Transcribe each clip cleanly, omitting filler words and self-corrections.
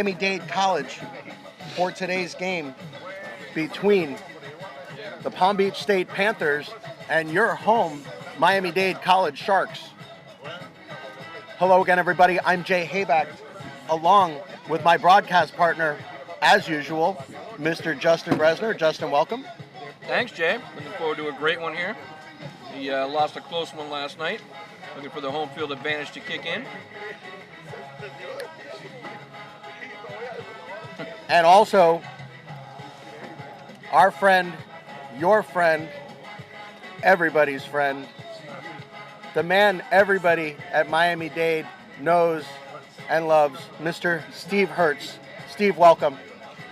Miami-Dade College for today's game between the Palm Beach State Panthers and your home Miami-Dade College Sharks. Hello again, everybody. I'm Jay Hayback, along with my broadcast partner, as usual, Mr. Justin Bresner. Justin, welcome. Thanks, Jay. Looking forward to a great one here. We lost a close one last night. Looking for the home field advantage to kick in. And also, our friend, your friend, everybody's friend, the man everybody at Miami-Dade knows and loves, Mr. Steve Hertz. Steve, welcome.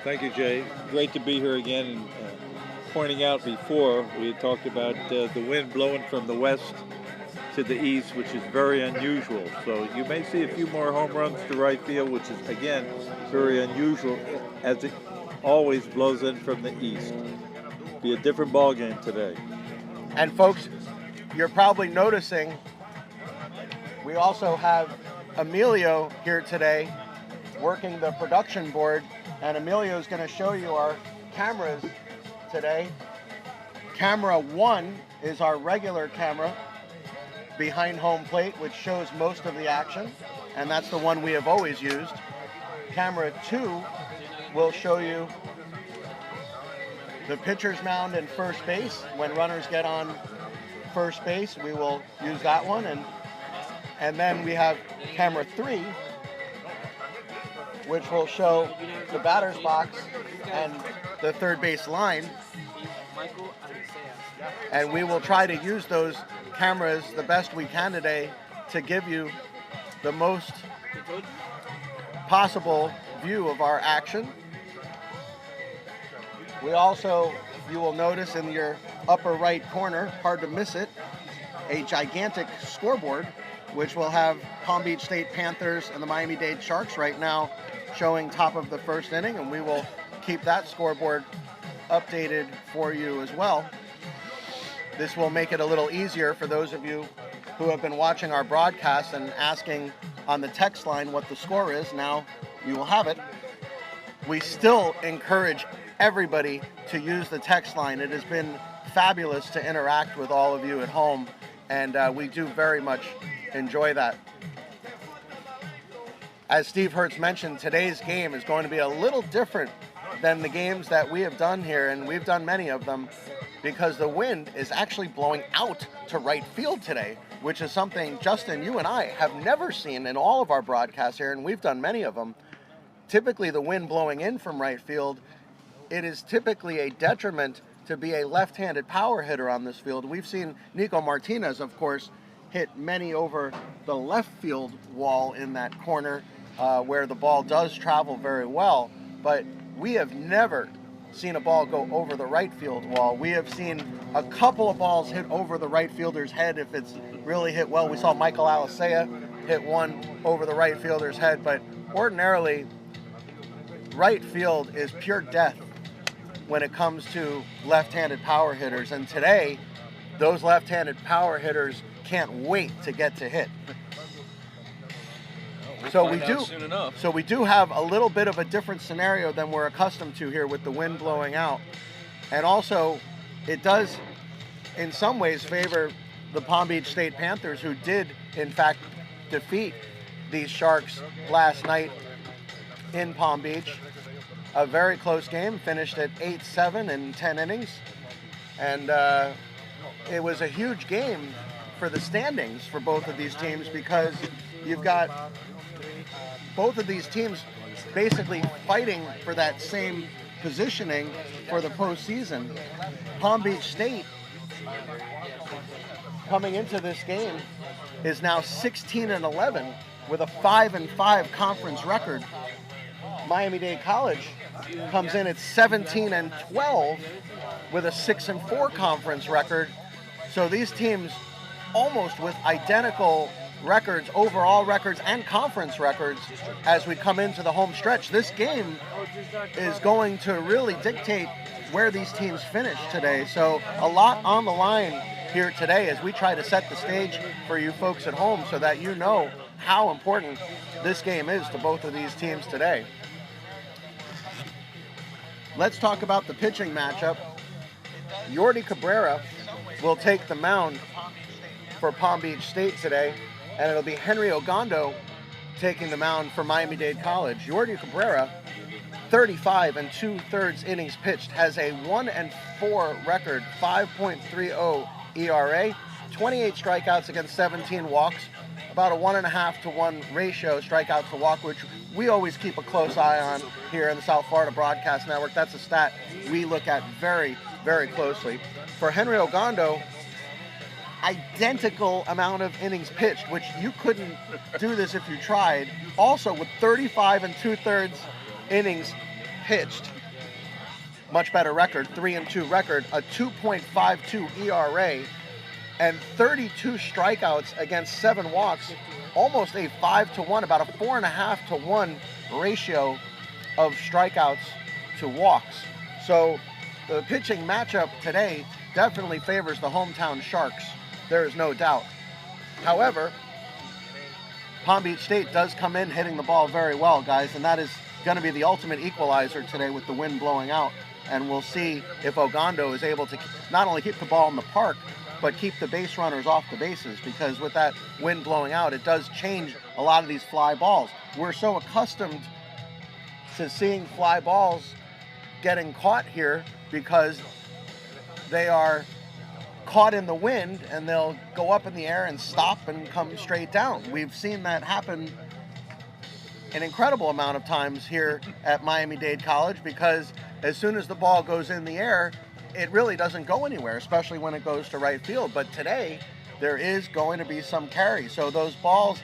Thank you, Jay. Great to be here again. And pointing out before, we had talked about the wind blowing from the west to the east, which is very unusual. So you may see a few more home runs to right field, which is, again, very unusual, as it always blows in from the east. Be a different ball game today. And folks, you're probably noticing we also have Emilio here today working the production board, and Emilio is going to show you our cameras today. Camera 1 is our regular camera behind home plate, which shows most of the action, and that's the one we have always used. Camera 2 will show you the pitcher's mound and first base. When runners get on first base, we will use that one, and then we have camera 3, which will show the batter's box and the third base line. And we will try to use those cameras the best we can today to give you the most possible view of our action. We also, you will notice in your upper right corner, hard to miss it, a gigantic scoreboard, which will have Palm Beach State Panthers and the Miami-Dade Sharks right now showing top of the first inning, and we will keep that scoreboard updated for you as well. This will make it a little easier for those of you who have been watching our broadcast and asking on the text line what the score is. Now you will have it. We still encourage everybody to use the text line. It has been fabulous to interact with all of you at home, and we do very much enjoy that. As Steve Hertz mentioned, today's game is going to be a little different than the games that we have done here, and we've done many of them, because the wind is actually blowing out to right field today, which is something, Justin, you and I have never seen in all of our broadcasts here, and we've done many of them. Typically, the wind blowing in from right field, it is typically a detriment to be a left-handed power hitter on this field. We've seen Nico Martinez, of course, hit many over the left field wall in that corner where the ball does travel very well, but we have never seen a ball go over the right field wall. We have seen a couple of balls hit over the right fielder's head if it's really hit well. We saw Michael Alicea hit one over the right fielder's head, but ordinarily, right field is pure death when it comes to left-handed power hitters. And today, those left-handed power hitters can't wait to get to hit. So we do have a little bit of a different scenario than we're accustomed to here with the wind blowing out. And also, it does, in some ways, favor the Palm Beach State Panthers, who did, in fact, defeat these Sharks last night in Palm Beach. A very close game, finished at 8-7 in 10 innings. And it was a huge game for the standings for both of these teams, because you've got both of these teams basically fighting for that same positioning for the postseason. Palm Beach State, coming into this game, is now 16-11 with a 5-5 conference record. Miami-Dade College comes in at 17-12 with a 6-4 conference record. So these teams almost with identical records, overall records and conference records, as we come into the home stretch. This game is going to really dictate where these teams finish today. So a lot on the line here today as we try to set the stage for you folks at home so that you know how important this game is to both of these teams today. let's talk about the pitching matchup. Yordi Cabrera will take the mound for Palm Beach State today, and it'll be Henry Ogando taking the mound for Miami-Dade College. Yordi Cabrera, 35 2/3 innings pitched, has a 1-4 record, 5.30 ERA, 28 strikeouts against 17 walks, about a 1.5 to 1 ratio strikeout to walk, which we always keep a close eye on here in the South Florida Broadcast Network. That's a stat we look at very, very closely. For Henry Ogando, identical amount of innings pitched, which you couldn't do this if you tried. Also with 35 2/3 innings pitched, much better record, 3-2 record, a 2.52 ERA, and 32 strikeouts against 7 walks, almost a 5 to 1, about a 4.5 to 1 ratio of strikeouts to walks. So the pitching matchup today definitely favors the hometown Sharks. There is no doubt. However, Palm Beach State does come in hitting the ball very well, guys, and that is going to be the ultimate equalizer today with the wind blowing out. And we'll see if Ogando is able to not only keep the ball in the park, but keep the base runners off the bases, because with that wind blowing out, it does change a lot of these fly balls. We're so accustomed to seeing fly balls getting caught here because they are caught in the wind and they'll go up in the air and stop and come straight down. We've seen that happen an incredible amount of times here at Miami-Dade College, because as soon as the ball goes in the air, it really doesn't go anywhere, especially when it goes to right field. But today, there is going to be some carry. So those balls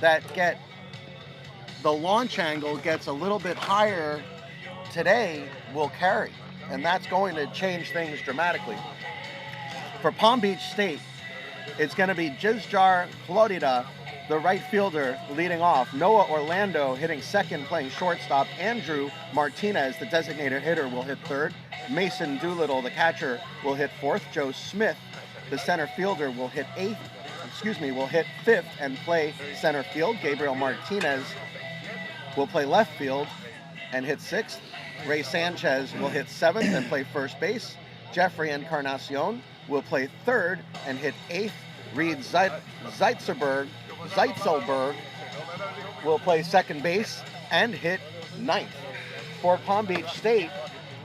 that get the launch angle gets a little bit higher today will carry. And that's going to change things dramatically. For Palm Beach State, it's going to be Jizjar Florida, the right fielder, leading off. Noah Orlando hitting second, playing shortstop. Andrew Martinez, the designated hitter, will hit third. Mason Doolittle, the catcher, will hit fourth. Joe Smith, the center fielder, will hit fifth and play center field. Gabriel Martinez will play left field and hit sixth. Ray Sanchez will hit seventh and play first base. Jeffrey Encarnacion will play third and hit eighth. Reed Zeitzelberg will play second base and hit ninth. For Palm Beach State,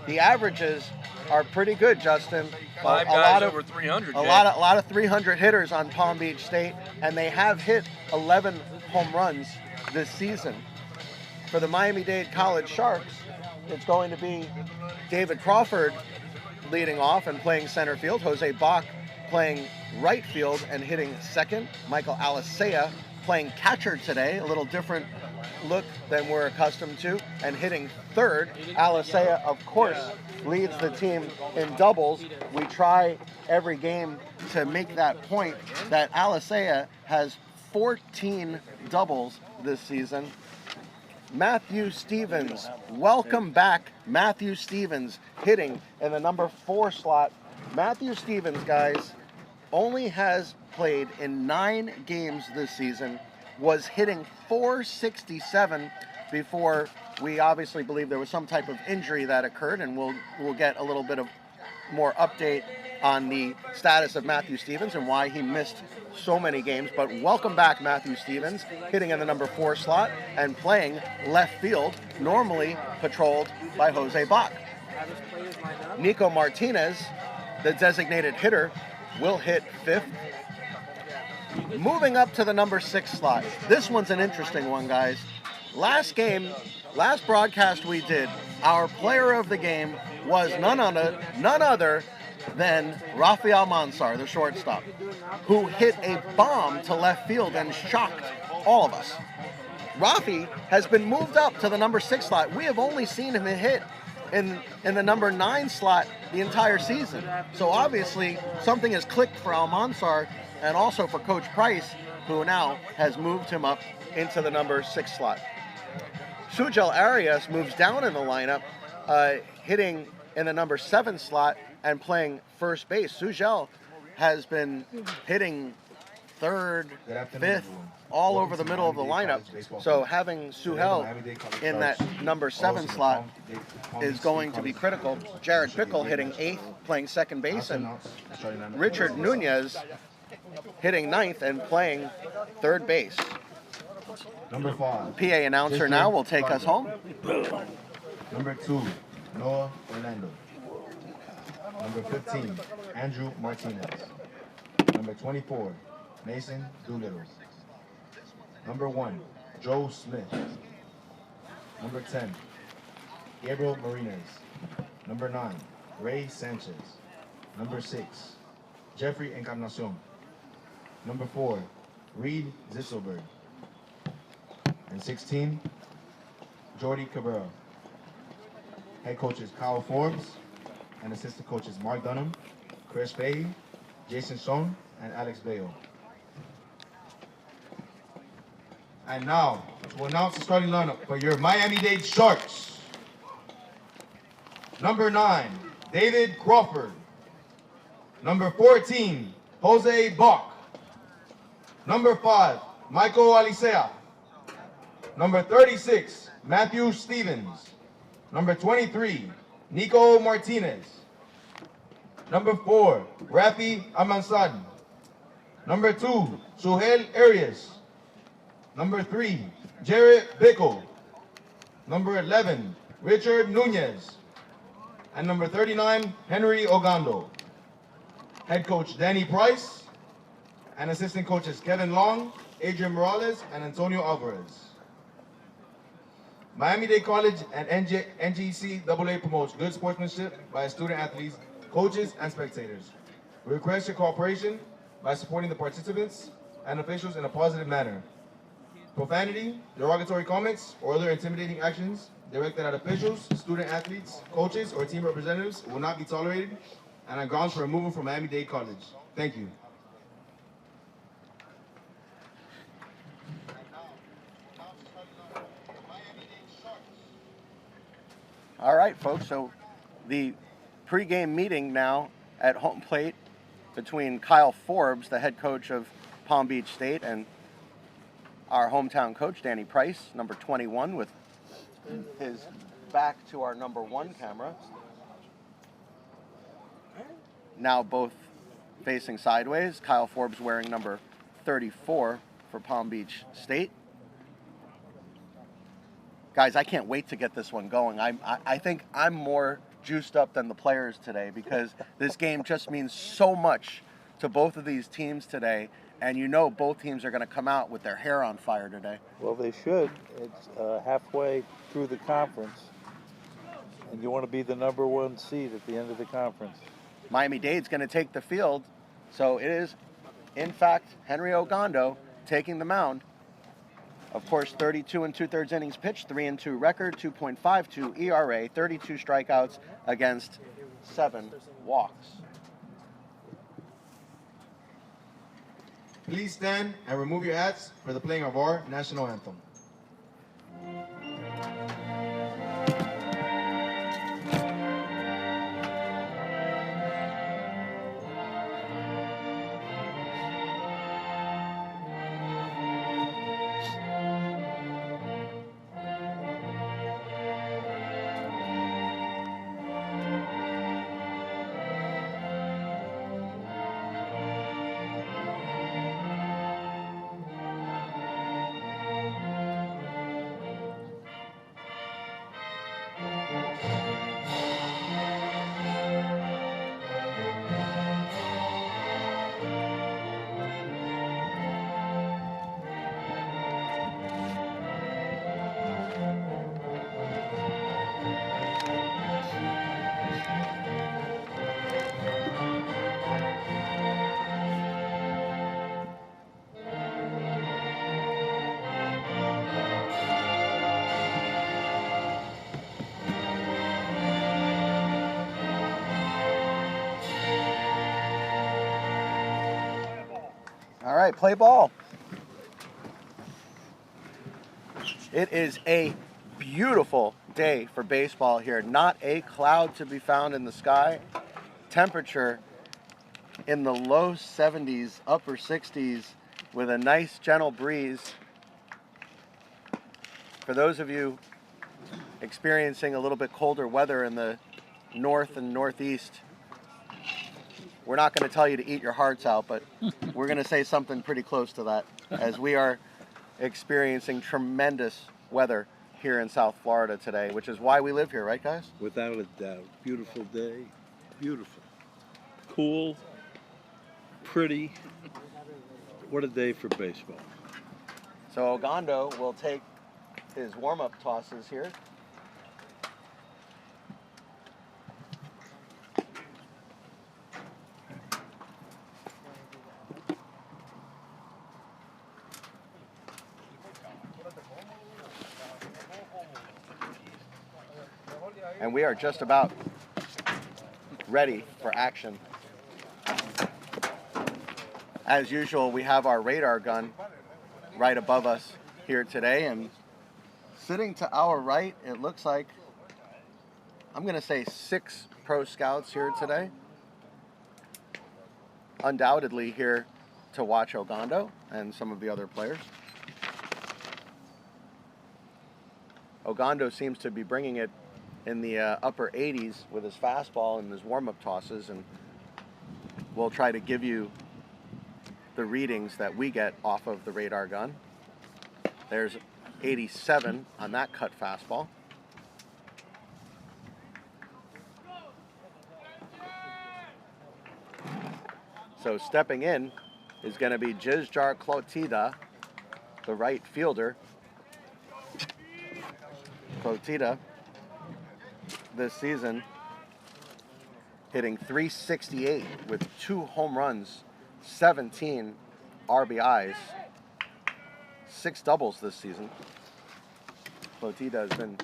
the averages are pretty good, Justin. Five guys over 300. A lot of 300 hitters on Palm Beach State, and they have hit 11 home runs this season. For the Miami-Dade College Sharks, it's going to be David Crawford leading off and playing center field. Jose Bach playing right field and hitting second. Michael Alicea playing catcher today, a little different look than we're accustomed to, and hitting third. Alicea, of course, leads the team in doubles. We try every game to make that point that Alicea has 14 doubles this season. Matthew Stevens, welcome back. Matthew Stevens hitting in the number 4 slot. Matthew Stevens, guys, only has played in 9 games this season, was hitting .467 before we obviously believe there was some type of injury that occurred, and we'll get a little bit of more update on the status of Matthew Stevens and why he missed so many games. But welcome back, Matthew Stevens, hitting in the number 4 slot and playing left field, normally patrolled by Jose Bach. Nico Martinez, the designated hitter, will hit fifth. Moving up to the number 6 slot. This one's an interesting one, guys. Last broadcast we did, our player of the game was none other than Rafael Mansar, the shortstop, who hit a bomb to left field and shocked all of us. Rafi has been moved up to the number 6 slot. We have only seen him hit in the number 9 slot the entire season. So obviously something has clicked for Almanzar and also for Coach Price, who now has moved him up into the number 6 slot. Sujel Arias moves down in the lineup, hitting in the number 7 slot and playing first base. Sujel has been hitting third, Good afternoon, fifth, everyone. all Welcome over the to middle of the Miami-Dade lineup. College baseball So coach. having Today, the Suhel Miami-Dade College in that Sharks number also 7 the slot Palm is Beach going State to be College critical. Coach. Jared Should be a Bickle great hitting match. 8th, playing second base, Also and announced the starting lineup. Richard Nunez hitting 9th and playing third base. Number 5. PA announcer Victor now will take us home. Number 2, Noah Orlando. Number 15, Andrew Martinez. Number 24, Mason Doolittle. Number 1, Joe Smith. Number 10, Gabriel Martinez. Number 9, Ray Sanchez. Number 6, Jeffrey Encarnacion. Number 4, Reed Zisselberg. And 16, Jordy Cabrera. Head coaches Kyle Forbes, and assistant coaches Mark Dunham, Chris Fahey, Jason Schoen, and Alex Bayo. And now, to announce the starting lineup for your Miami-Dade Sharks. Number 9, David Crawford. Number 14, Jose Bach. Number 5, Michael Alicea. Number 36, Matthew Stevens. Number 23, Nico Martinez. Number 4, Rafi Amansad. Number 2, Suhel Arias. Number 3, Jared Bickle. Number 11, Richard Nunez. And number 39, Henry Ogando. Head coach Danny Price, and assistant coaches Kevin Long, Adrian Morales, and Antonio Alvarez. Miami-Dade College and NGC AA promotes good sportsmanship by student athletes, coaches, and spectators. We request your cooperation by supporting the participants and officials in a positive manner. Profanity, derogatory comments, or other intimidating actions directed at officials, student athletes, coaches, or team representatives will not be tolerated and are grounds for removal from Miami-Dade College. Thank you. All right, folks, so the pregame meeting now at home plate between Kyle Forbes, the head coach of Palm Beach State, and our hometown coach, Danny Price, number 21, with his back to our number 1 camera. Now both facing sideways. Kyle Forbes wearing number 34 for Palm Beach State. Guys, I can't wait to get this one going. I think I'm more juiced up than the players today because this game just means so much to both of these teams today. And you know both teams are going to come out with their hair on fire today. Well, they should. It's halfway through the conference, and you want to be the number 1 seed at the end of the conference. Miami-Dade's going to take the field. So it is, in fact, Henry Ogando taking the mound. Of course, 32 2/3 innings pitched, 3-2 record, 2.52 ERA, 32 strikeouts against 7 walks. Please stand and remove your hats for the playing of our national anthem. All right, play ball. It is a beautiful day for baseball here. Not a cloud to be found in the sky. Temperature in the low 70s, upper 60s, with a nice gentle breeze. For those of you experiencing a little bit colder weather in the north and northeast, we're not going to tell you to eat your hearts out, but we're going to say something pretty close to that, as we are experiencing tremendous weather here in South Florida today, which is why we live here, right, guys? Without a doubt. Beautiful day. Beautiful. Cool. Pretty. What a day for baseball. So Ogando will take his warm-up tosses here. And we are just about ready for action. As usual, we have our radar gun right above us here today, and sitting to our right, it looks like, I'm going to say 6 pro scouts here today. Undoubtedly here to watch Ogando and some of the other players. Ogando seems to be bringing it in the upper 80s with his fastball and his warm-up tosses, and we'll try to give you the readings that we get off of the radar gun. There's 87 on that cut fastball. So stepping in is going to be Jizjar Clotida, the right fielder. Clotida this season hitting .368 with 2 home runs, 17 RBIs, 6 doubles this season. Clotida has been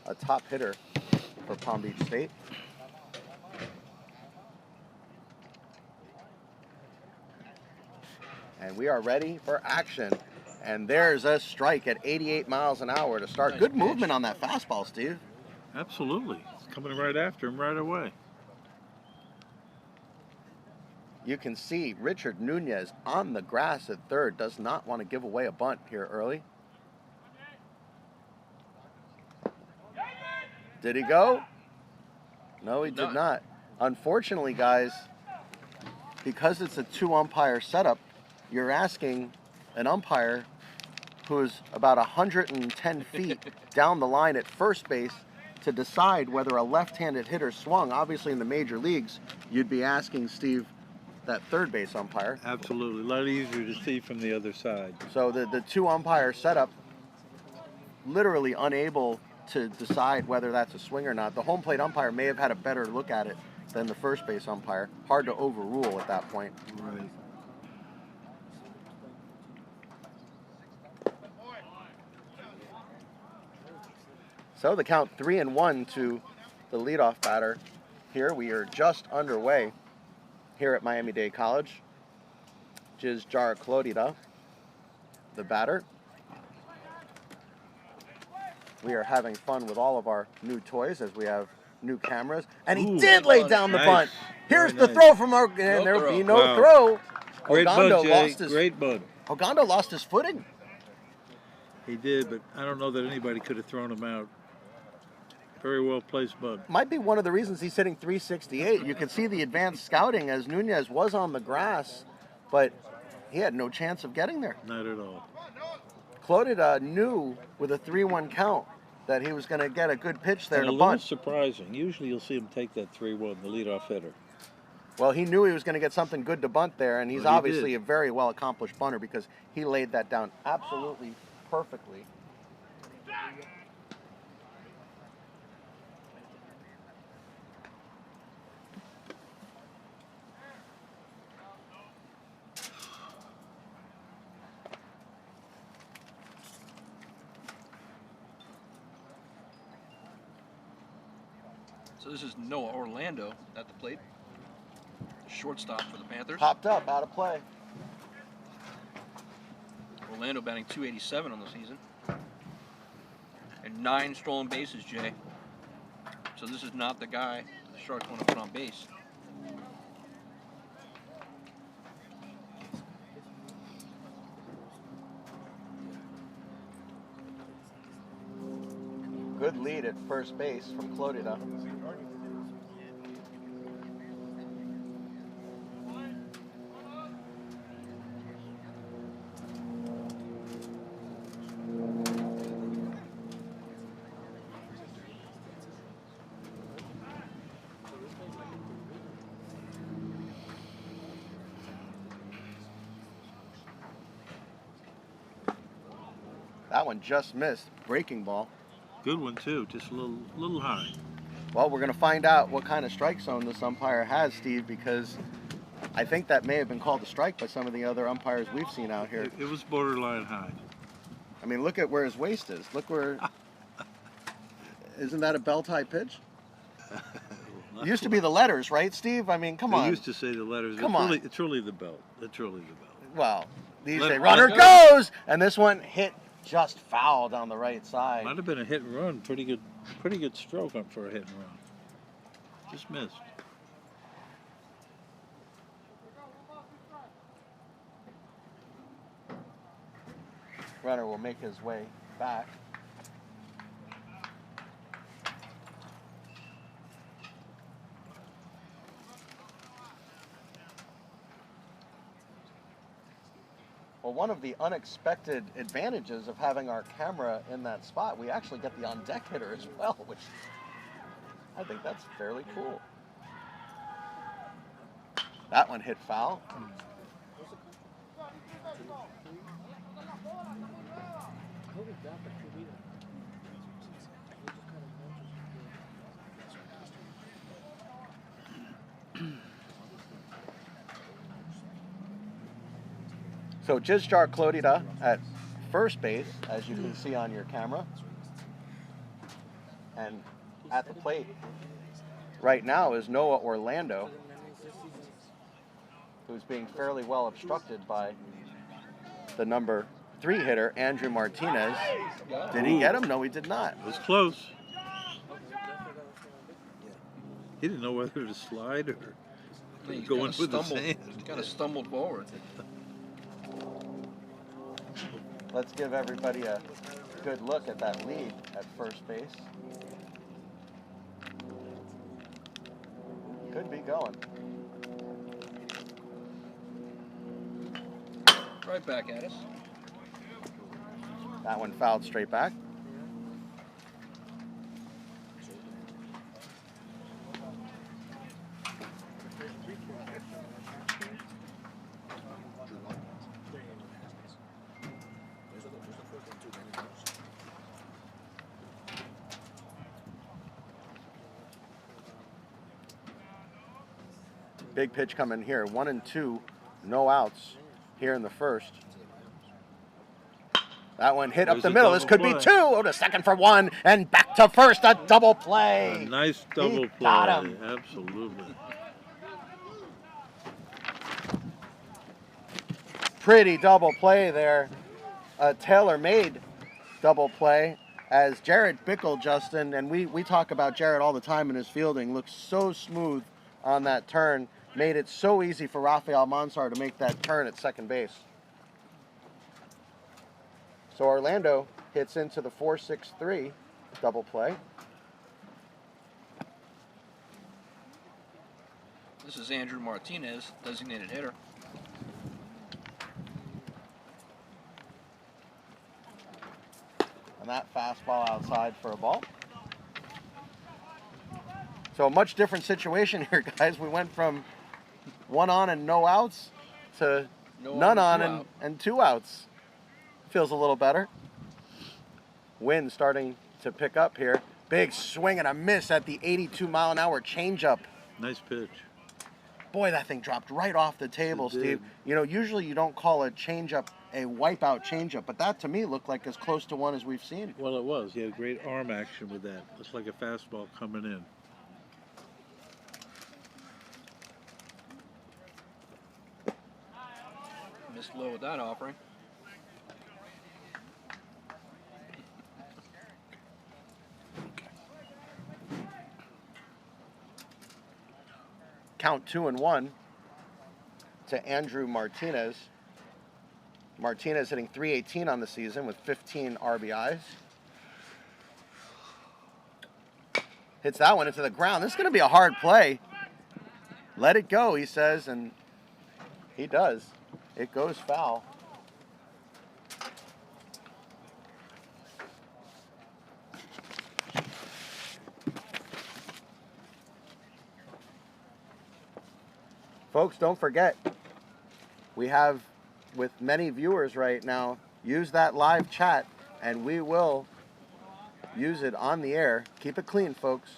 a top hitter for Palm Beach State. And we are ready for action. And there's a strike at 88 miles an hour to start. Good movement on that fastball, Steve. Absolutely. It's coming right after him right away. You can see Richard Nunez on the grass at third. Does not want to give away a bunt here early. Did he go? No, he did not. Unfortunately, guys, because it's a 2-umpire setup, you're asking an umpire who's about 110 feet down the line at first base to decide whether a left-handed hitter swung. Obviously, in the major leagues, you'd be asking Steve, that third base umpire. Absolutely. A lot easier to see from the other side. So the 2-umpire setup, literally unable to decide whether that's a swing or not. The home plate umpire may have had a better look at it than the first base umpire. Hard to overrule at that point. Right. So the count 3-1 to the leadoff batter. Here we are just underway here at Miami-Dade College. Jizjar Clotida, the batter. We are having fun with all of our new toys as we have new cameras. And he did lay down the bunt. Here's the throw from our, and there will be no throw. Great bud, Jay. Great bud. Ogando lost his footing. He did, but I don't know that anybody could have thrown him out. Very well placed bud. Might be one of the reasons he's hitting .368. You can see the advanced scouting as Nunez was on the grass, but he had no chance of getting there. Not at all. Clotida knew with a 3-1 count that he was going to get a good pitch there to a bunt. little surprising. Usually you'll see him take that 3-1, the leadoff hitter. Well, he knew he was going to get something good to bunt there, and he's obviously a very well-accomplished bunter because he laid that down absolutely perfectly. So this is Noah Orlando at the plate. Shortstop for the Panthers. Popped up, out of play. Orlando batting .287 on the season. And 9 stolen bases, Jay. So this is not the guy the Sharks want to put on base. good lead at first base from Clodida. That one just missed. Breaking ball. Good one too, just a little high. Well, we're going to find out what kind of strike zone this umpire has, Steve, because I think that may have been called a strike by some of the other umpires we've seen out here. It was borderline high. I mean, look at where his waist is. Look where... Isn't that a bell-tie pitch? It used to be the letters, right, Steve? I mean, come on. They used to say the letters. Come on. It's really the belt. It's really the belt. Well, these Let say it runner go. goes, and this one hit just foul down the right side. Might have been a hit and run. Pretty good stroke up for a hit and run. Just missed. Runner will make his way back. Well, one of the unexpected advantages of having our camera in that spot, we actually get the on-deck hitter as well, which I think that's fairly cool. That one hit foul. So Jizjar Clodida at first base, as you can see on your camera. And at the plate right now is Noah Orlando, who's being fairly well obstructed by the number 3 hitter, Andrew Martinez. Did he get him? No, he did not. It was close. He didn't know whether to slide or He go in with the sand. He kind of stumbled forward. Let's give everybody a good look at that lead at first base. Could be going. Right back at us. That one fouled straight back. Big pitch coming here. 1 and 2, no outs here in the first. That one hit up There's the a middle. This could double be play. 2. Oh, to second for 1, and back to first. A double play. A nice double play. Got him. Absolutely. Pretty double play there. A tailor-made double play as Jared Bickle, Justin, and we talk about Jared all the time in his fielding, looks so smooth on that turn. Made it so easy for Rafael Monsar to make that turn at second base. So Orlando hits into the 4-6-3 double play. This is Andrew Martinez, designated hitter. And that fastball outside for a ball. So a much different situation here, guys. We went from 1 on and no outs to none on and 2 outs. Feels a little better. Wind starting to pick up here. Big swing and a miss at the 82-mile-an-hour changeup. Nice pitch. Boy, that thing dropped right off the table, It did. Steve. You know, usually you don't call a changeup a wipeout changeup, but that to me looked like as close to one as we've seen. Well, it was. He had great arm action with that. Looks like a fastball coming in. Missed low with that offering. Count 2-1 to Andrew Martinez. Martinez hitting .318 on the season with 15 RBIs. Hits that one into the ground. This is going to be a hard play. Let it go, he says, and he does. It goes foul. Folks, don't forget, we have, with many viewers right now, use that live chat, and we will use it on the air. Keep it clean, folks.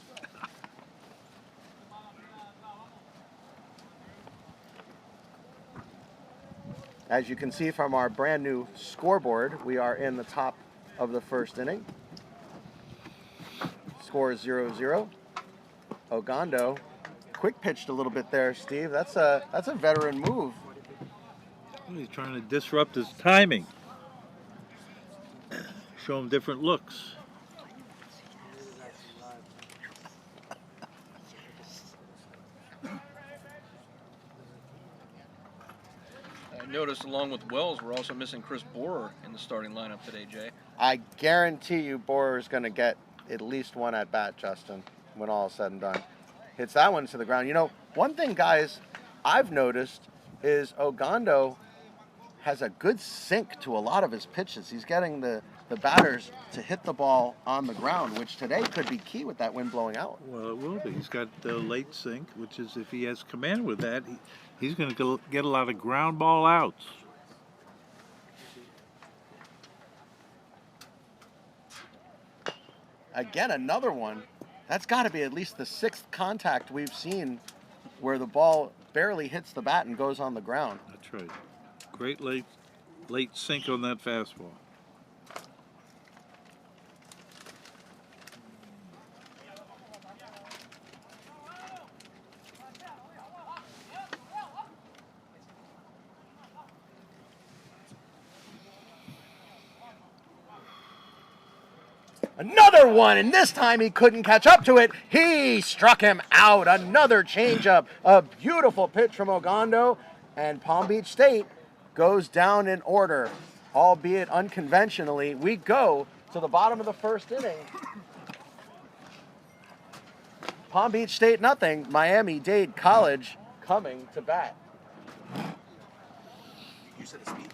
As you can see from our brand new scoreboard, we are in the top of the first inning. Score is 0-0. Ogando quick pitched a little bit there, Steve. That's a veteran move. He's trying to disrupt his timing. Show him different looks. I noticed along with Wells, we're also missing Chris Borer in the starting lineup today, Jay. I guarantee you Borer's going to get at least one at bat, Justin, when all is said and done. Hits that one to the ground. You know, one thing, guys, I've noticed is Ogando has a good sink to a lot of his pitches. He's getting the batters to hit the ball on the ground, which today could be key with that wind blowing out. Well, it will be. He's got the late sink, which is, if he has command with that, he's going to get a lot of ground ball outs. Again, another one. That's got to be at least the 6th contact we've seen where the ball barely hits the bat and goes on the ground. That's right. Great late sink on that fastball. Another one, and this time he couldn't catch up to it. He struck him out. Another changeup. A beautiful pitch from Ogando, and Palm Beach State goes down in order, albeit unconventionally. We go to the bottom of the first inning. Palm Beach State nothing. Miami-Dade College coming to bat. You said speed.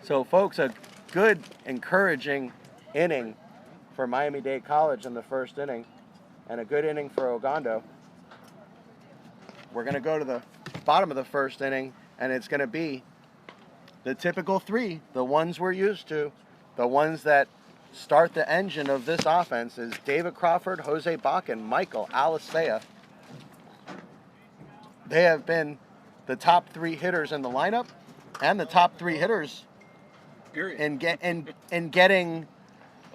So, folks, a good, encouraging inning for Miami-Dade College in the first inning, and a good inning for Ogando. We're going to go to the bottom of the first inning, and it's going to be the typical 3, the ones we're used to, the ones that start the engine of this offense is David Crawford, Jose Bach, and Michael Alicea. They have been the top 3 hitters in the lineup and the top 3 hitters in getting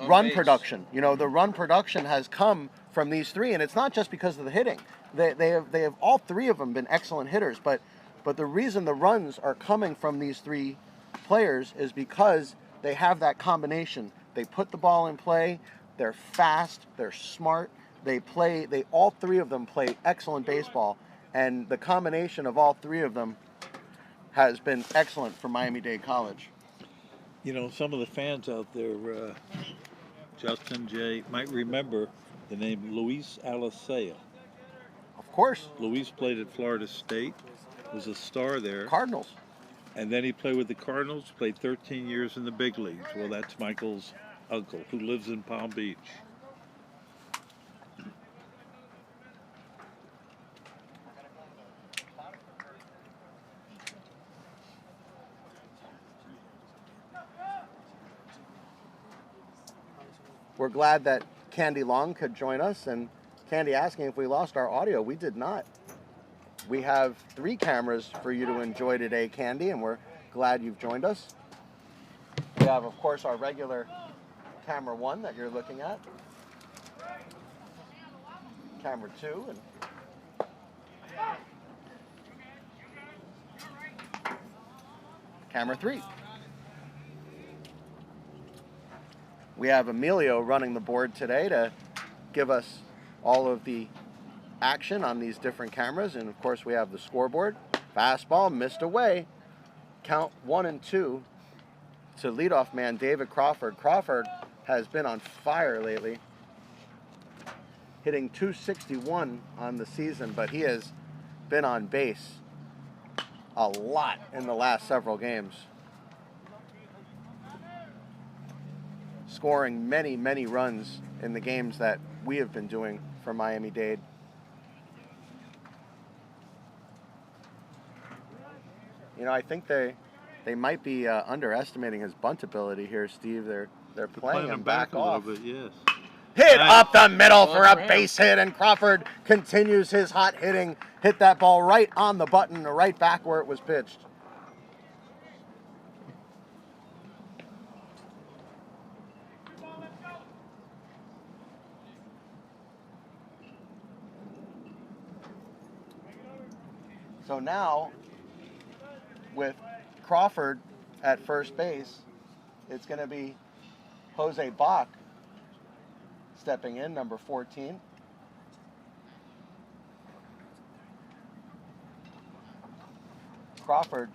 run production. You know, the run production has come from these 3, and it's not just because of the hitting. They have all 3 of them been excellent hitters, but the reason the runs are coming from these 3 players is because they have that combination. They put the ball in play. They're fast. They're smart. All 3 of them play excellent baseball, and the combination of all 3 of them has been excellent for Miami-Dade College. You know, some of the fans out there, Justin, Jay, might remember the name Luis Alicea. Of course. Luis played at Florida State, was a star there. Cardinals. And then he played with the Cardinals, played 13 years in the big leagues. Well, that's Michael's uncle, who lives in Palm Beach. we're glad that Candy Long could join us. And Candy asking if we lost our audio. We did not. We have 3 cameras for you to enjoy today, Candy, and we're glad you've joined us. We have, of course, our regular camera 1 that you're looking at. Camera 2 and camera 3. We have Emilio running the board today to give us all of the action on these different cameras. And of course we have the scoreboard. Fastball missed away. Count 1 and 2 to leadoff man David Crawford. Crawford has been on fire lately, hitting .261 on the season, but he has been on base a lot in the last several games, scoring many, many runs in the games that we have been doing for Miami-Dade. You know, I think they might be underestimating his bunt ability here, Steve. They're playing him back off. A little bit, yes. Hit Nice. up the middle for a Well, base hit, and Crawford continues his hot hitting. Hit that ball right on the button, right back where it was pitched. So now, with Crawford at first base, it's going to be Jose Bach stepping in, number 14. Crawford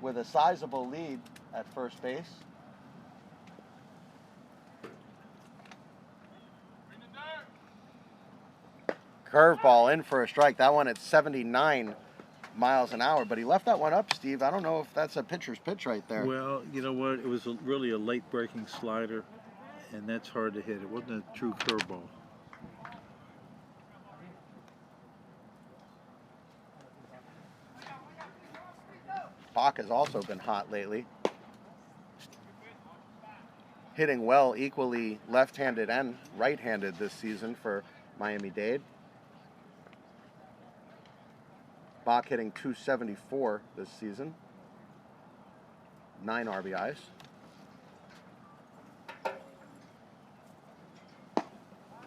with a sizable lead at first base. Curveball in for a strike. That one at 79 miles an hour, but he left that one up, Steve. I don't know if that's a pitcher's pitch right there. Well, you know what? It was really a late breaking slider, and that's hard to hit. It wasn't a true curveball. Bach has also been hot lately, hitting well equally left-handed and right-handed this season for Miami-Dade. Bach hitting .274 this season, 9 RBIs.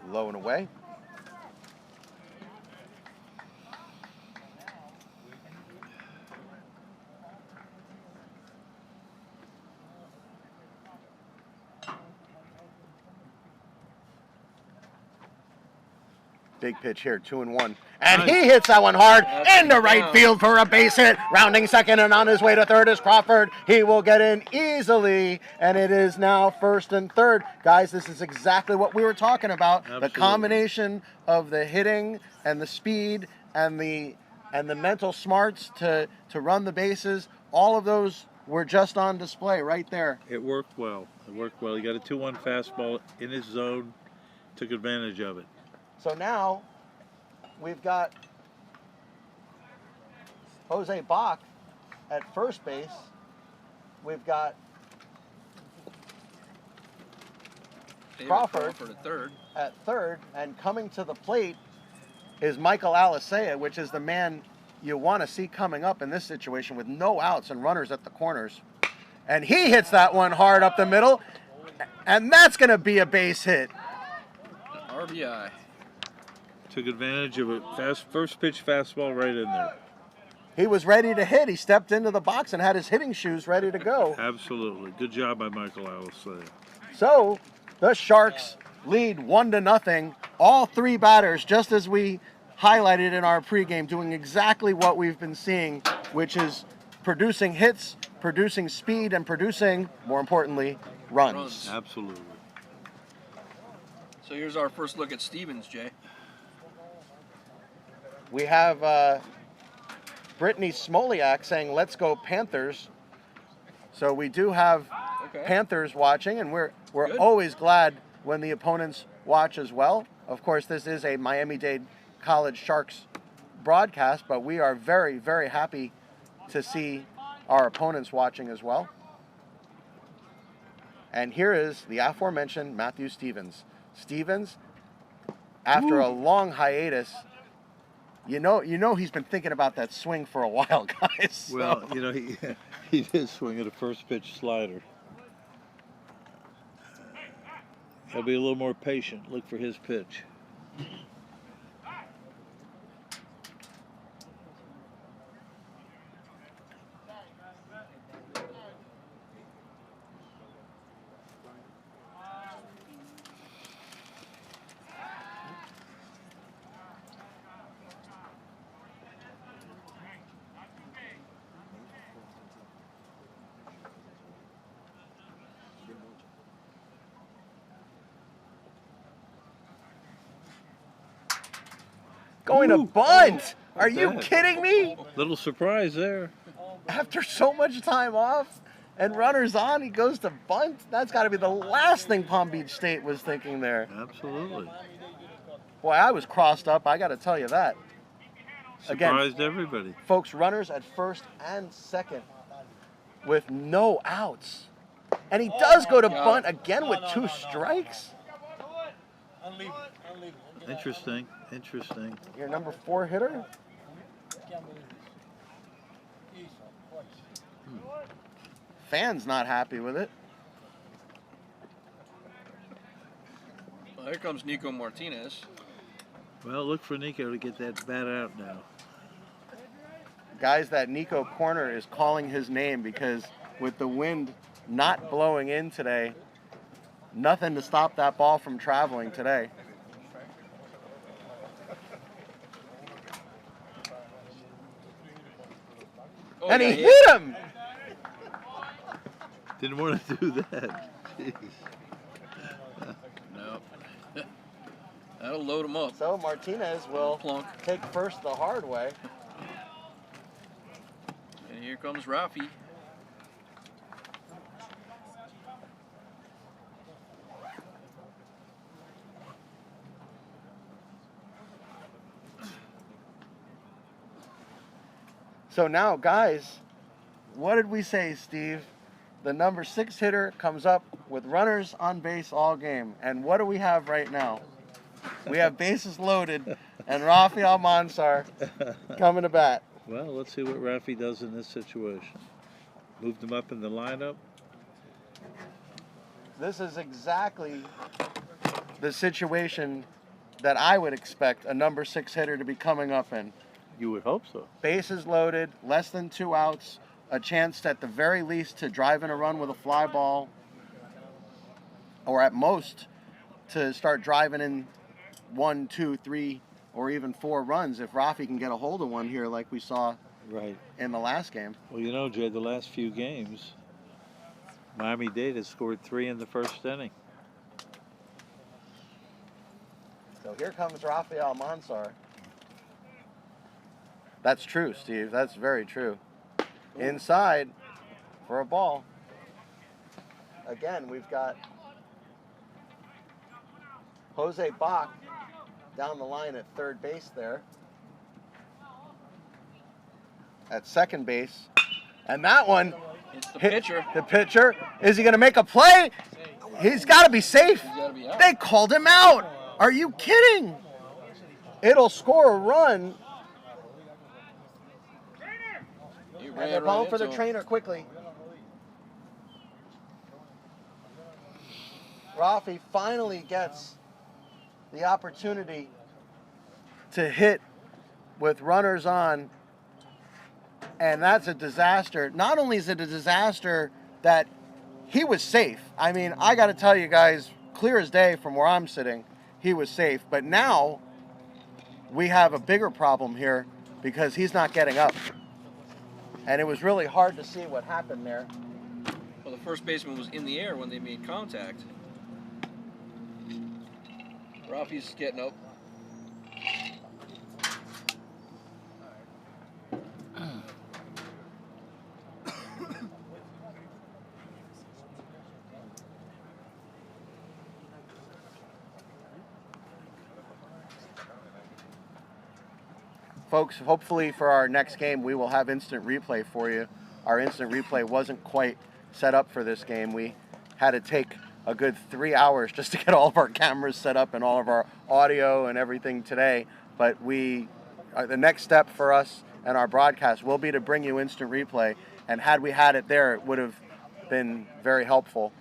Low and away. Big pitch here, 2-1. And he hits that one hard into right field for a base hit. Rounding second and on his way to third is Crawford. He will get in easily, and it is now first and third. Guys, this is exactly what we were talking about. Absolutely. The combination of the hitting and the speed and the mental smarts to run the bases, all of those were just on display right there. It worked well. It worked well. He got a 2-1 fastball in his zone, took advantage of it. So now we've got Jose Bach at first base. We've got David Crawford at third. and coming to the plate is Michael Alisea, which is the man you want to see coming up in this situation with no outs and runners at the corners. And he hits that one hard up the middle, and that's going to be a base hit. RBI. Took advantage of a first pitch fastball right in there. He was ready to hit. He stepped into the box and had his hitting shoes ready to go. Absolutely. Good job by Michael Alisea. So the Sharks lead 1-0. All 3 batters, just as we highlighted in our pregame, doing exactly what we've been seeing, which is producing hits, producing speed, and producing, more importantly, runs. Absolutely. So here's our first look at Stevens, Jay. We have Brittany Smoliak saying, "Let's go Panthers." So we do have Panthers watching, and we're Good. always glad when the opponents watch as well. Of course, this is a Miami-Dade College Sharks broadcast, but we are very, very happy to see our opponents watching as well. And here is the aforementioned Matthew Stevens. Stevens, after a long hiatus, you know he's been thinking about that swing for a while, guys. So. Well, you know, he did swing at a first pitch slider. He'll be a little more patient. Look for his pitch. Going to bunt! Are you kidding me? Little surprise there. After so much time off and runners on, he goes to bunt. That's got to be the last thing Palm Beach State was thinking there. Absolutely. Boy, I was crossed up, I got to tell you that. Surprised everybody. Folks, runners at first and second with no outs. And he does go to bunt again with 2 strikes. Interesting. Interesting. Your number 4 hitter? Fans not happy with it. Well, here comes Nico Martinez. Well, look for Nico to get that bat out now. Guys, that Nico corner is calling his name because with the wind not blowing in today, nothing to stop that ball from traveling today. Oh, And he yeah, hit him! Didn't want to do that. Jeez. No. That'll load him up. So Martinez will Plunk. take first the hard way. And here comes Rafi. So now, guys, what did we say, Steve? The number 6 hitter comes up with runners on base all game. And what do we have right now? We have bases loaded and Rafael Mansar coming to bat. Well, let's see what Rafi does in this situation. Moved him up in the lineup. This is exactly the situation that I would expect a number 6 hitter to be coming up in. You would hope so. Bases loaded, less than 2 outs, a chance at the very least to drive in a run with a fly ball, or at most to start driving in 1, 2, 3, or even 4 runs if Rafi can get a hold of one here like we saw Right. in the last game. Well, you know, Jay, the last few games, Miami-Dade has scored 3 in the first inning. So here comes Rafael Mansar. That's true, Steve. That's very true. Inside for a ball. Again, we've got Jose Bach down the line at third base there. At second base. And that one It's the hit pitcher. the pitcher. Is he going to make a play? He's got to be safe. He's got to be out. They called him out. Are you kidding? It'll score a run. He And ran they're right calling for into the him. trainer quickly. Rafi finally gets the opportunity to hit with runners on, and that's a disaster. Not only is it a disaster that he was safe. I mean, I got to tell you guys, clear as day from where I'm sitting, he was safe. But now we have a bigger problem here because he's not getting up. And it was really hard to see what happened there. Well, the first baseman was in the air when they made contact. Rafi's getting up. Folks, hopefully for our next game, we will have instant replay for you. Our instant replay wasn't quite set up for this game. We had to take a good 3 hours just to get all of our cameras set up and all of our audio and everything today. But the next step for us and our broadcast will be to bring you instant replay. And had we had it there, it would have been very helpful.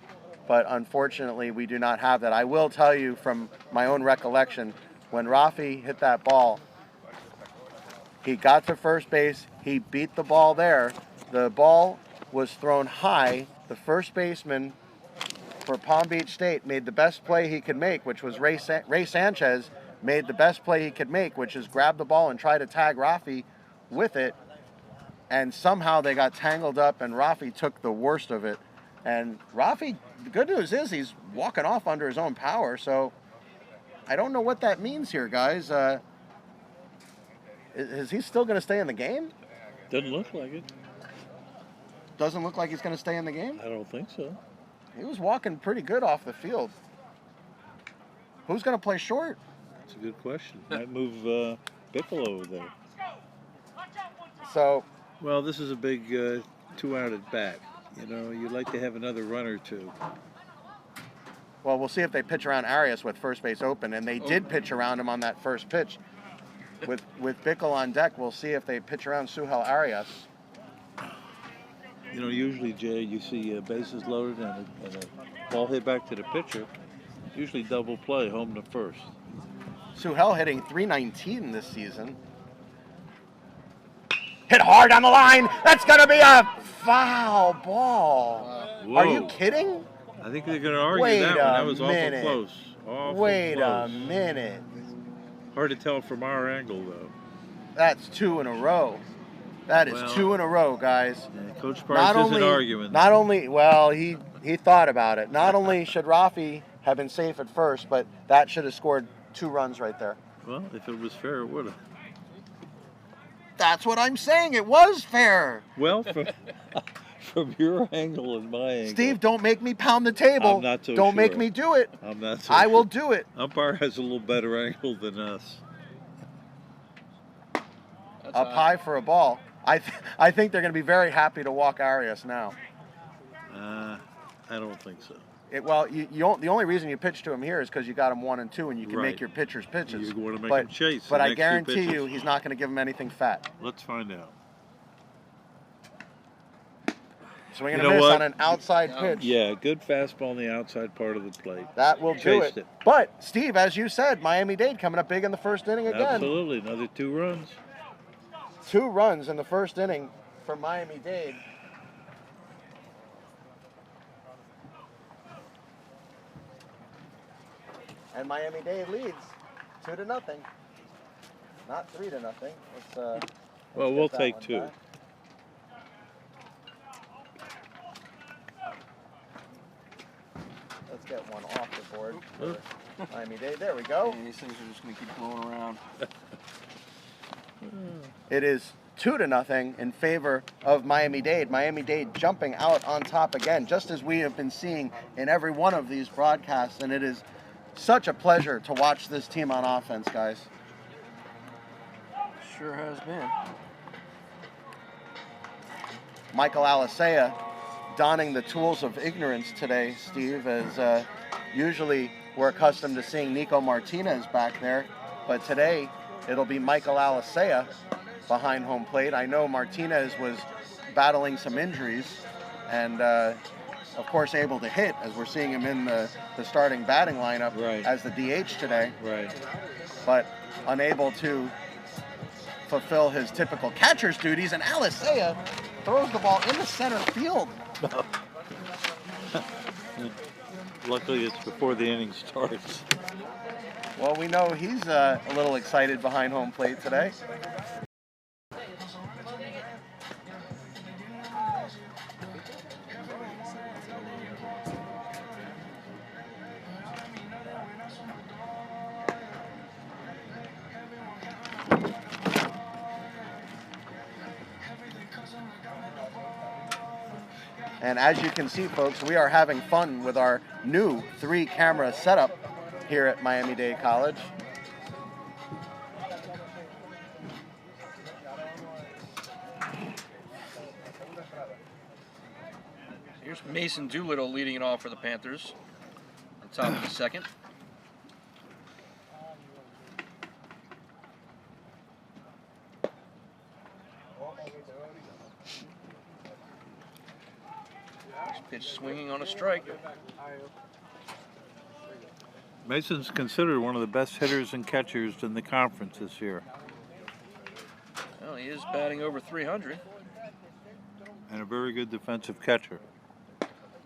But unfortunately, we do not have that. I will tell you from my own recollection, when Rafi hit that ball, he got to first base, he beat the ball there. The ball was thrown high. The first baseman for Palm Beach State made the best play he could make, which was Ray Sanchez made the best play he could make, which is grab the ball and try to tag Rafi with it. And somehow they got tangled up, and Rafi took the worst of it. And Rafi, the good news is he's walking off under his own power, so I don't know what that means here, guys. Is he still going to stay in the game? Doesn't look like it. Doesn't look like he's going to stay in the game? I don't think so. He was walking pretty good off the field. Who's going to play short? That's a good question. Might move Bickle over there. So, well, this is a big 2-out at bat. You know, you'd like to have another run or two. well, we'll see if they pitch around Arias with first base open, and they did pitch around him on that first pitch. With Bickle on deck, we'll see if they pitch around Suhel Arias. You know, usually, Jay, you see bases loaded and a ball hit back to the pitcher. Usually double play, home to first. Suhel hitting .319 this season. Hit hard on the line. That's going to be a foul ball. Whoa. Are you kidding? I think they're going to argue Wait that one. That was a minute. awful close. Awful Wait close. a minute. Hard to tell from our angle, though. That's 2 in a row. That is Well, 2 in a row, guys. Yeah, Coach Price isn't arguing. Not only, well, he thought about it. Not only should Rafi have been safe at first, but that should have scored 2 runs right there. Well, if it was fair, it would have. That's what I'm saying. It was fair. Well, from your angle and my angle. Steve, don't make me pound the table. I'm not so Don't make sure. me do it. I'm not so I will sure. do it. Umpire has a little better angle than us. Up high for a ball. I think they're going to be very happy to walk Arias now. I don't think so. Well, the only reason you pitch to him here is because you got him 1 and 2, and you can Right. make your pitchers pitches. You want to make but, him chase. But the I next 2 guarantee pitches. you, he's not going to give him anything fat. Let's find out. Swing and You a know miss what? on an outside pitch. Yeah, good fastball on the outside part of the plate. That will do Chased it. it. But, Steve, as you said, Miami-Dade coming up big in the first inning again. Absolutely, another 2 runs. 2 runs in the first inning for Miami-Dade. And Miami-Dade leads 2-0. Not 3-0. Let's Well, we'll get that take one 2. back. Let's get one off the board for Miami-Dade. There we go. And these things are just going to keep blowing around. It is 2-0 in favor of Miami-Dade. Miami-Dade jumping out on top again, just as we have been seeing in every one of these broadcasts. And it is such a pleasure to watch this team on offense, guys. Sure has been. Michael Alisea donning the tools of ignorance today, Steve, as usually we're accustomed to seeing Nico Martinez back there, but today it'll be Michael Alisea behind home plate. I know Martinez was battling some injuries and of course able to hit, as we're seeing him in the starting batting lineup Right. as the DH today, Right. but unable to fulfill his typical catcher's duties, and Alisea throws the ball into center field. Luckily, it's before the inning starts. Well, we know he's a little excited behind home plate today. And as you can see, folks, we are having fun with our new 3-camera setup here at Miami-Dade College. Here's Mason Doolittle leading it off for the Panthers. On top of the second. Pitch swinging on a strike. Mason's considered one of the best hitters and catchers in the conference this year. Well, he is batting over 300. And a very good defensive catcher.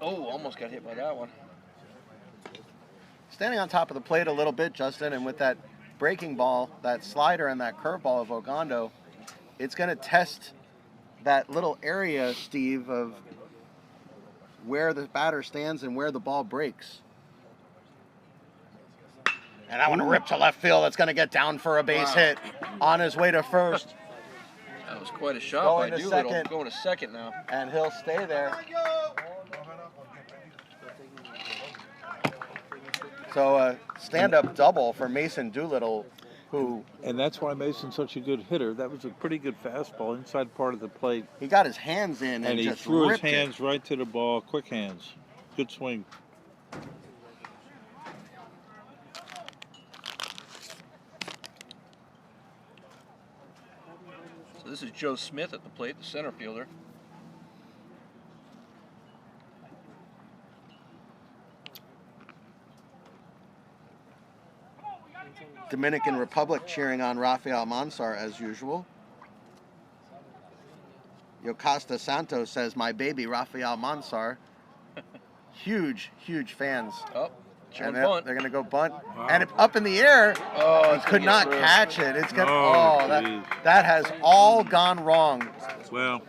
Oh, almost got hit by that one. Standing on top of the plate a little bit, Justin, and with that breaking ball, that slider, and that curveball of Ogando, it's going to test that little area, Steve, of where the batter stands and where the ball breaks. And I want to rip to left field. It's going to get down for a base hit on his way to first. That was quite a shot Going by to Doolittle. second. Going to second now. And he'll stay there. So a stand-up double for Mason Doolittle, who... And that's why Mason's such a good hitter. That was a pretty good fastball inside part of the plate. He got his hands in and he just threw his ripped hands right to the ball. Quick hands. Good swing. So this is Joe Smith at the plate, the center fielder. Dominican Republic cheering on Rafael Mansar as usual. Yocasta Santos says, "My baby Rafael Mansar." Huge, huge fans. Oh, And bunt. they're going to go bunt. Wow. And up in the air, Oh, he it's could gonna not get through. catch it. It's going Oh, that has all gone wrong. Well,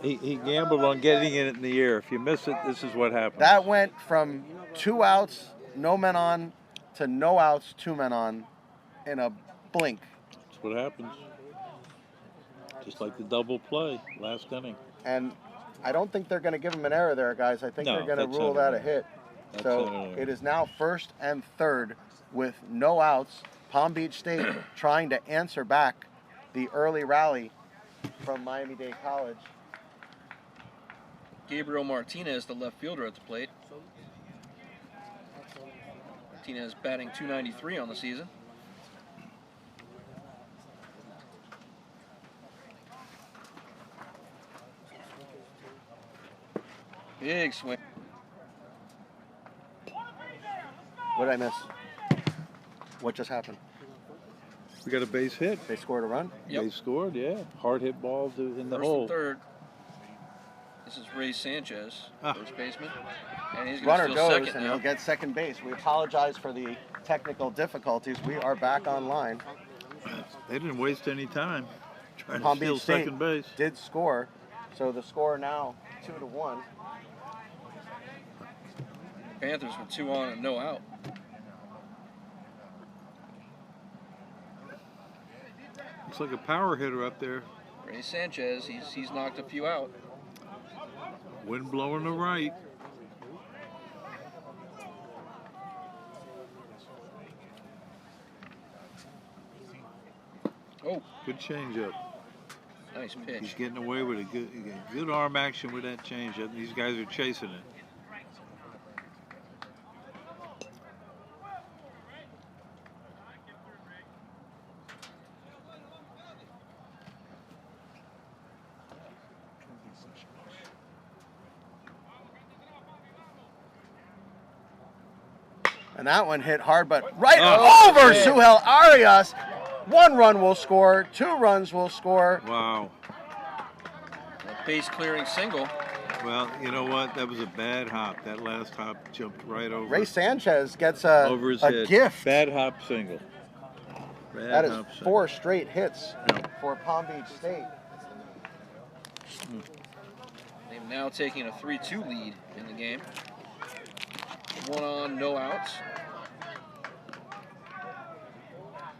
he gambled on getting it in the air. If you miss it, this is what happens. That went from 2 outs, no men on, to no outs, 2 men on in a blink. That's what happens. Just like the double play last inning. And I don't think they're going to give him an error there, guys. I think No, they're going to that's rule not that an a hit. That's So not an error. it is now first and third with no outs. Palm Beach State trying to answer back the early rally from Miami-Dade College. Gabriel Martinez, the left fielder at the plate. Martinez batting .293 on the season. Big swing. What did I miss? What just happened? We got a base hit. They scored a run? Yep. They scored, yeah. Hard hit ball in the First hole. and third. This is Ray Sanchez, Ah. first baseman. And he's going Runner to steal goes, second and now. he'll get second base. We apologize for the technical difficulties. We are back online. They didn't waste any time trying Palm to steal Beach State second base. did score. So the score now 2-1. Panthers with 2 on and no out. Looks like a power hitter up there. Ray Sanchez, he's knocked a few out. Wind blowing to right. Oh, Good changeup. nice He's pitch. getting away with a good arm action with that changeup. These guys are chasing it. And that one hit hard, but right Oh, over man. Suhel Arias. 1 run will score, 2 runs will score. Wow. A base clearing single. Well, you know what? That was a bad hop. That last hop jumped right over. Ray Sanchez gets over his a head. gift. Bad hop single. Bad That is hop single. 4 straight hits Yeah. for Palm Beach State. They've now taken a 3-2 lead in the game. 1 on, no outs.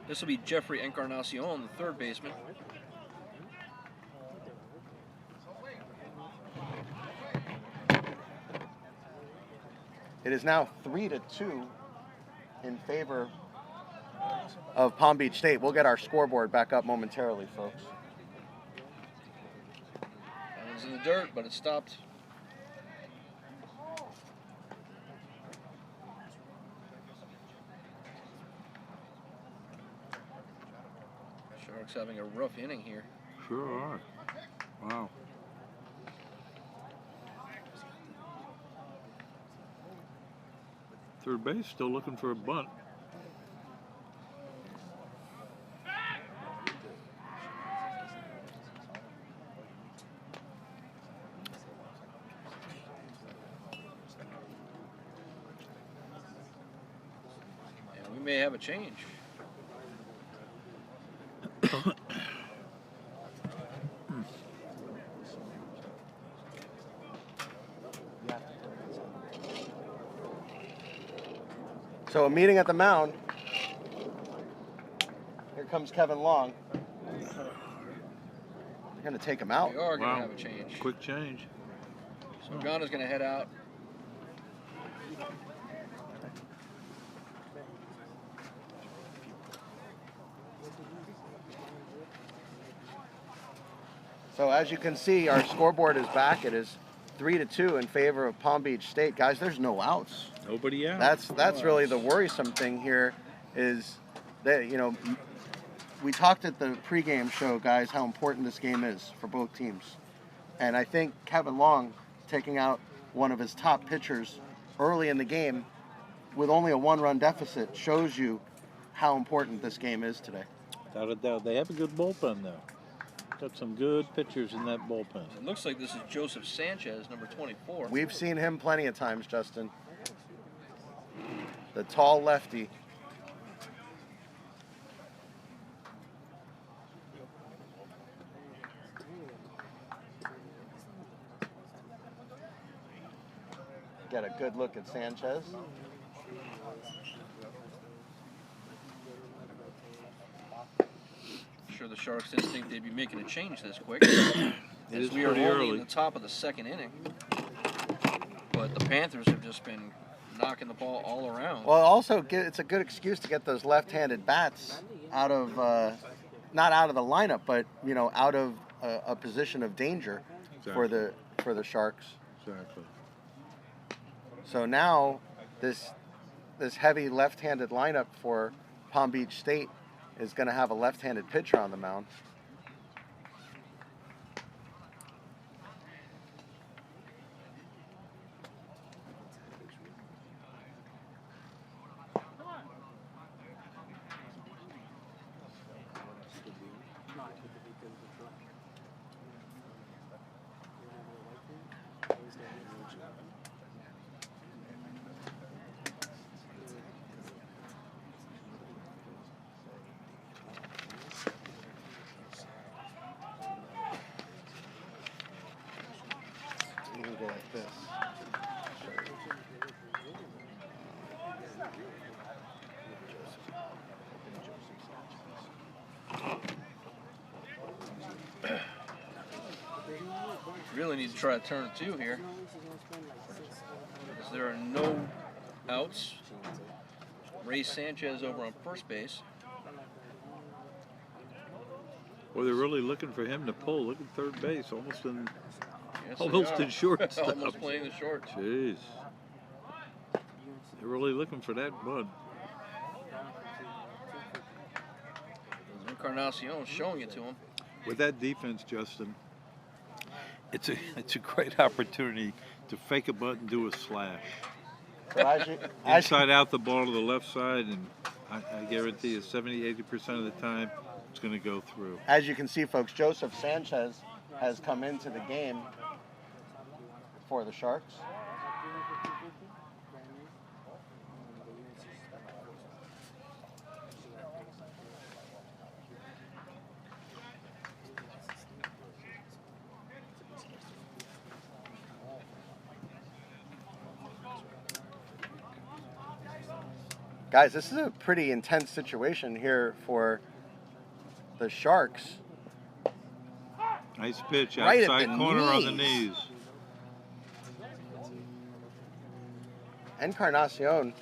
This will be Jeffrey Encarnacion, the third baseman. It is now 3-2 in favor of Palm Beach State. We'll get our scoreboard back up momentarily, folks. That one's in the dirt, but it stopped Sharks having a rough inning here. Sure are. Wow. Third base still looking for a bunt. And we may have a change. So a meeting at the mound. Here comes Kevin Long. They're going to take him out. We are going Wow. to have a change. Quick change. So Ghana's going to head out. So as you can see, our scoreboard is back. It is 3-2 in favor of Palm Beach State. Guys, there's no outs. Nobody out. That's really the worrisome thing here is that, you know, we talked at the pregame show, guys, how important this game is for both teams. And I think Kevin Long taking out one of his top pitchers early in the game with only a one-run deficit shows you how important this game is today. Without a doubt. They have a good bullpen, though. Got some good pitchers in that bullpen. It looks like this is Joseph Sanchez, number 24. We've seen him plenty of times, Justin. The tall lefty. Get a good look at Sanchez. I'm sure the Sharks didn't think they'd be making a change this quick. As we are pretty only early. in the top of the second inning. But the Panthers have just been knocking the ball all around. Well, also, it's a good excuse to get those left-handed bats out of, not out of the lineup, but, you know, out of a position of danger for the Sharks. Exactly. So now this heavy left-handed lineup for Palm Beach State is going to have a left-handed pitcher on the mound. Go like this. Really need to try to turn two here. As there are no outs. Ray Sanchez over on first base. Well, they're really looking for him to pull. Look at third base, almost in Yes, they almost are. in shortstop. Almost playing the short. Jeez. They're really looking for that bud. Encarnacion showing it to him. With that defense, Justin, it's a great opportunity to fake a bunt and do a slash. So Inside out the ball to the left side, and I guarantee you 70-80% of the time it's going to go through. as you can see, folks, Joseph Sanchez has come into the game for the Sharks. Guys, this is a pretty intense situation here for the Sharks. Nice pitch, Right at outside the corner on the knees. knees. Encarnacion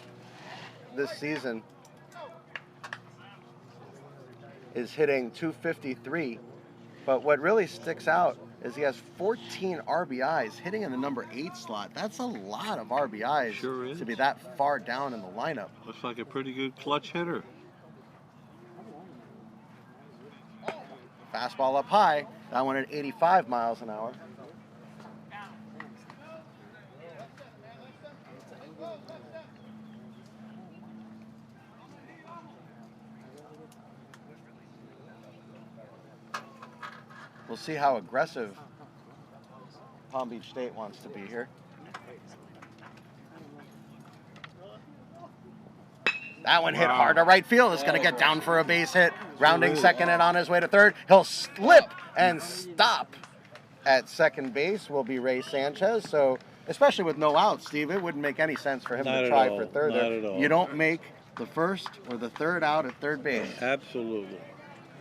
this season is hitting .253, but what really sticks out is he has 14 RBIs, hitting in the number 8 slot. That's a lot of RBIs Sure is. to be that far down in the lineup. Looks like a pretty good clutch hitter. Fastball up high. That one at 85 miles an hour. We'll see how aggressive Palm Beach State wants to be here. That one hit hard to right field. It's going to get down for a base hit. Rounding second and on his way to third. He'll slip and stop at second base will be Ray Sanchez. So, especially with no outs, Steve, it wouldn't make any sense for him to try for third. Not at all. You don't make the first or the third out at third base. Absolutely.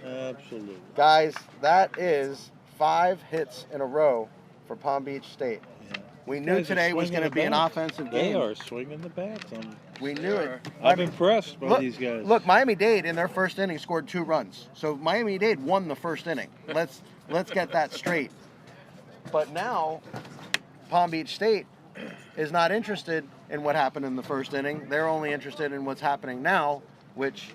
Absolutely. Guys, that is 5 hits in a row for Palm Beach State. Yeah. We knew today was going to be an offensive game. They are swinging the bats. We knew it. I'm impressed by these guys. Look, Miami-Dade in their first inning scored 2 runs. So Miami-Dade won the first inning. Let's get that straight. But now Palm Beach State is not interested in what happened in the first inning. They're only interested in what's happening now, which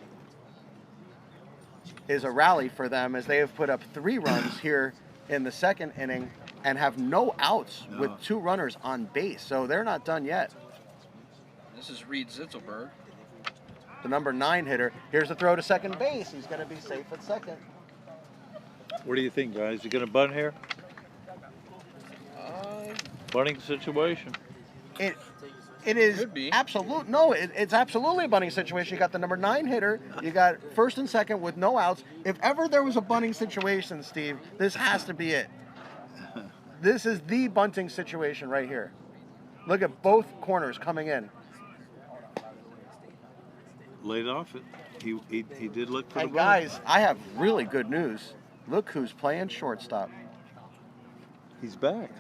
is a rally for them as they have put up 3 runs here in the second inning and have no outs with 2 runners on base. So they're not done yet. This is Reed Zitzelberg. The number 9 hitter. Here's a throw to second base. He's going to be safe at second. What do you think, guys? You going to bunt here? Bunting situation. It is absolute. No, it's absolutely a bunting situation. You got the number 9 hitter. You got first and second with no outs. If ever there was a bunting situation, Steve, this has to be it. This is the bunting situation right here. Look at both corners coming in. Laid off it. He did look for the And ball. guys, I have really good news. Look who's playing shortstop. He's back.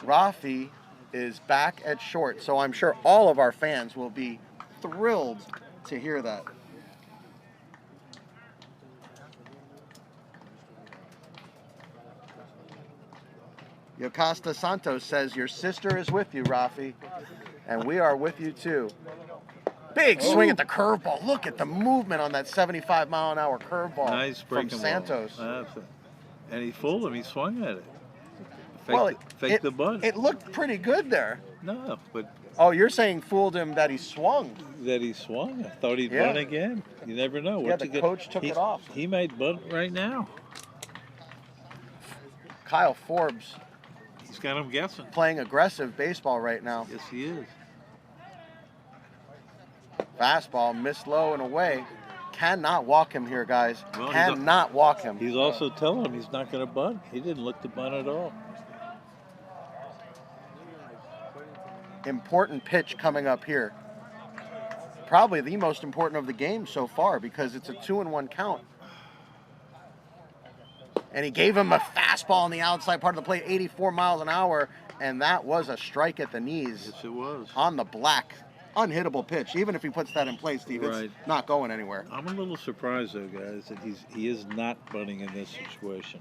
Rafi is back at short, so I'm sure all of our fans will be thrilled to hear that. Yocasta Santos says, your sister is with you, Rafi, and we are with you too. Big swing at the curveball. Look at the movement on that 75-mile-an-hour curveball Nice from breaking Santos. ball. And he fooled him. He swung at it. Faked the bunt. It looked pretty good there. No, but Oh, you're saying fooled him that he swung. that he swung. I thought he'd Yeah. bunt again. You never know. Yeah, the coach took it off. He might bunt right now. Kyle Forbes He's got him guessing. playing aggressive baseball right now. Yes, he is. Fastball, missed low and away. Cannot walk him here, guys. Well, Cannot walk him. He's also telling him he's not going to bunt. He didn't look to bunt at all. Important pitch coming up here. Probably the most important of the game so far because it's a 2-1 count. And he gave him a fastball on the outside part of the plate, 84 miles an hour, and that was a strike at the knees. Yes, it was. On the black. Unhittable pitch. Even if he puts that in place, Steve, Right. it's not going anywhere. I'm a little surprised, though, guys, that he is not bunting in this situation.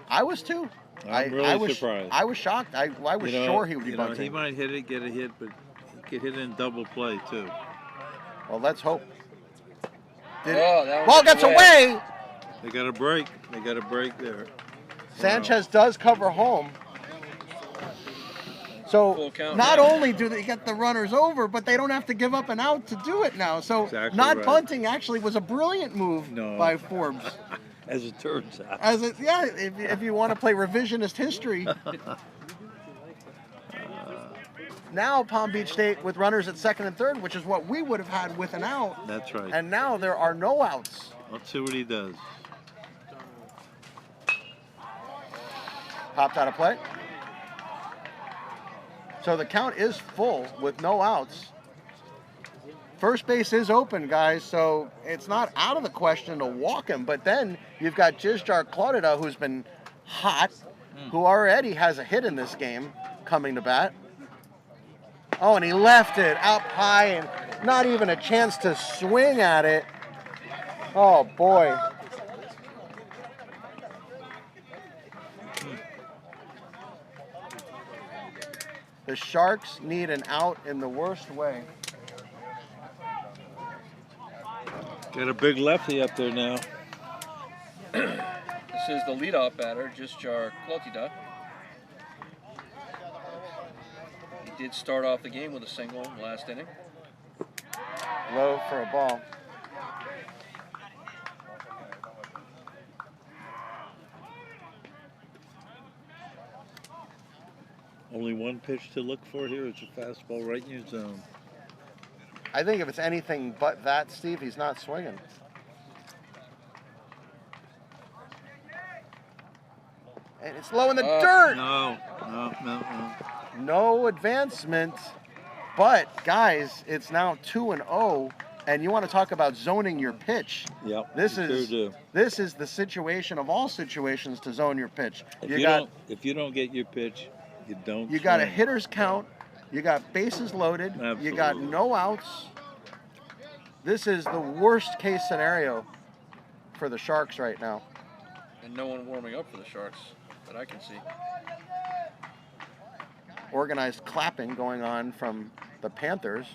I was too. I'm really surprised. I was shocked. I was sure he would be bunting. He might hit it, get a hit, but he could hit it in double play, too. Well, let's hope. That Ball gets away. They got a break. They got a break there. Sanchez does cover home. So Full count not now. only do they get the runners over, but they don't have to give up an out to do it now. So Exactly not right. bunting actually was a brilliant move by Forbes. As it turns out. If you want to play revisionist history. Now Palm Beach State with runners at second and third, which is what we would have had with an out. That's right. And now there are no outs. Let's see what he does. Popped out of play. So the count is full with no outs. First base is open, guys, so it's not out of the question to walk him. But then you've got Jizjar Claudida, who's been hot, who already has a hit in this game coming to bat. Oh, and he left it up high and not even a chance to swing at it. Oh, boy. The Sharks need an out in the worst way. Got a big lefty up there now. This is the leadoff batter, Jisjar Klotida. He did start off the game with a single last inning. Low for a ball. Only one pitch to look for here. It's a fastball right in your zone. I think if it's anything but that, Steve, he's not swinging. And it's low in the dirt. No. No advancement. But, guys, it's now 2-0, and you want to talk about zoning your pitch. Yep, This you is sure do. This is the situation of all situations to zone your pitch. If you don't get your pitch, you don't. You got a swing. hitter's count. You got bases loaded. You got Absolutely. no outs. This is the worst case scenario for the Sharks right now. And no one warming up for the Sharks that I can see. Organized clapping going on from the Panthers,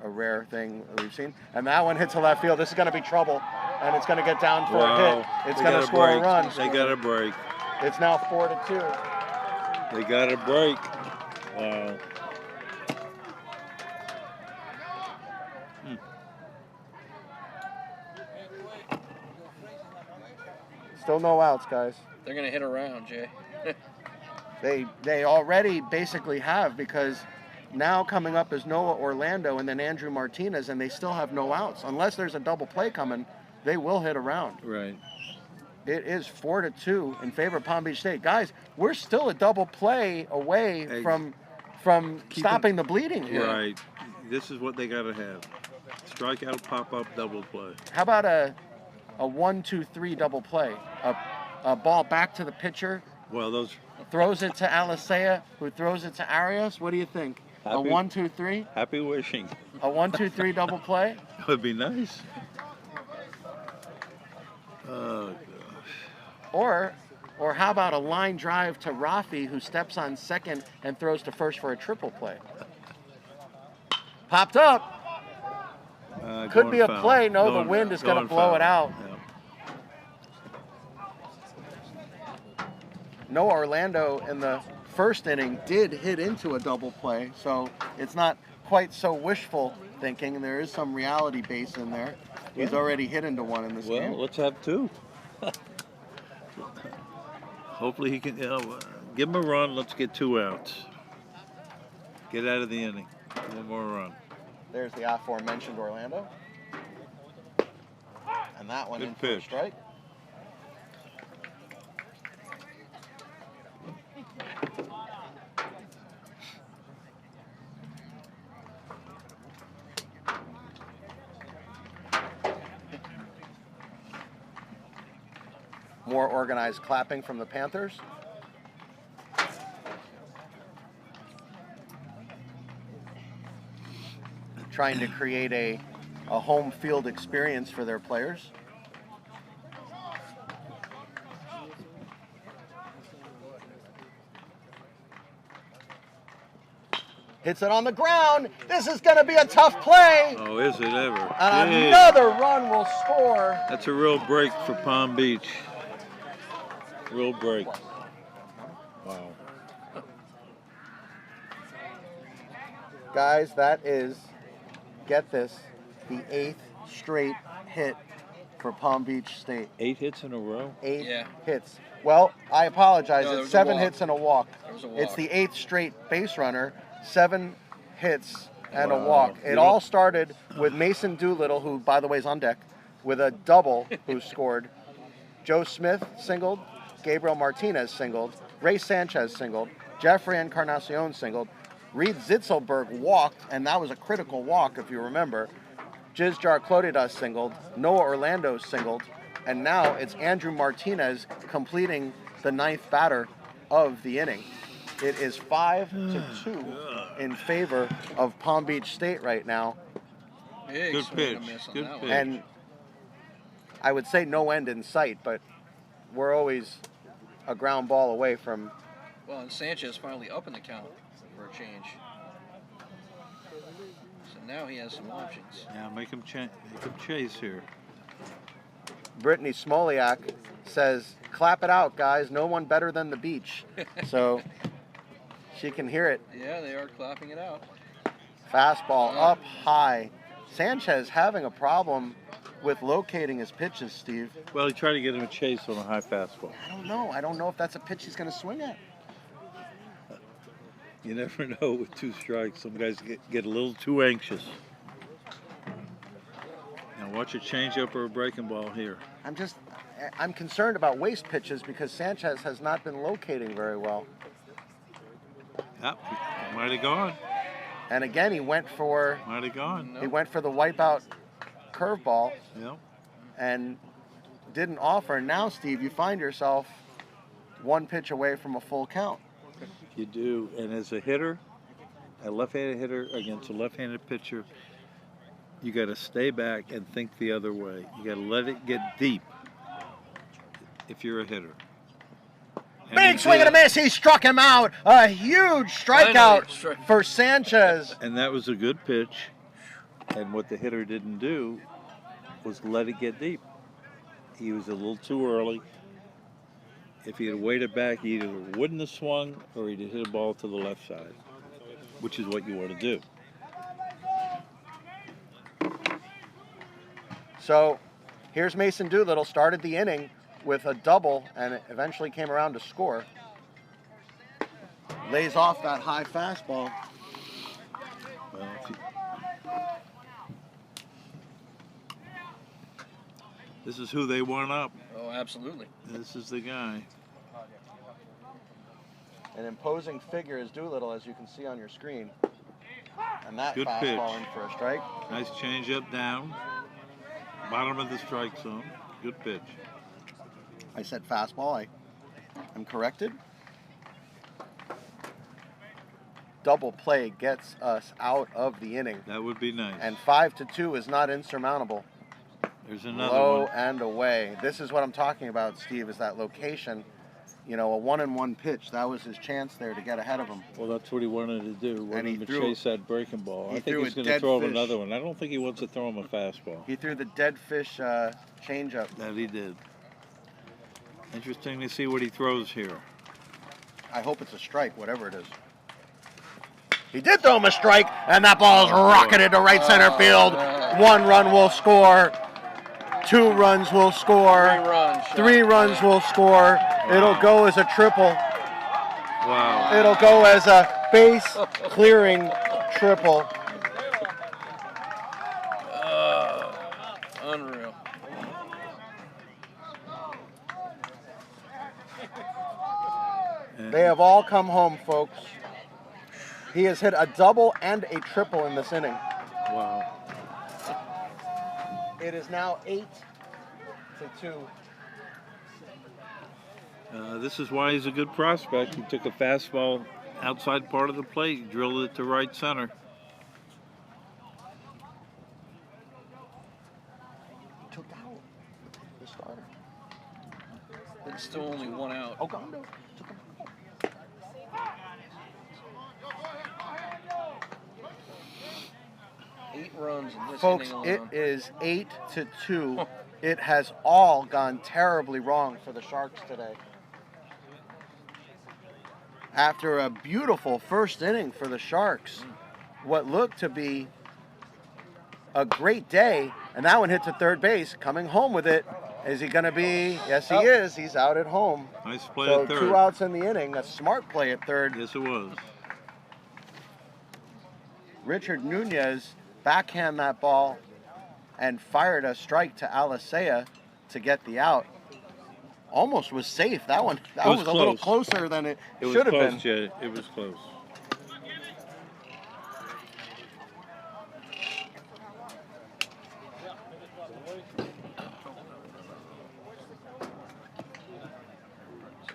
a rare thing that we've seen. And that one hits to left field. This is going to be trouble, and it's going to get down for a hit. It's They going to got score a break. run. They got a break. It's now 4-2. They got a break. Wow. Still no outs, guys. They're going to hit around, Jay. They already basically have, because now coming up is Noah Orlando and then Andrew Martinez, and they still have no outs. Unless there's a double play coming, they will hit around. Right. It is 4-2 in favor of Palm Beach State. Guys, we're still a double play away from stopping the bleeding here. Right. This is what they got to have. Strikeout, pop up, double play. How about a 1-2-3 double play? A ball back to the pitcher, Well, those throws it to Alicea, who throws it to Arias. What do you think? A Happy- 1-2-3? happy wishing. A 1-2-3 double play? Would be nice. Oh, Or how about a line drive to Rafi, who steps on second and throws to first for a triple play? Popped up. Could going be a foul. play. No, the Going- wind is going to going blow it foul. out. Yeah. Noah Orlando in the first inning did hit into a double play, so it's not quite so wishful thinking. There is some reality base in there. He's already hit into one in this Well, game. let's have two. Hopefully he can give him a run. Let's get 2 outs. Get out of the inning. One more run. There's the aforementioned Orlando. And that one Good in for a pitch. strike. More organized clapping from the Panthers. Trying to create a home field experience for their players. Hits it on the ground. This is going to be a tough play. Oh, is it ever? And Gee, another run will score. That's a real break for Palm Beach. Real break. Wow. Guys, that is, get this, the 8th straight hit for Palm Beach State. 8 hits in a row? 8 Yeah. hits. Well, I apologize. No, there it's was a 7 walk. hits and a walk. There was a It's walk. the 8th straight base runner, 7 hits and a Wow. walk. It You all know- started with Mason Doolittle, who, by the way, is on deck, with a double who scored. Joe Smith singled, Gabriel Martinez singled, Ray Sanchez singled, Jeffrey Encarnacion singled, Reed Zitzelberg walked, and that was a critical walk, if you remember. Jisjar Clodidas singled, Noah Orlando singled, and now it's Andrew Martinez completing the 9th batter of the inning. It is 5-2 in favor of Palm Beach State right now, Big Good swing and a pitch. miss on Good that pitch. one. and I would say no end in sight, but we're always a ground ball away from. Well, and Sanchez finally up in the count for a change. So now he has some options. Yeah, make him chase here. Brittany Smoliak says, "Clap it out, guys. No one better than the beach." So she can hear it. Yeah, they are clapping it out. Fastball up high. Sanchez having a problem with locating his pitches, Steve. Well, he tried to get him a chase on a high fastball. I don't know. I don't know if that's a pitch he's going to swing at. You never know with 2 strikes. Some guys get a little too anxious. Now watch a changeup or a breaking ball here. I'm concerned about waste pitches because Sanchez has not been locating very well. Yep, might have gone. And again, he went for Might have gone. the wipeout curveball Yep. and didn't offer. And now, Steve, you find yourself 1 pitch away from a full count. You do, and as a hitter, a left-handed hitter against a left-handed pitcher, you got to stay back and think the other way. You got to let it get deep if you're a hitter. And Big swing and a miss. He struck him out. A huge strikeout for Sanchez. And that was a good pitch. And what the hitter didn't do was let it get deep. He was a little too early. If he had waited back, he either wouldn't have swung or he'd have hit a ball to the left side, which is what you want to do. So here's Mason Doolittle, started the inning with a double and eventually came around to score. Lays off that high fastball. Well, this is who they want up. Oh, absolutely. This is the guy. An imposing figure is Doolittle, as you can see on your screen. And that Good fastball pitch. in for a strike. Nice changeup down. Bottom of the strike zone. Good pitch. I said fastball. I'm corrected. Double play gets us out of the inning. That would be nice. And 5-2 is not insurmountable. There's another Low one. and away. This is what I'm talking about, Steve, is that location. You know, a 1-1 pitch. That was his chance there to get ahead of him. Well, that's what he wanted to do. And he Wanted to threw- chase that breaking ball. he I threw think he's a going to dead throw him fish. another one. I don't think he wants to throw him a fastball. He threw the dead fish changeup. That he did. Interesting to see what he throws here. I hope it's a strike, whatever it is. He did throw him a strike, and that ball is rocketed to right center field. 1 run will score. 2 runs will score. 3 runs. 3 runs will score. It'll go as a triple. Wow. It'll go as a base clearing triple. Unreal. They have all come home, folks. He has hit a double and a triple in this inning. Wow. It is now 8-2. This is why he's a good prospect. He took a fastball outside part of the plate, drilled it to right center. Took out the starter. It's still only 1 out. Ogondo took him out. 8 runs in this Folks, inning it alone. is 8-2. It has all gone terribly wrong for the Sharks today. After a beautiful first inning for the Sharks, what looked to be a great day, and that one hit to third base, coming home with it. Is he going to be? Yes, he is. He's out at home. Nice play So at third. 2 outs in the inning. A smart play at third. Yes, it was. Richard Nunez backhand that ball and fired a strike to Alicea to get the out. Almost was safe. That one was a little close. closer than it It should was have close, been. Jay. It was close.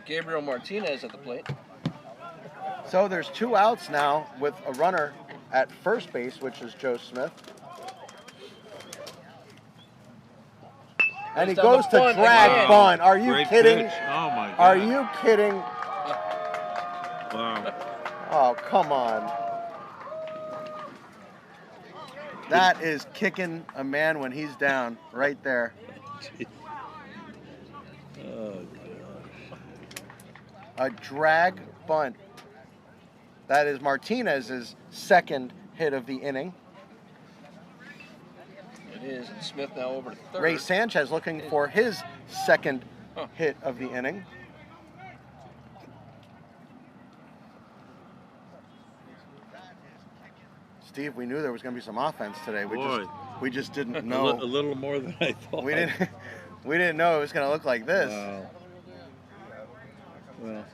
Gabriel Martinez at the plate. So there's 2 outs now with a runner at first base, which is Joe Smith. And he Goes goes down to the drag bunt again. bunt. Are you Great kidding? pitch. Oh, my God. Are you kidding? Wow. Oh, come on. That is kicking a man when he's down right there. A drag bunt. That is Martinez's second hit of the inning. It is, and Smith now over to third. Ray Sanchez looking for his second hit of the inning. Steve, we knew there was going to be some offense today. We just didn't know. A little more than I thought. We didn't know it was going to look like this. Wow. Well,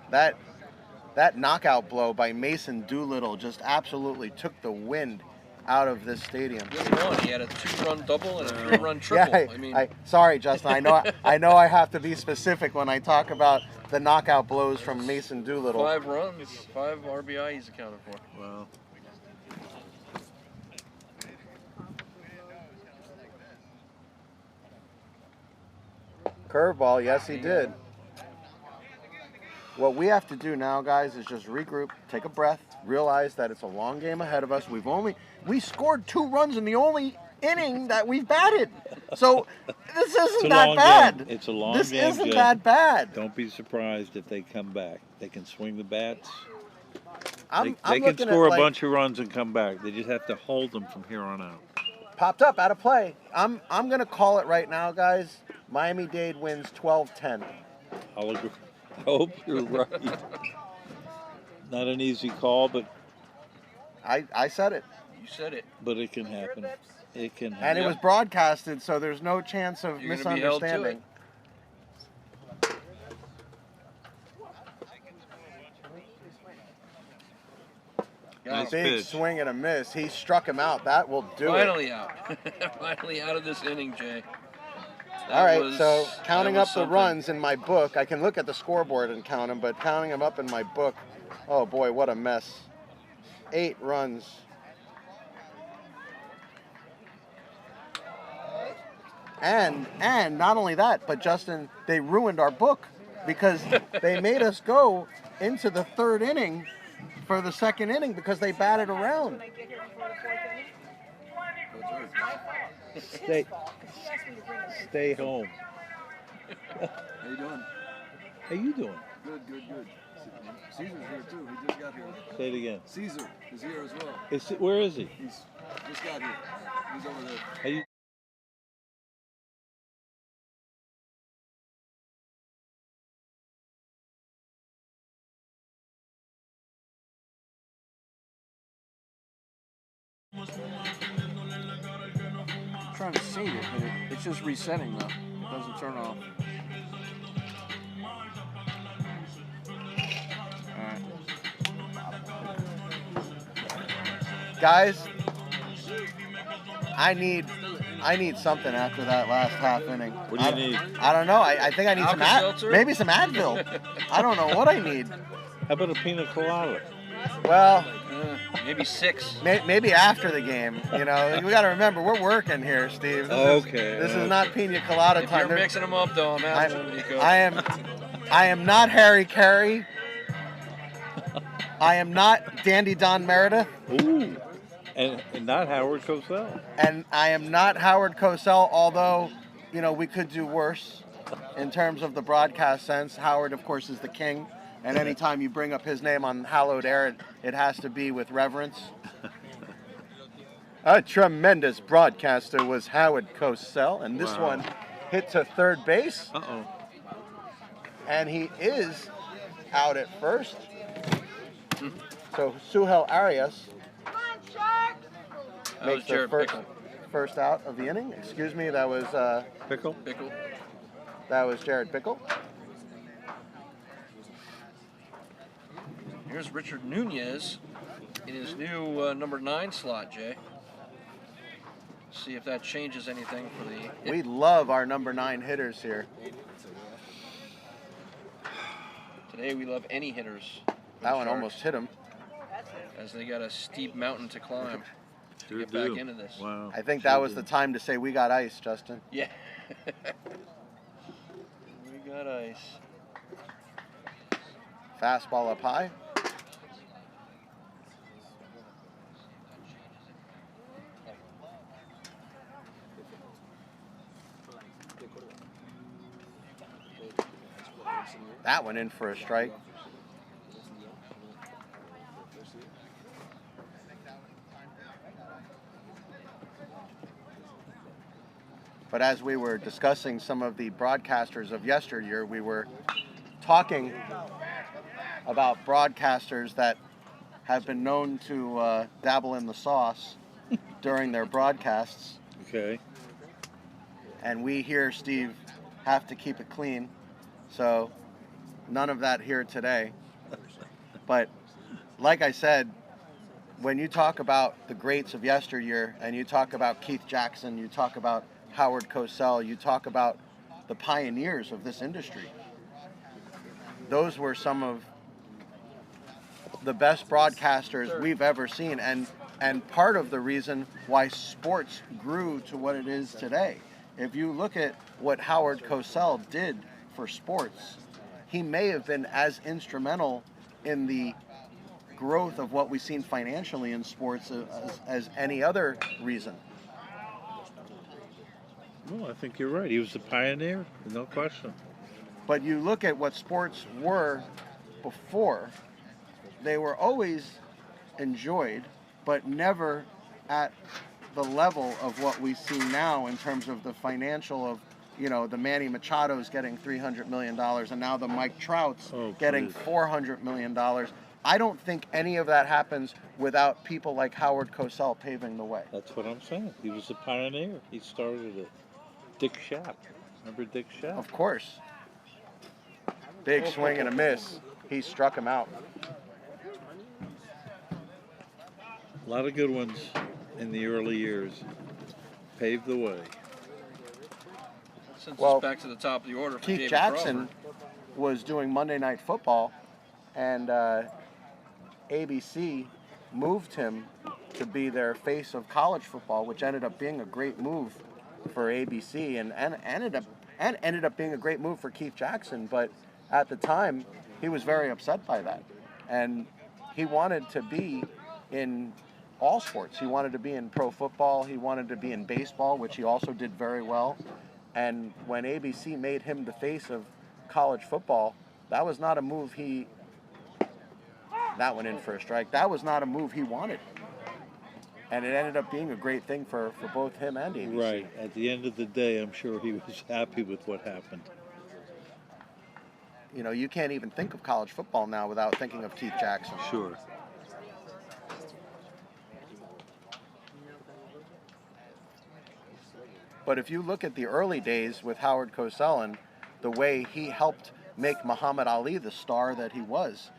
that knockout blow by Mason Doolittle just absolutely took the wind out of this stadium. Good one. He had a 2-run double and a 3-run triple. Yeah, sorry, Justin. I know I have to be specific when I talk about the knockout blows from Mason Doolittle. 5 runs, 5 RBI he's accounted for. wow. Curveball, yes he did. What we have to do now, guys, is just regroup, take a breath, realize that it's a long game ahead of us. We scored 2 runs in the only inning that we've batted. So this isn't that bad. It's a long this game. This isn't that bad. Don't be surprised if they come back. They can swing the bats. I'm They can looking score at, a bunch of runs and come back. They just have to hold them from here on out. Popped up out of play. I'm gonna call it right now, guys. Miami-Dade wins 12-10. I'll agree. I hope you're right. Not an easy call, but I said it. You said it. but it can happen. It can happen. And it was broadcasted, so there's no chance of You're gonna be held to misunderstanding. Nice Big pitch. swing and a miss. He struck him out. That will do Finally out. Finally out of this inning, Jay. All right, was- so counting that up was the something. runs in my book, I can look at the scoreboard and count them, but counting them up in my book, oh boy, what a mess. 8 runs. And not only that, but Justin, they ruined our book because they made us go into the 3rd inning for the 2nd inning because they batted around. Stay home. How you doing? How you doing? Good. Caesar's here too. He just got here. Say it again. Caesar is here as well. Where is he? He's just got here. He's over there. How you? I'm trying to save it, but it's just resetting though. It doesn't turn off. Alright. Guys, I need something after that last half inning. What do you need? I don't know. I think I need some Alka-Seltzer? maybe some Advil. I don't know what I need. How about a pina colada? Well, Maybe 6. maybe after the game. You know, we got to remember we're working here, Steve. This is not pina colada If time. you're mixing them up though, I'm asking Nico. I am not Harry Carey. I am not Dandy Don Meredith. Ooh. And not Howard Cosell. And I am not Howard Cosell, although, you know, we could do worse in terms of the broadcast sense. Howard, of course, is the king. And anytime you bring up his name on hallowed air, it has to be with reverence. A tremendous broadcaster was Howard Cosell. And this one hit to 3rd base. Uh-oh. And he is out at first. So Suhel Arias makes the Jared first out of the inning. Excuse me, that was Pickle? that was Jared Pickle. Here's Richard Nunez in his new number 9 slot, Jay. See if that changes anything for the... We love our number 9 hitters here. Today we love any hitters. That one almost hit him. As they got a steep mountain to climb to Sure get do. back into this. Wow. I think that was the time to say we got ice, Justin. Yeah. We got ice. Fastball up high. That went in for a strike. But as we were discussing some of the broadcasters of yesteryear, we were talking about broadcasters that have been known to dabble in the sauce during their broadcasts. Okay. And we here, Steve, have to keep it clean. So none of that here today. But like I said, when you talk about the greats of yesteryear and you talk about Keith Jackson, you talk about Howard Cosell, you talk about the pioneers of this industry. Those were some of the best broadcasters we've ever seen, and part of the reason why sports grew to what it is today. If you look at what Howard Cosell did for sports, he may have been as instrumental in the growth of what we've seen financially in sports as any other reason. Well, I think you're right. He was a pioneer, no question. But you look at what sports were before, they were always enjoyed, but never at the level of what we see now in terms of the financial of, you know, the Manny Machado's getting $300 million and now the Mike Trout's getting $400 million. I don't think any of that happens without people like Howard Cosell paving the way. That's what I'm saying. He was a pioneer. He started it. Dick Schaap. Remember Dick Schaap? Of course. Big swing and a miss. He struck him out. A lot of good ones in the early years. Paved the way. Since Well, it's back to the top of the order for Keith David Jackson Crawford. was doing Monday Night Football, and ABC moved him to be their face of college football, which ended up being a great move for ABC and ended up being a great move for Keith Jackson. But at the time, he was very upset by that, and he wanted to be in all sports. He wanted to be in pro football. He wanted to be in baseball, which he also did very well. And when ABC made him the face of college football, that was not a move that went in for a strike. That was not a move he wanted. And it ended up being a great thing for both him and ABC. Right. At the end of the day, I'm sure he was happy with what happened. You know, you can't even think of college football now without thinking of Keith Jackson. Sure. But if you look at the early days with Howard Cosell and the way he helped make Muhammad Ali the star that he was,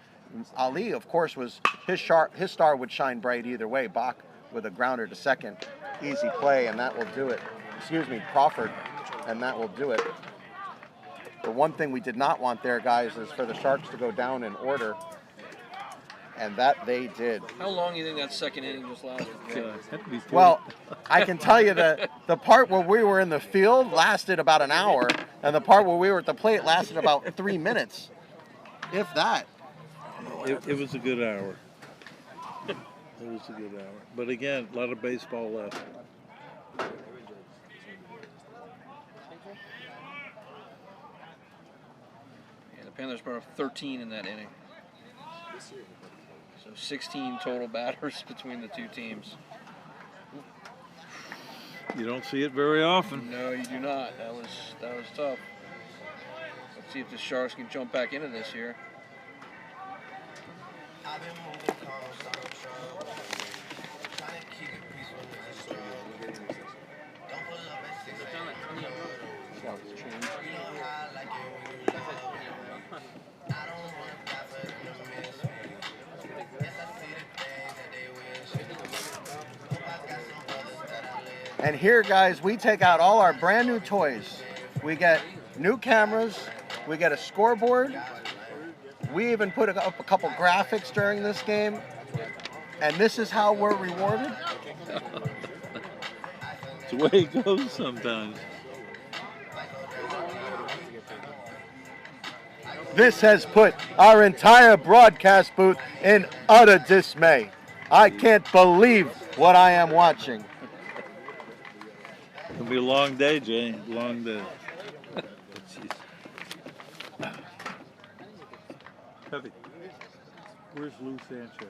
Ali, of course, was his star would shine bright either way. Bach with a grounder to second, easy play, and that will do it. Crawford, and that will do it. The one thing we did not want there, guys, is for the Sharks to go down in order, and that they did. How long do you think that second inning just lasted? Well, I can tell you that the part where we were in the field lasted about an hour, and the part where we were at the plate lasted about 3 minutes, if that. It was a good hour. It was a good hour. But again, a lot of baseball left. And the Panthers put up 13 in that inning. So 16 total batters between the two teams. You don't see it very often. No, you do not. That was tough. Let's see if the Sharks can jump back into this here. And here, guys, we take out all our brand new toys. We get new cameras, we get a scoreboard, we even put up a couple graphics during this game, and this is how we're rewarded. It's the way it goes sometimes. This has put our entire broadcast booth in utter dismay. I can't believe what I am watching. It'll be a long day, Jay. Long day. Heavy. Where's Lou Sanchez?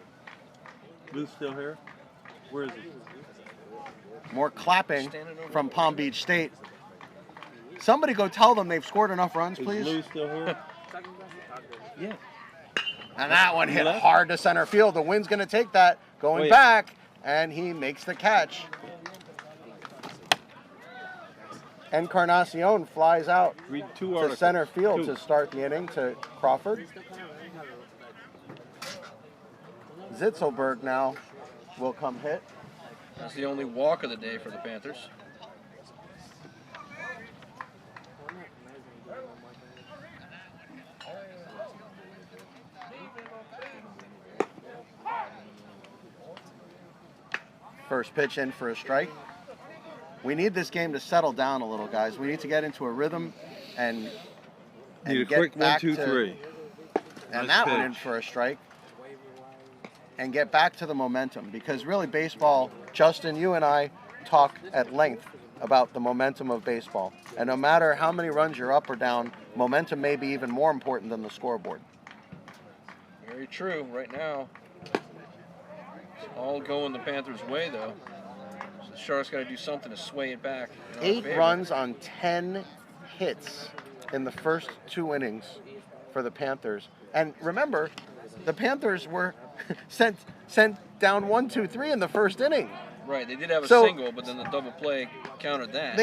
Lou's still here? Where is he? More clapping from Palm Beach State. Somebody go tell them they've scored enough runs, Is please. Lou still here? Yeah. And that one hit Left. hard to center field. The wind's going to take that. Going Wait. back, and he makes the catch. Encarnacion flies out Read two to articles. center field Two. to start the inning to Crawford. Zitzelberg now will come hit. That's the only walk of the day for the Panthers. First pitch in for a strike. We need this game to settle down a little, guys. We need to get into a rhythm and Need a get quick 1, back 2, to- 3. And Nice that one in pitch. for a strike. And get back to the momentum, because really baseball, Justin, you and I talk at length about the momentum of baseball. And no matter how many runs you're up or down, momentum may be even more important than the scoreboard. Very true. Right now, it's all going the Panthers' way, though. So the Sharks got to do something to sway it back. in our 8 favor. runs on 10 hits in the first 2 innings for the Panthers. And remember, the Panthers were sent down 1-2-3 in the first inning. Right, they did have a So- single, but then the double play countered that.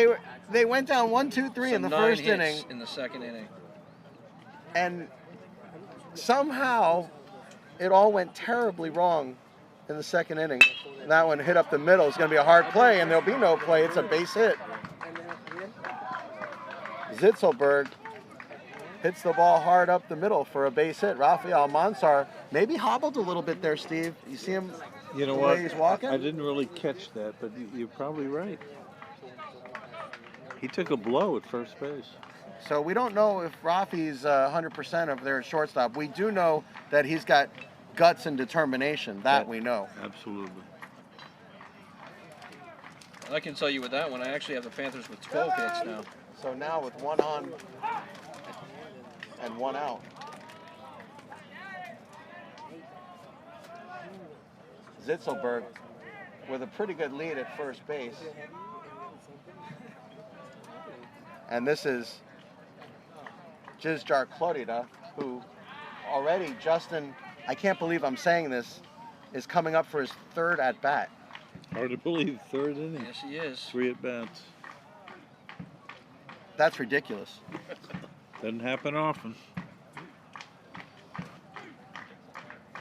They went down 1-2-3 So in the 9 first hits inning, in the second inning. and somehow it all went terribly wrong in the second inning. That one hit up the middle. It's going to be a hard play, and there'll be no play. It's a base hit. Zitzelberg hits the ball hard up the middle for a base hit. Rafael Mansar maybe hobbled a little bit there, Steve. You see him You know the what? way he's walking? I didn't really catch that, but you're probably right. He took a blow at first base. So we don't know if Rafi's 100% of their shortstop. We do know that he's got guts and determination. That we know. Absolutely. I can tell you with that one, I actually have the Panthers with 12 hits now. So now with 1 on and 1 out. Zitzelberg with a pretty good lead at first base. And this is Jizjar Clodida, who already, Justin, I can't believe I'm saying this, is coming up for his 3rd at-bat. Hard to believe, 3rd inning. Yes, he is. 3 at bats. That's ridiculous. Doesn't happen often.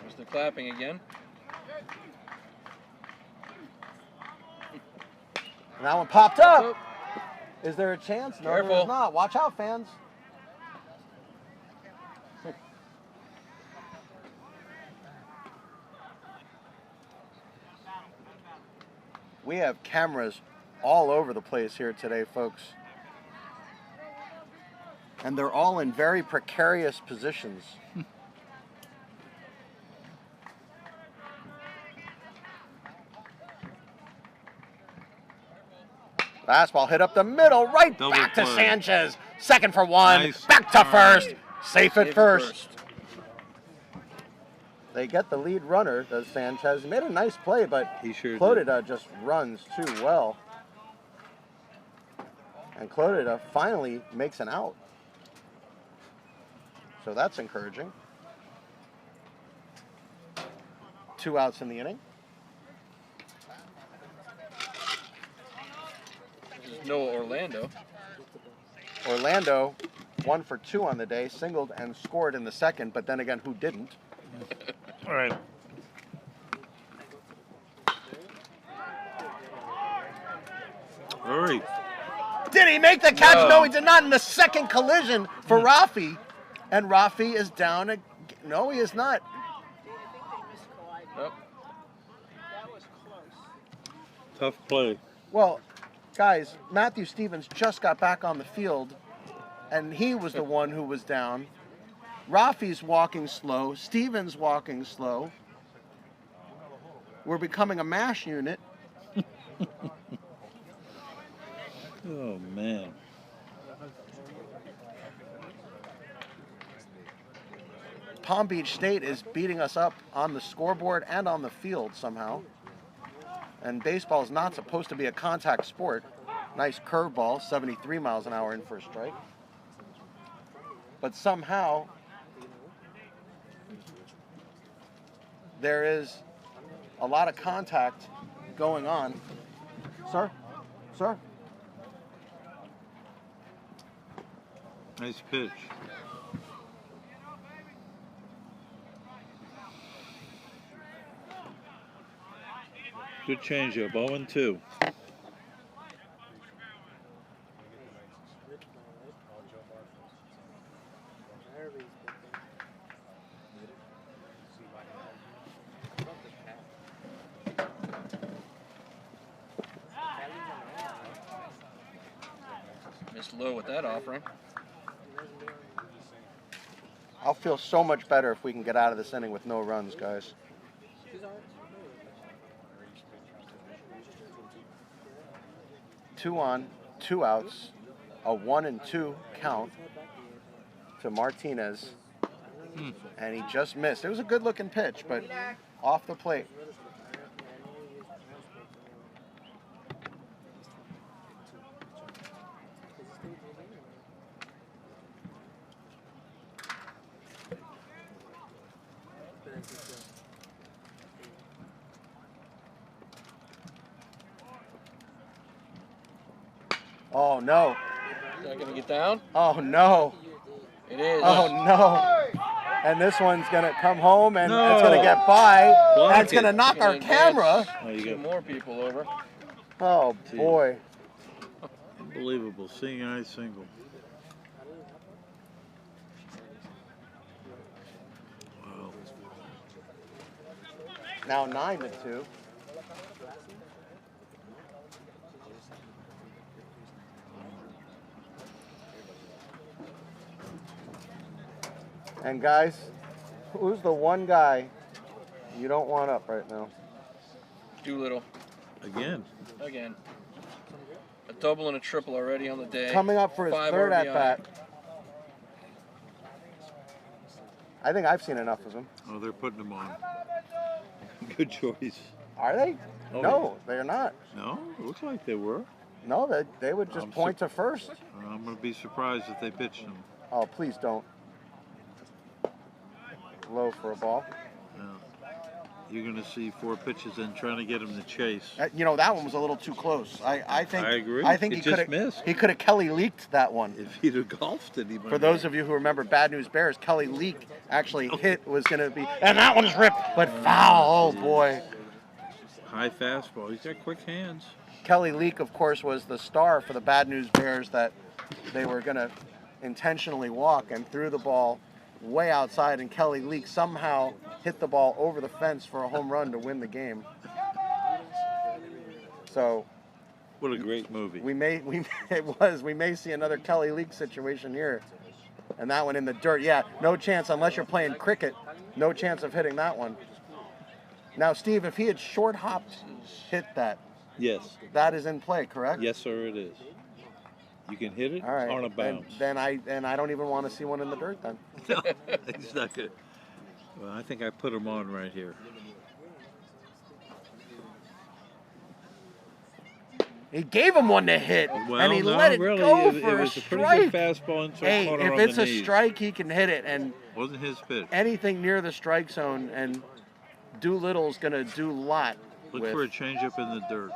There's the clapping again. And that one popped up. Is there a chance? No, Careful. there's not. Watch out, fans. We have cameras all over the place here today, folks. And they're all in very precarious positions. Fastball hit up the middle, right Double back to play. Sanchez. Second for 1, Nice. back to All right. first, safe at Save first. They get the lead runner, does Sanchez. He made a nice play, but He sure did. Clodida just runs too well. And Clodida finally makes an out. So that's encouraging. 2 outs in the inning. This is Noah Orlando. Orlando, 1 for 2 on the day, singled and scored in the second, but then again, who didn't? All right. Hurry. Did he make the catch? No. No, he did not in the second collision for Rafi. And Rafi is down. No, he is not. Nope. Tough play. Well, guys, Matthew Stevens just got back on the field, and he was the one who was down. Rafi's walking slow. Stevens walking slow. We're becoming a MASH unit. Oh, man. Palm Beach State is beating us up on the scoreboard and on the field somehow. And baseball is not supposed to be a contact sport. Nice curveball, 73 miles an hour in for a strike. But somehow, there is a lot of contact going on. Sir? Sir? Nice pitch. Good changeup, 0-2. Missed low with that offering. I'll feel so much better if we can get out of this inning with no runs, guys. Two on, 2 outs, a 1-2 count to Martinez, and he just missed. It was a good-looking pitch, but off the plate. Oh, no. Is that going to get down? Oh, no. It is. Oh, no. And this one's going to come home, and No. it's going to get by. Block That's going to it. knock our camera. Oh, you Two got more people over. Oh, boy. unbelievable. Seeing eye single. Wow. Now 9-2. And guys, who's the one guy you don't want up right now? Doolittle. Again. Again. A double and a triple already on the day. Coming up for his 5 third RBI. at bat. I think I've seen enough of him. Oh, they're putting him on. Good choice. Are they? Oh, No, they're not. No, it looks like they were. No, they would just I'm point to first. I'm going to be surprised if they pitched him. Oh, please don't. Low for a ball. Yeah. You're going to see 4 pitches and trying to get him to chase. You know, that one was a little too close. I think. I agree. I think It he just could have missed. He could have Kelly leaked that one. If he'd have golfed it, he might For those of you who remember Bad News Bears, Kelly Leak actually hit was going to be, and that one's ripped, but foul. Oh boy. High fastball. He's got quick hands. Kelly Leak, of course, was the star for the Bad News Bears that they were going to intentionally walk and threw the ball way outside, and Kelly Leak somehow hit the ball over the fence for a home run to win the game. So What a great movie. we may see another Kelly Leak situation here, and that one in the dirt. Yeah, no chance unless you're playing cricket. No chance of hitting that one. Now, Steve, if he had short hopped, hit that. Yes. That is in play, correct? Yes, sir, it is. You can hit it All right. on a bounce. Then I don't even want to see one in the dirt then. No, he's not good. Well, I think I put him on right here. He gave him one to hit, Well, and he no, let it really, go it for was a a pretty strike. good fastball into a Hey, corner if on it's the a knees. strike, he can hit it, and Wasn't his pitch. anything near the strike zone, and Doolittle's gonna do a lot. Look with. for a changeup in the dirt.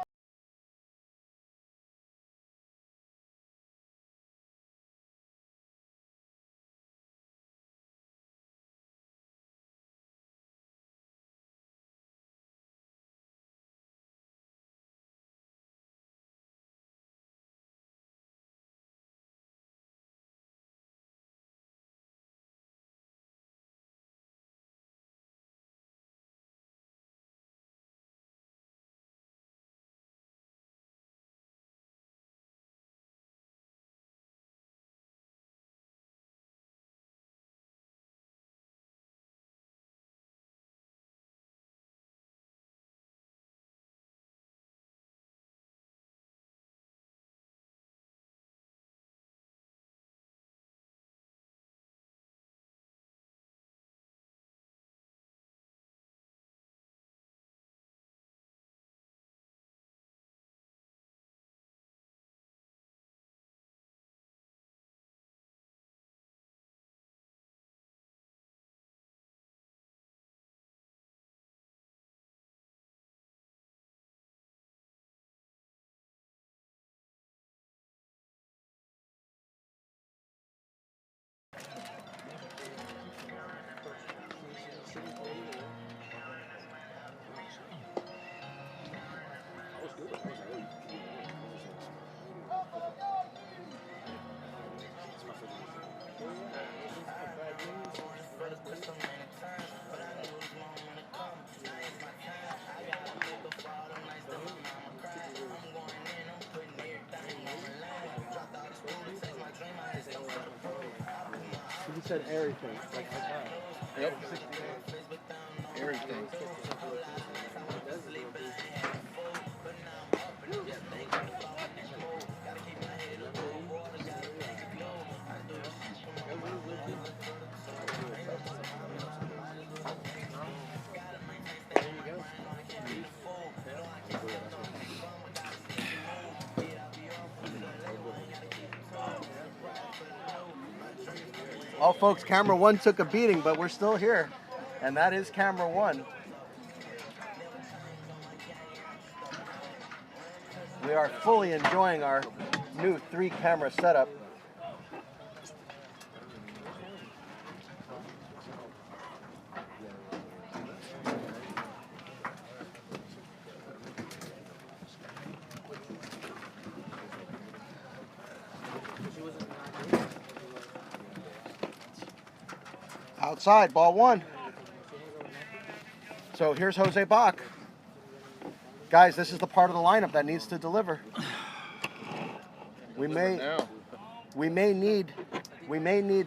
He said everything. Like, Yep. Everything. Well, folks, camera one took a beating, but we're still here. And that is camera one. We are fully enjoying our new 3-camera setup. Outside, ball 1. So here's Jose Bach. Guys, this is the part of the lineup that needs to deliver. We may need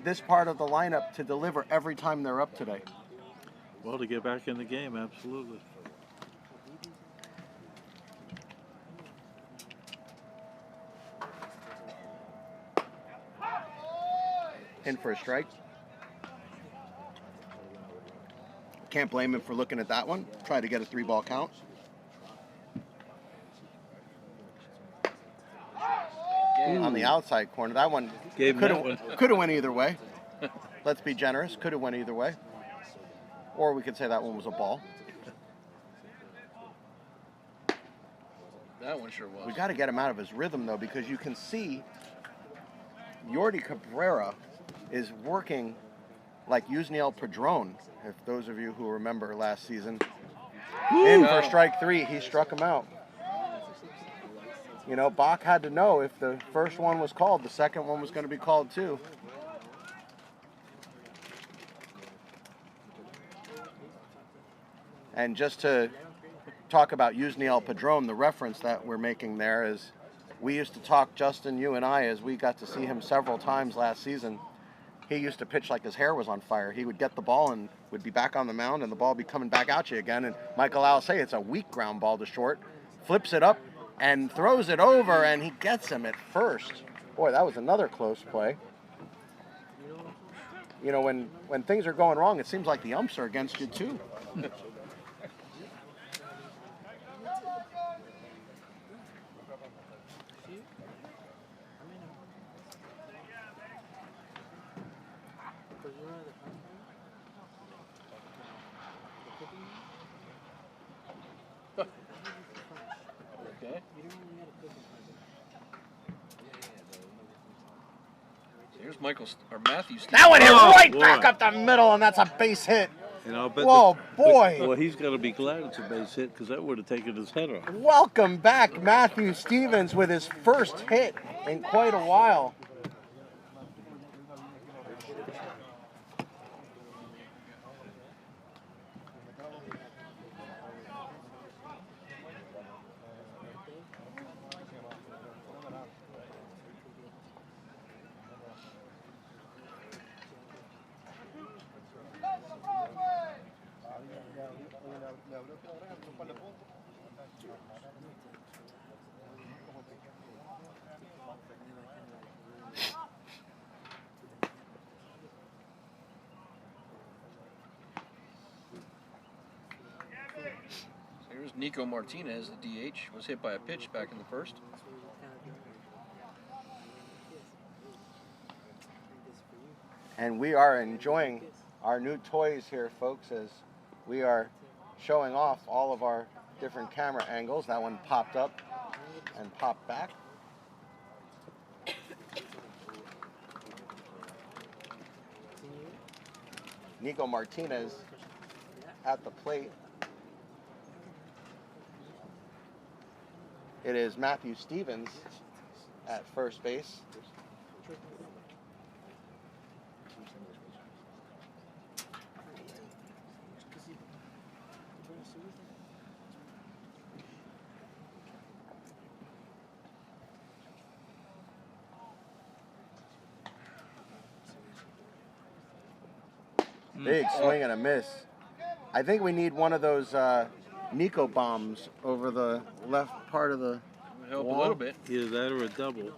this part of the lineup to deliver every time they're up today. Well, to get back in the game, absolutely. In for a strike. Can't blame him for looking at that one. Try to get a 3-ball count. On the outside corner. That one could have went either way. Let's be generous. Could have went either way. Or we could say that one was a ball. That one sure was. We got to get him out of his rhythm, though, because you can see Yordi Cabrera is working like Yusniel Padron, if those of you who remember last season. In for strike 3, he struck him out. You know, Bach had to know if the first one was called, the second one was going to be called too. And just to talk about Yusniel Padron, the reference that we're making there is we used to talk, Justin, you and I, as we got to see him several times last season. He used to pitch like his hair was on fire. He would get the ball and would be back on the mound, and the ball would be coming back at you again. And Michael Al say it's a weak ground ball to short, flips it up and throws it over, and he gets him at first. Boy, that was another close play. You know, when things are going wrong, it seems like the umps are against you too. Okay. So here's Matthew. That one hit right back up the middle, and that's a base hit. You know, but whoa, boy. Well, he's got to be glad it's a base hit because that would have taken his head off. Welcome back, Matthew Stevens, with his first hit in quite a while. Here's Nico Martinez, the DH, was hit by a pitch back in the first. And we are enjoying our new toys here, folks, as we are showing off all of our different camera angles. That one popped up and popped back. Nico Martinez at the plate. It is Matthew Stevens at first base. Big swing and a miss. I think we need one of those Nico bombs over the left part of the Would help wall. a little bit. Either that or a double.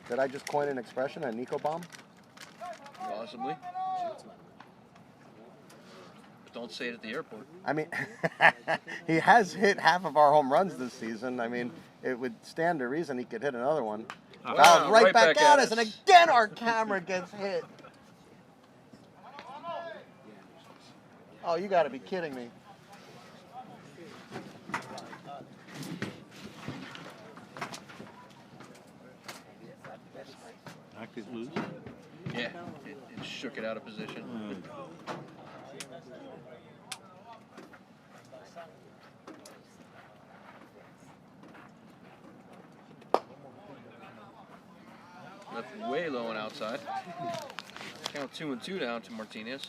Did I just coin an expression, a Nico bomb? Possibly. But don't say it at the airport. I mean, he has hit half of our home runs this season. I mean, it would stand to reason he could hit another one. Wow, Fouled right back at us, and again our camera gets hit. Oh, you got to be kidding me. Knocked it loose. Yeah, it shook it out of position. Left way low and outside. Count 2-2 down to Martinez.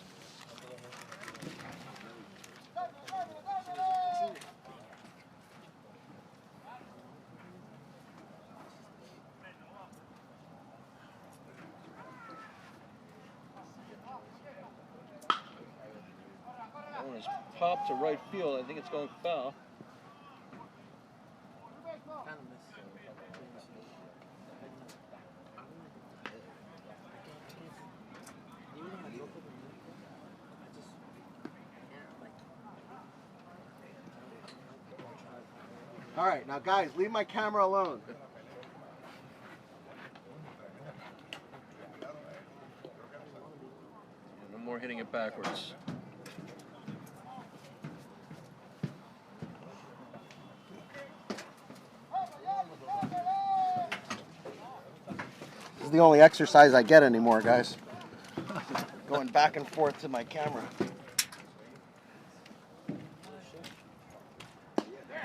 That one is popped to right field. I think it's going foul. All right, now guys, leave my camera alone. No more hitting it backwards. This is the only exercise I get anymore, guys. Going back and forth to my camera.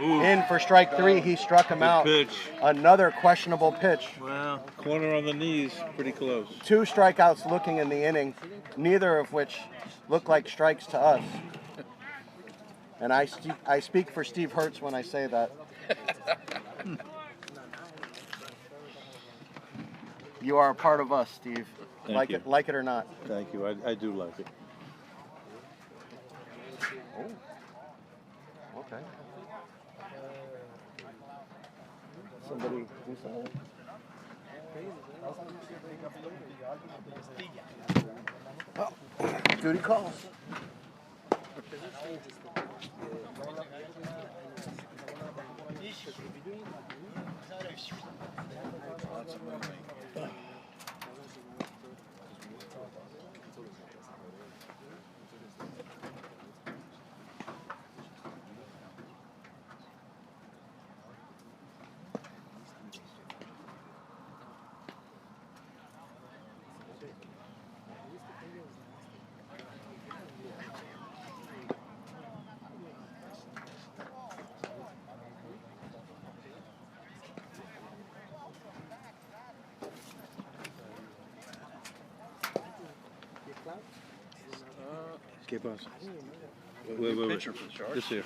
Ooh, In for strike 3, he struck him good out. pitch. Another questionable pitch. Well, corner on the knees, pretty close. 2 strikeouts looking in the inning, neither of which look like strikes to us. And I speak for Steve Hertz when I say that. You are a part of us, Steve. Thank you. Like it or not. Thank you. I do like it. Oh. Okay. Somebody do something. Oh, duty calls. Okay, boss. Good pitcher for the Sharks. This here.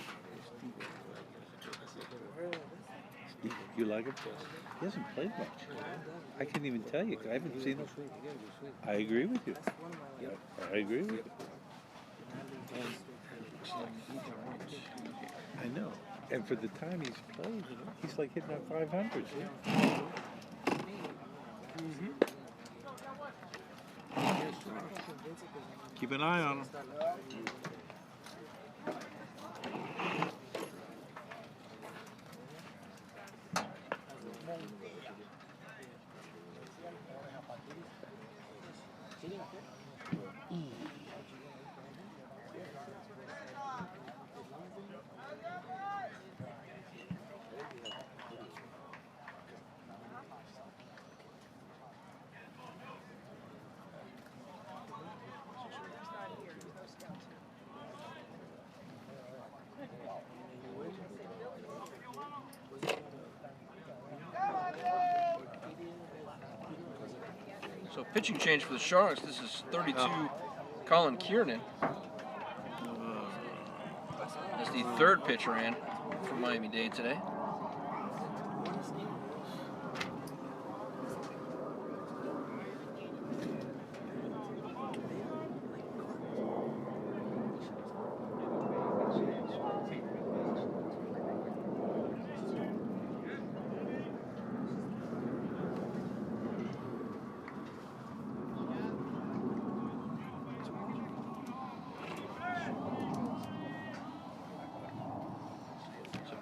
You like him? He hasn't played much. I can't even tell you. I haven't seen him. I agree with you. I agree with you. I know. And for the time he's played, he's like hitting on 500s. Keep an eye on him. So pitching change for the Sharks. This is 32, Colin Kiernan. That's the third pitcher in for Miami-Dade today.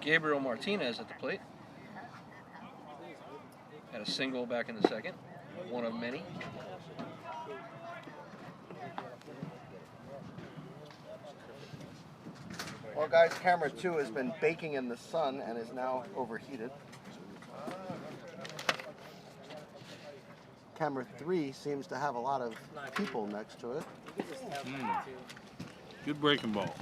Gabriel Martinez at the plate. Had a single back in the second. One of many. Well, guys, camera 2 has been baking in the sun and is now overheated. Camera 3 seems to have a lot of people next to it. Good breaking ball.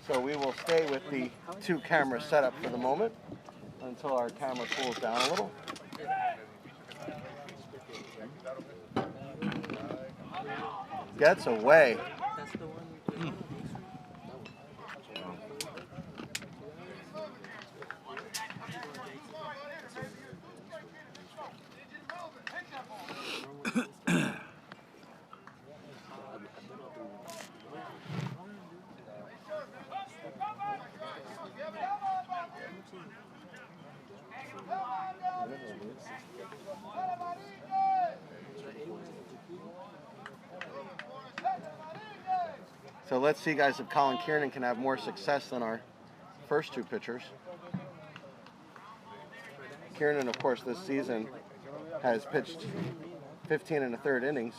So we will stay with the 2 camera setup for the moment until our camera cools down a little. Gets away. So let's see, guys, if Colin Kiernan can have more success than our first 2 pitchers. Kiernan, of course, this season has pitched 15 1/3 innings,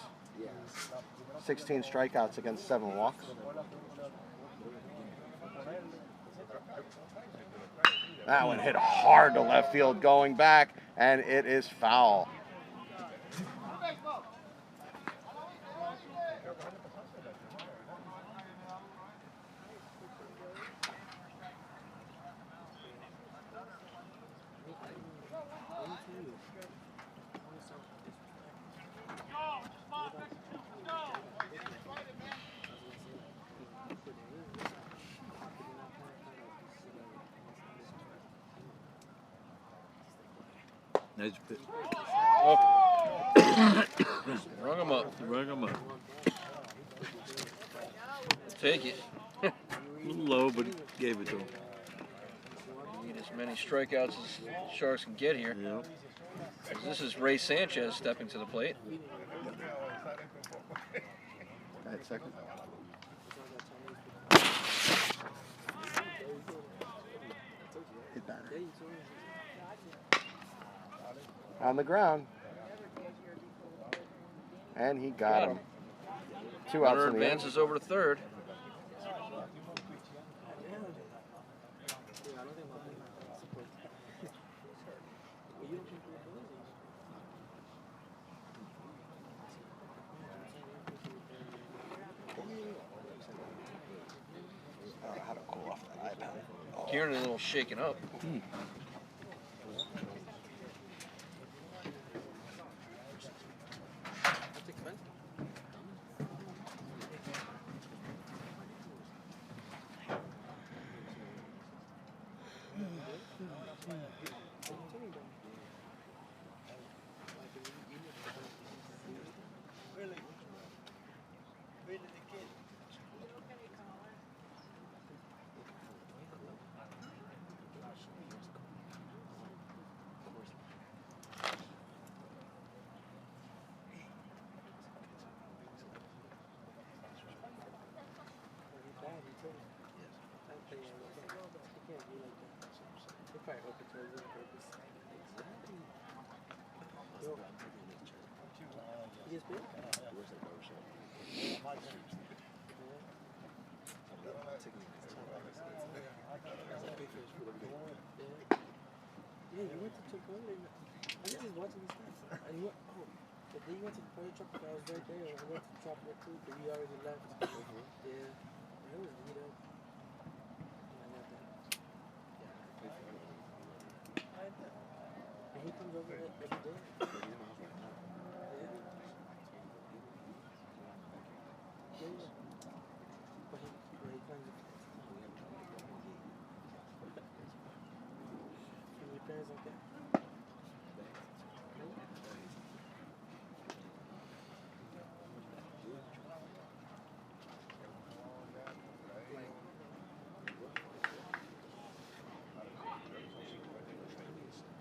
16 strikeouts against 7 walks. That one hit hard to left field going back, and it is foul. Nice pitch. Oh. Rung him up. Rung him up. Take it. A little low, but gave it to him. Need as many strikeouts as Sharks can get here. Yeah. This is Ray Sanchez stepping to the plate. That second. Hit batter. On the ground. And he got him. 2 outs Runner in the inning. advances over to third. How to cool off that iPad. Oh. Kieran a little shaken up. Yeah, you went to Chipotle. I was just watching the stats. And you went, oh, but then you went to the party truck, I was right there. I went to Chocolate too, but you already left. Yeah. That was beat up. I got that. And he comes over there every day. Yeah. Yeah. But he comes. Your parents like that?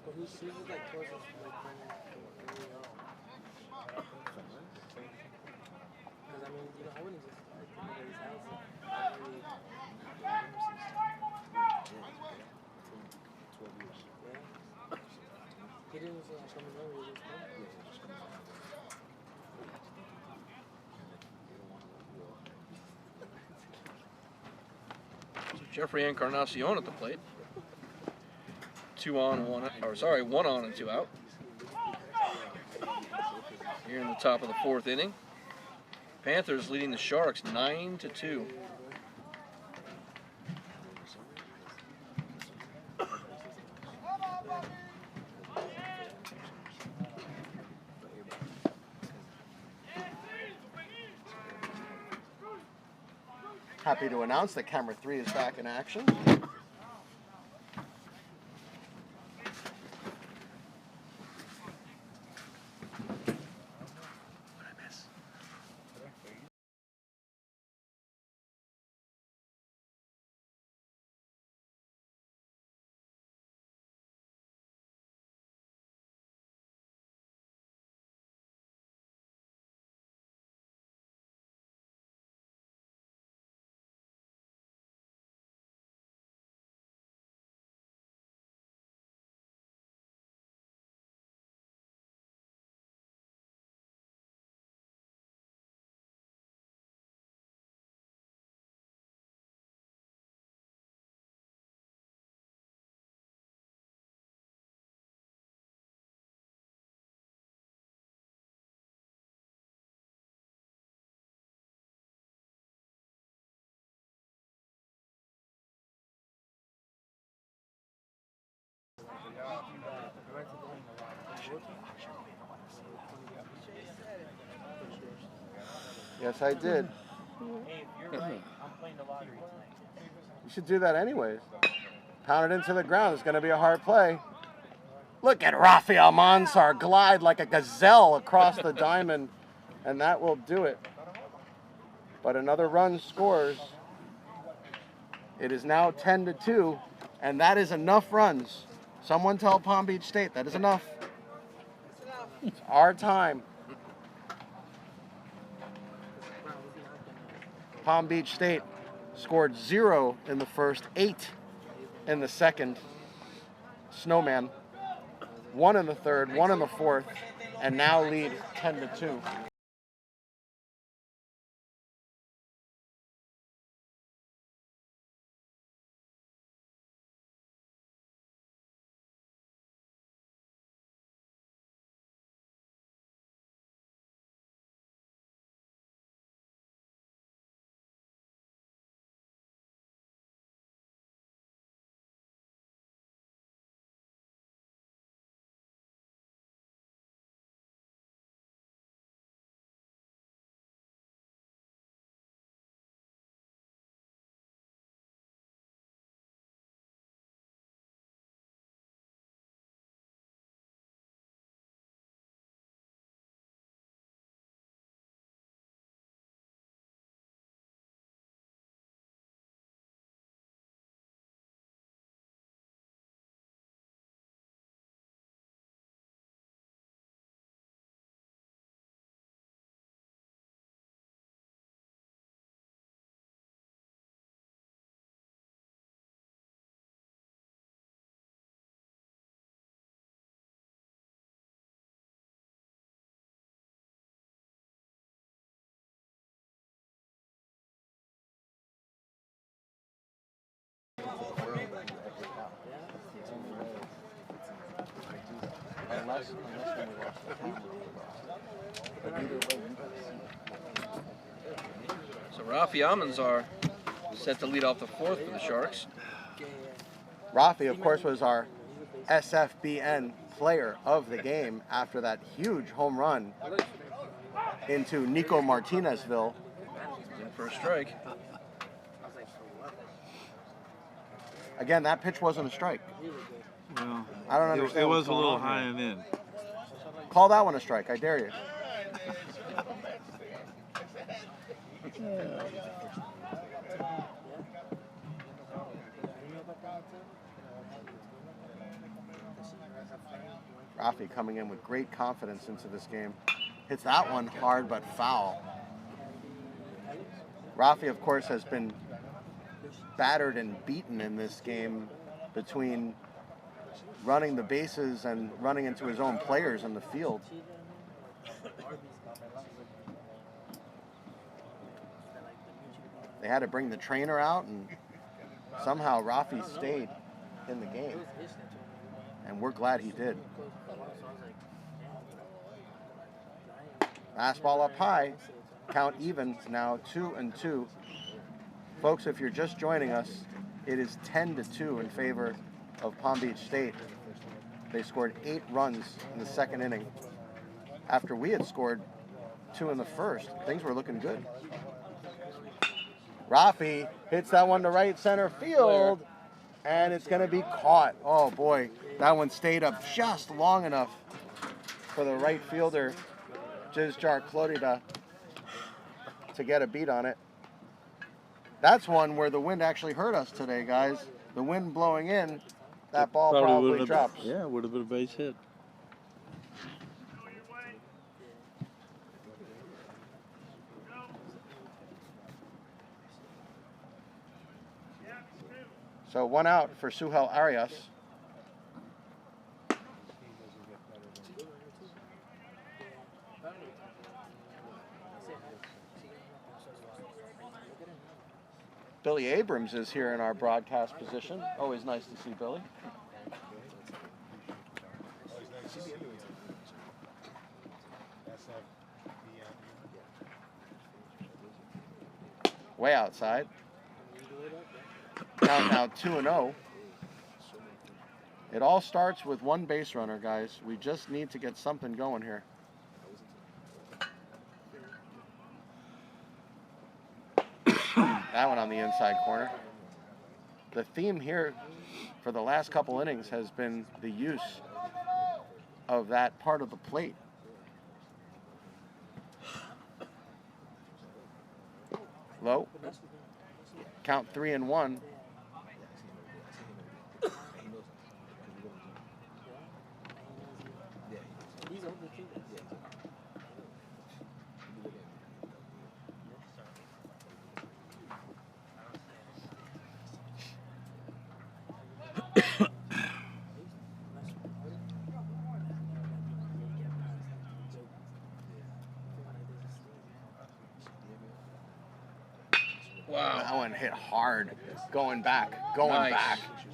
But who's like closest, like Because I mean, you know, I wouldn't just like go to his house. Yeah. He didn't say I'm coming over. He just come. So Jeffrey Encarnacion at the plate. 1 on and 2 out. Here in the top of the 4th inning. Panthers leading the Sharks 9-2. Happy to announce that camera 3 is back in action. Yes, I did. You should do that anyways. Pound it into the ground. It's going to be a hard play. Look at Rafael Mansar glide like a gazelle across the diamond, and that will do it. But another run scores. It is now 10-2, and that is enough runs. Someone tell Palm Beach State that is enough. It's our time. Palm Beach State scored 0 in the first, 8 in the second. Snowman, 1 in the third, 1 in the fourth, and now lead 10-2. So Rafi Almanzar set to lead off the 4th for the Sharks. Rafi, of course, was our SFBN player of the game after that huge home run into Nico Martinezville. In for a strike. Again, that pitch wasn't a strike. Well, I don't understand. it what's was a going little on high here. and in. Call that one a strike, I dare you. Rafi coming in with great confidence into this game. Hits that one hard but foul. Rafi, of course, has been battered and beaten in this game between running the bases and running into his own players in the field. They had to bring the trainer out, and somehow Rafi stayed in the game. And we're glad he did. Fastball up high. Count even now, 2-2. Folks, if you're just joining us, it is 10-2 in favor of Palm Beach State. They scored 8 runs in the second inning. After we had scored 2 in the first, things were looking good. Rafi hits that one to right center field, and it's going to be caught. Oh boy, that one stayed up just long enough for the right fielder, Jizjar Clorida, to get a beat on it. That's one where the wind actually hurt us today, guys. The wind blowing in, that ball probably drops. Yeah, it would have been a base hit. So 1 out for Suhel Arias. Billy Abrams is here in our broadcast position. Always nice to see Billy. Way outside. Count now 2-0. It all starts with one base runner, guys. We just need to get something going here. That one on the inside corner. The theme here for the last couple innings has been the use of that part of the plate. Low. Count 3-1. Wow. That one hit hard, going back,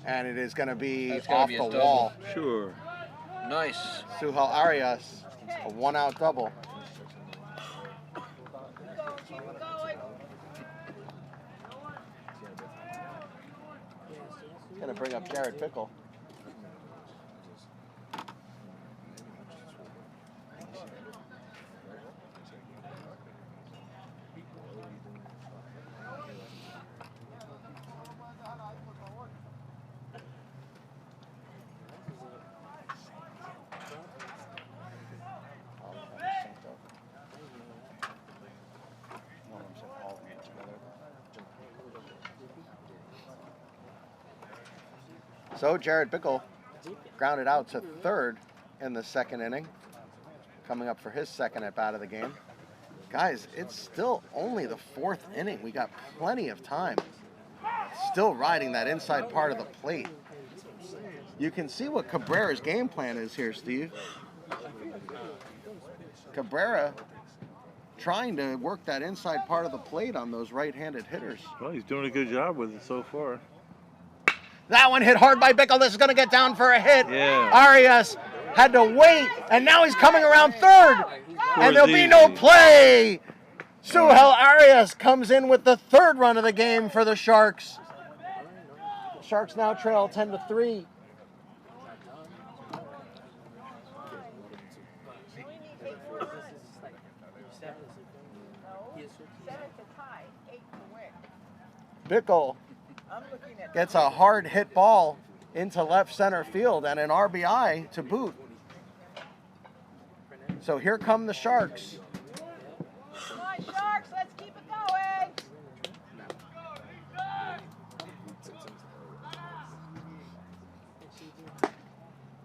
and it is going to be That's gonna off be the his wall. Sure. Nice. Suhel Arias, a 1-out double. Going to bring up Jared Pickle. So Jared Bickle grounded out to third in the second inning, coming up for his second at bat of the game. Guys, it's still only the fourth inning. We got plenty of time. Still riding that inside part of the plate. You can see what Cabrera's game plan is here, Steve. Cabrera trying to work that inside part of the plate on those right-handed hitters. Well, he's doing a good job with it so far. That one hit hard by Bickle. This is going to get down for a hit. Yeah. Arias had to wait, and now he's coming around third. And there'll be no play. Suhel Arias comes in with the third run of the game for the Sharks. Sharks now trail 10-3. Bickle gets a hard hit ball into left center field and an RBI to boot. So here come the Sharks. Come on, Sharks, let's keep it going.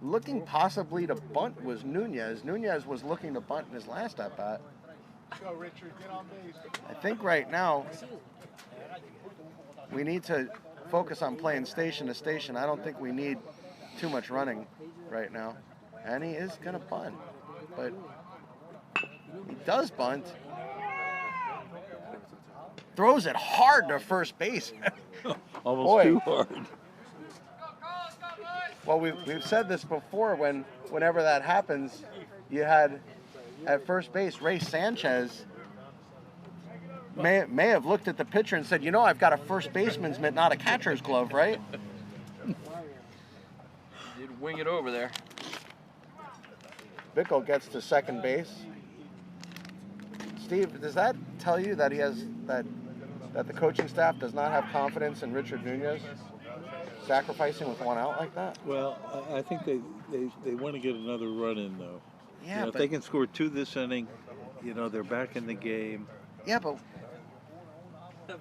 Looking possibly to bunt was Nunez. Nunez was looking to bunt in his last at bat. Go, Richard, get on base. I think right now we need to focus on playing station to station. I don't think we need too much running right now. And he is going to bunt. But he does bunt. Throws it hard to first base. Almost Boy. too hard. Well, we've said this before. Whenever that happens, you had at first base Ray Sanchez may have looked at the pitcher and said, I've got a first baseman's mitt, not a catcher's glove, right? Did wing it over there. Bickle gets to second base. Steve, does that tell you that he has that the coaching staff does not have confidence in Richard Nunez sacrificing with one out like that? Well, I think they want to get another run in, though. Yeah, if they can score 2 this inning, they're back in the game. Yeah, but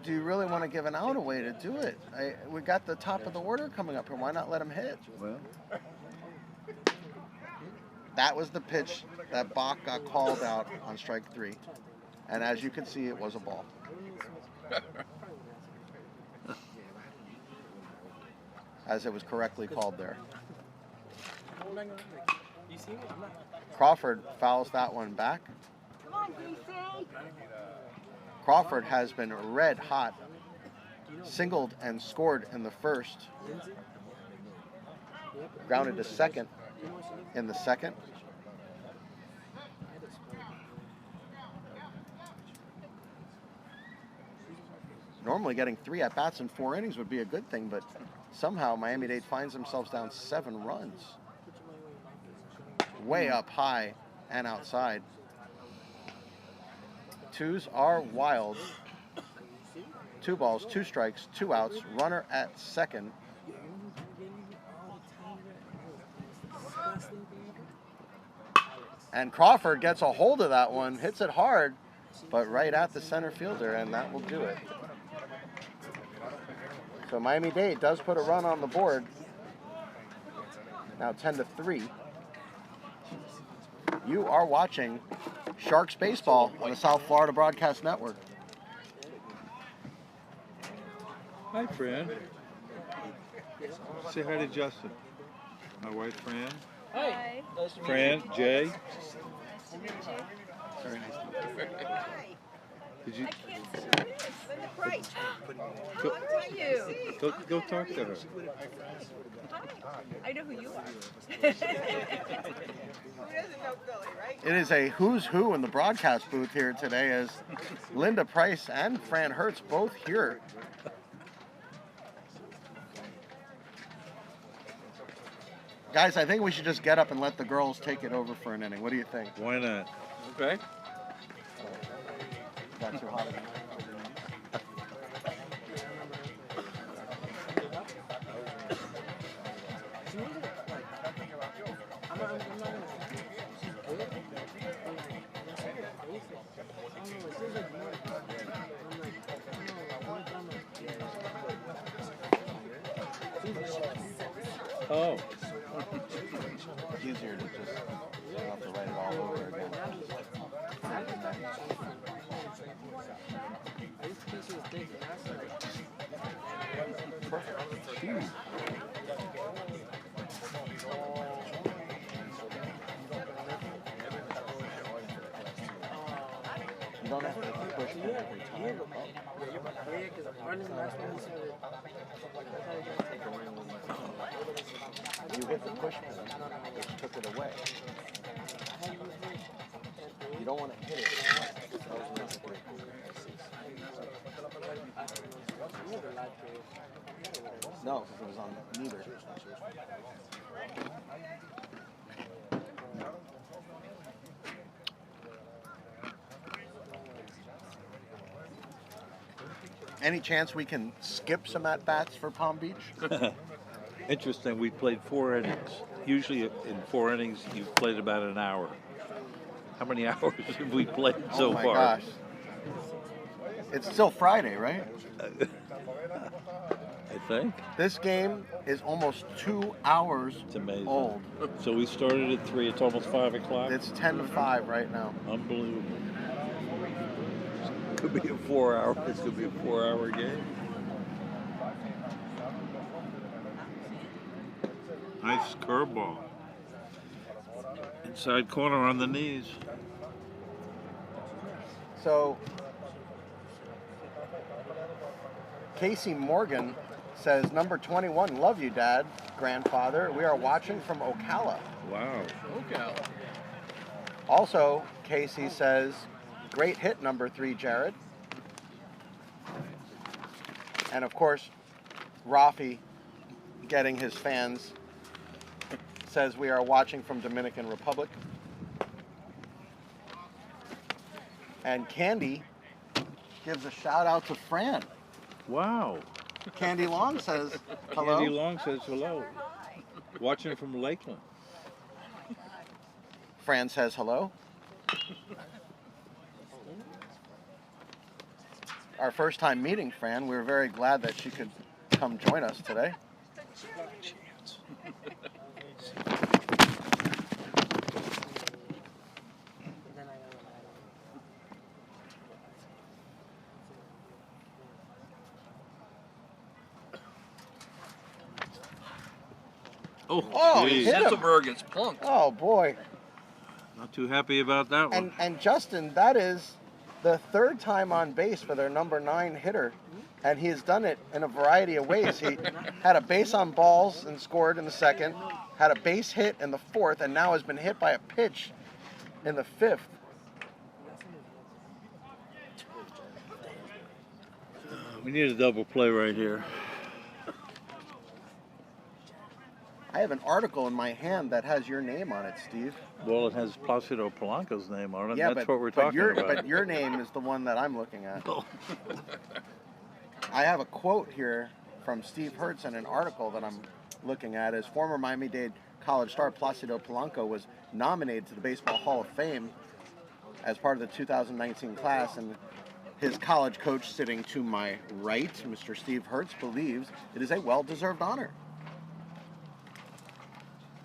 do you really want to give an out away to do it? We got the top of the order coming up here. Why not let him hit? Well, that was the pitch that Bach got called out on strike 3. And as you can see, it was a ball. As it was correctly called there. Crawford fouls that one back. Come on, DC. Crawford has been red hot, singled and scored in the first, grounded to second in the second. Normally getting 3 at-bats in 4 innings would be a good thing, but somehow Miami-Dade finds themselves down 7 runs. Way up high and outside. 2s are wild. 2 balls, 2 strikes, 2 outs, runner at second. And Crawford gets a hold of that one, hits it hard, but right at the center fielder, and that will do it. So Miami-Dade does put a run on the board. Now 10-3. You are watching Sharks Baseball on the South Florida Broadcast Network. Hi, Fran. Say hi to Justin. My wife, Fran. Hi. Fran, Jay. Very nice. Did you I can't see who it is. Linda Price. How are you? go talk to her? Hi. I know who you are. Who doesn't know Billy, right? It is a who's who in the broadcast booth here today as Linda Price and Fran Hertz both here. Guys, I think we should just get up and let the girls take it over for an inning. What do you think? Why not? Okay. Got too hot again. Oh. Easier to just have to write it all over again. Perfect. Huge. You don't have to push it every time. You hit the push button, which took it away. You don't want to hit it. No, because it was on neither. Any chance we can skip some at-bats for Palm Beach? Interesting. We played 4 innings. Usually in 4 innings, you've played about an hour. How many hours have we played so far? Oh my gosh. It's still Friday, right? I think. This game is almost 2 hours It's amazing. old. So we started at 3. It's almost 5 o'clock. It's 10-5 right now. Unbelievable. Could be a 4 hour. This could be a 4-hour game. Nice curveball. Inside corner on the knees. So Casey Morgan says, number 21, love you, Dad, grandfather. We are watching from Ocala. Wow. Ocala. Also, Casey says, great hit, number 3, Jared. And of course, Rafi, getting his fans, says we are watching from Dominican Republic. And Candy gives a shout out to Fran. Wow. Candy Long says hello. Candy Long says hello. Watching from Lakeland. Fran says hello. Our first time meeting Fran. We were very glad that she could come join us today. Oh, he hit him. Zitzelberg gets plunked. Oh boy. Not too happy about that one. And Justin, that is the third time on base for their number 9 hitter, and he has done it in a variety of ways. He had a base on balls and scored in the second, had a base hit in the fourth, and now has been hit by a pitch in the fifth. We need a double play right here. I have an article in my hand that has your name on it, Steve. Well, it has Placido Polanco's name on it. Yeah, That's what we're talking about. But your name is the one that I'm looking at. I have a quote here from Steve Hertz in an article that I'm looking at. As former Miami-Dade college star Placido Polanco was nominated to the Baseball Hall of Fame as part of the 2019 class, and his college coach sitting to my right, Mr. Steve Hertz, believes it is a well-deserved honor.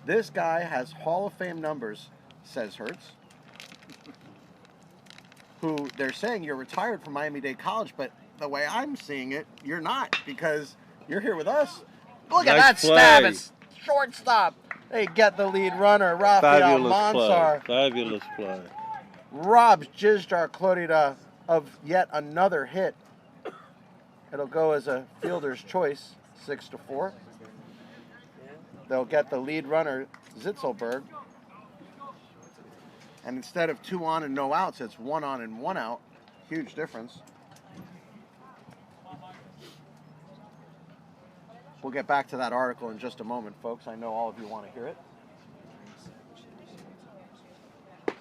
This guy has Hall of Fame numbers, says Hertz, who they're saying you're retired from Miami-Dade College, but the way I'm seeing it, you're not, because you're here with us. Look at that stab at shortstop. They get the lead runner, Rafael Mansar. Fabulous play. Robs Jizjar Clorida of yet another hit. It'll go as a fielder's choice, 6-4. They'll get the lead runner, Zitzelberg. And instead of 2 on and no outs, it's 1 on and 1 out. Huge difference. We'll get back to that article in just a moment, folks. I know all of you want to hear it.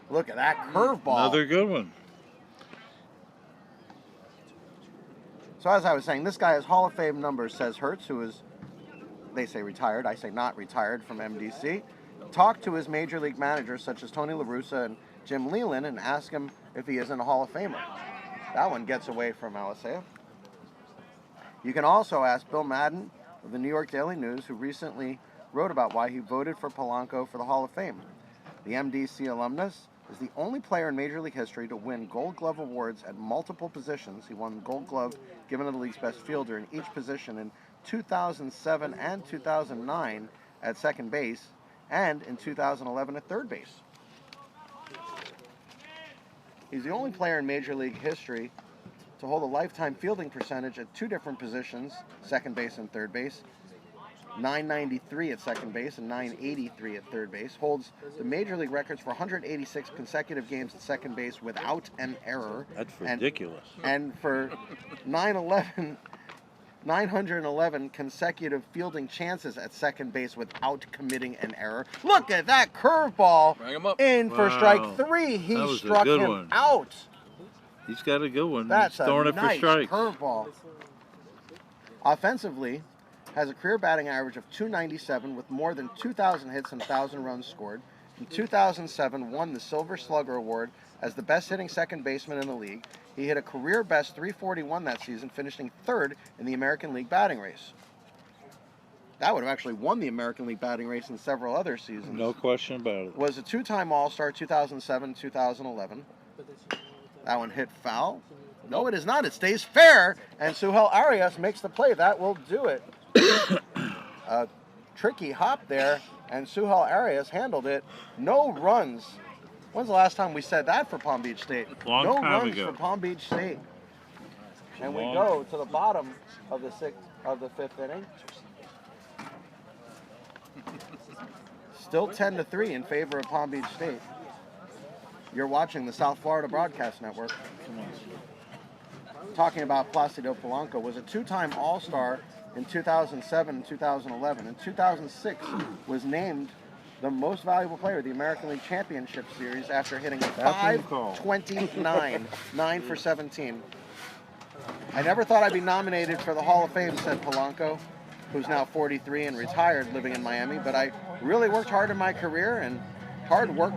Look at that curveball. Another good one. So as I was saying, this guy has Hall of Fame numbers, says Hertz, who is, they say retired, I say not retired, from MDC. Talk to his major league managers such as Tony La Russa and Jim Leland and ask him if he isn't a Hall of Famer. That one gets away from Alisea. You can also ask Bill Madden of the New York Daily News, who recently wrote about why he voted for Polanco for the Hall of Fame. The MDC alumnus is the only player in Major League history to win Gold Glove awards at multiple positions. He won the Gold Glove given to the league's best fielder in each position in 2007 and 2009 at second base, and in 2011 at third base. He's the only player in Major League history to hold a lifetime fielding percentage at 2 different positions, second base and third base. 993 at second base and 983 at third base. Holds the Major League records for 186 consecutive games at second base without an error. That's ridiculous. And for 911 consecutive fielding chances at second base without committing an error. Look at that curveball in for strike 3. He struck him out. He's got a good one. That's He's throwing a it for nice strikes. curveball. Offensively, has a career batting average of .297 with more than 2,000 hits and 1,000 runs scored. In 2007, won the Silver Slugger Award as the best hitting second baseman in the league. He hit a career best .341 that season, finishing 3rd in the American League batting race. That would have actually won the American League batting race in several other seasons. No question about it. Was a 2-time All-Star 2007, 2011. That one hit foul. No, it is not. It stays fair, and Suhel Arias makes the play. That will do it. tricky hop there, and Suhal Arias handled it. No runs. When's the last time we said that for Palm Beach State? Long no time runs ago. for Palm Beach State. And we Long. go to the bottom of the fifth inning. Still 10-3 in favor of Palm Beach State. You're watching the South Florida Broadcast Network. Talking about Placido Polanco, was a two-time All-Star in 2007 and 2011. In 2006, was named the most valuable player of the American League Championship Series after hitting .529, 9 for 17. I never thought I'd be nominated for the Hall of Fame, said Polanco, who's now 43 and retired living in Miami, but I really worked hard in my career, and hard work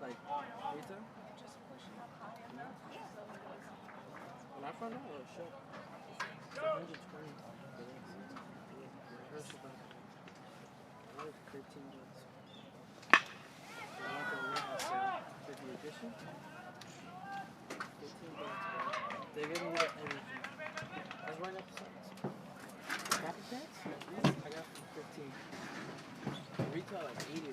like retail? When I found out, I was shocked. It's 120. Rehearsal back. I was 13 bucks. I went to the warehouse sale for the edition. 15 bucks, bro. They gave me everything. I was right up the sides. Copy pants? I got for 15. Retail like 80 or 90.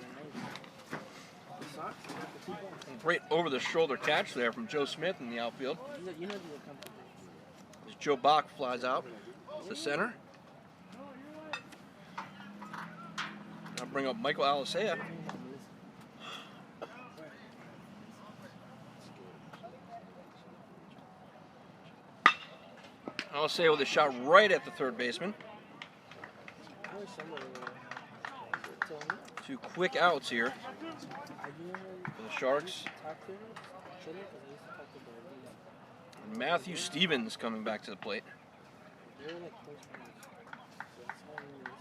The socks, I got for 2 bucks. Great over-the-shoulder catch there from Joe Smith in the outfield. You know these are comfortable. As Joe Bach flies out to center. Now bring up Michael Alisea. Alisea with a shot right at the third baseman. I wish somebody would tell me. 2 quick outs here I do know for the Sharks. talk to him. Shouldn't, because I used to talk to Barry. And Matthew Stevens coming back to the plate. They were like close friends. So that's how I knew this.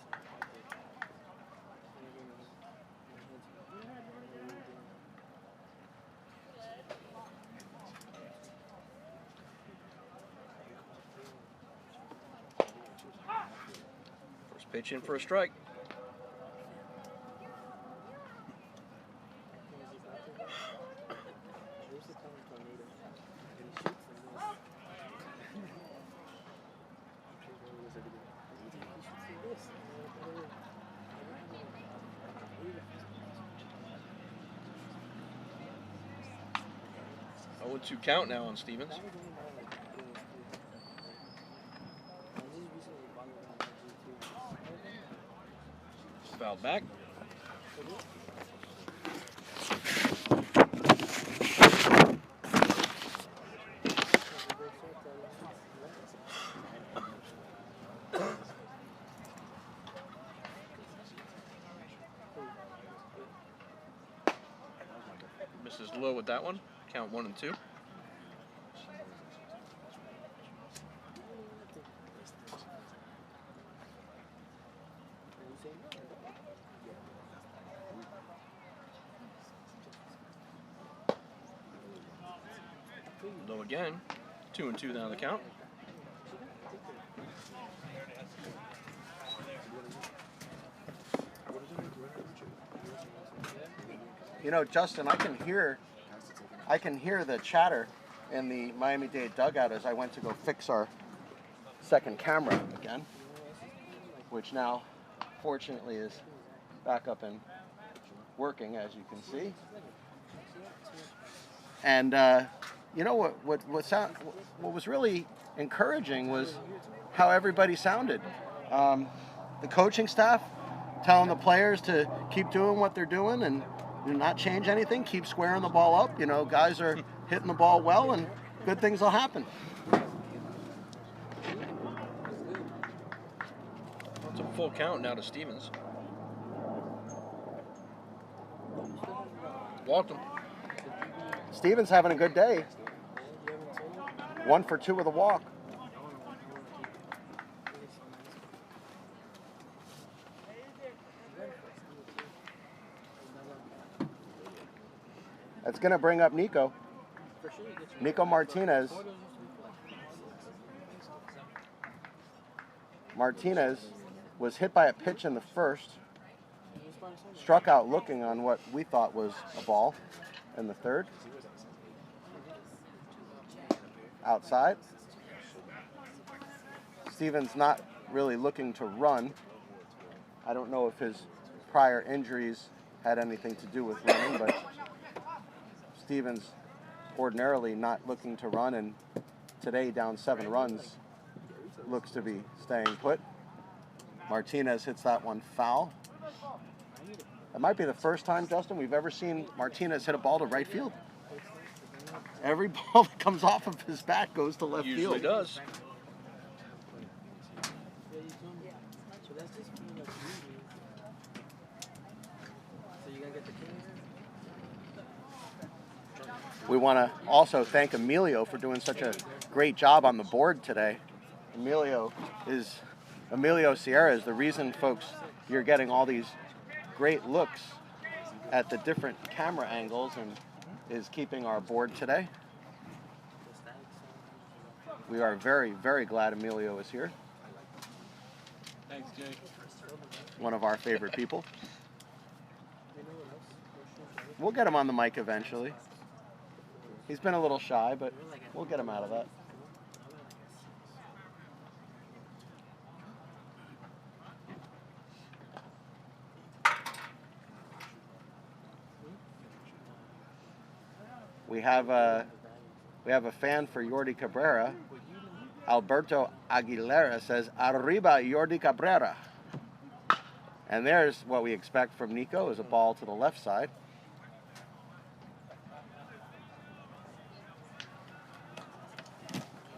First pitch in for a strike. Oh, 2 count now on Stevens. Fouled back. Misses low with that one. Count 1 and 2. Low again. 2 and 2 down the count. You know, Justin, I can hear the chatter in the Miami-Dade dugout as I went to go fix our second camera again, which now, fortunately, is back up and working, as you can see. And you know what was really encouraging was how everybody sounded. The coaching staff telling the players to keep doing what they're doing and not change anything, keep squaring the ball up. You know, guys are hitting the ball well, and good things will happen. It's a full count now to Stevens. Walked him. Stevens having a good day. 1 for 2 with a walk. That's going to bring up Nico. Nico Martinez. Martinez was hit by a pitch in the first. Struck out looking on what we thought was a ball in the third. Outside. Stevens not really looking to run. I don't know if his prior injuries had anything to do with running, but Stevens ordinarily not looking to run, and today down 7 runs looks to be staying put. Martinez hits that one foul. It might be the first time, Justin, we've ever seen Martinez hit a ball to right field. Every ball that comes off of his bat goes to left field. Usually does. We want to also thank Emilio for doing such a great job on the board today. Emilio Sierra is the reason, folks, you're getting all these great looks at the different camera angles and is keeping our board today. We are very, very glad Emilio is here. Thanks, Jay. One of our favorite people. We'll get him on the mic eventually. He's been a little shy, but we'll get him out of that. We have a fan for Jordi Cabrera. Alberto Aguilera says, "Arriba, Jordi Cabrera." And there's what we expect from Nico, is a ball to the left side.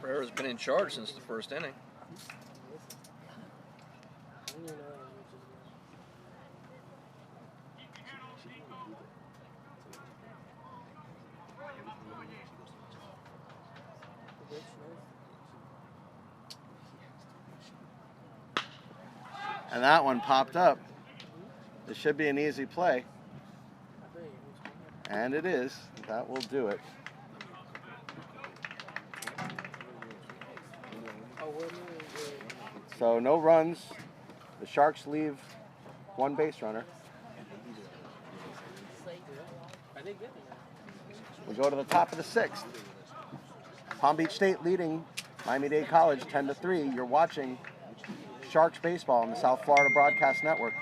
Pereira's been in charge since the first inning. And that one popped up. This should be an easy play. And it is. That will do it. So no runs. The Sharks leave 1 base runner. We go to the top of the 6th. Palm Beach State leading Miami-Dade College 10-3. You're watching Sharks baseball on the South Florida Broadcast Network.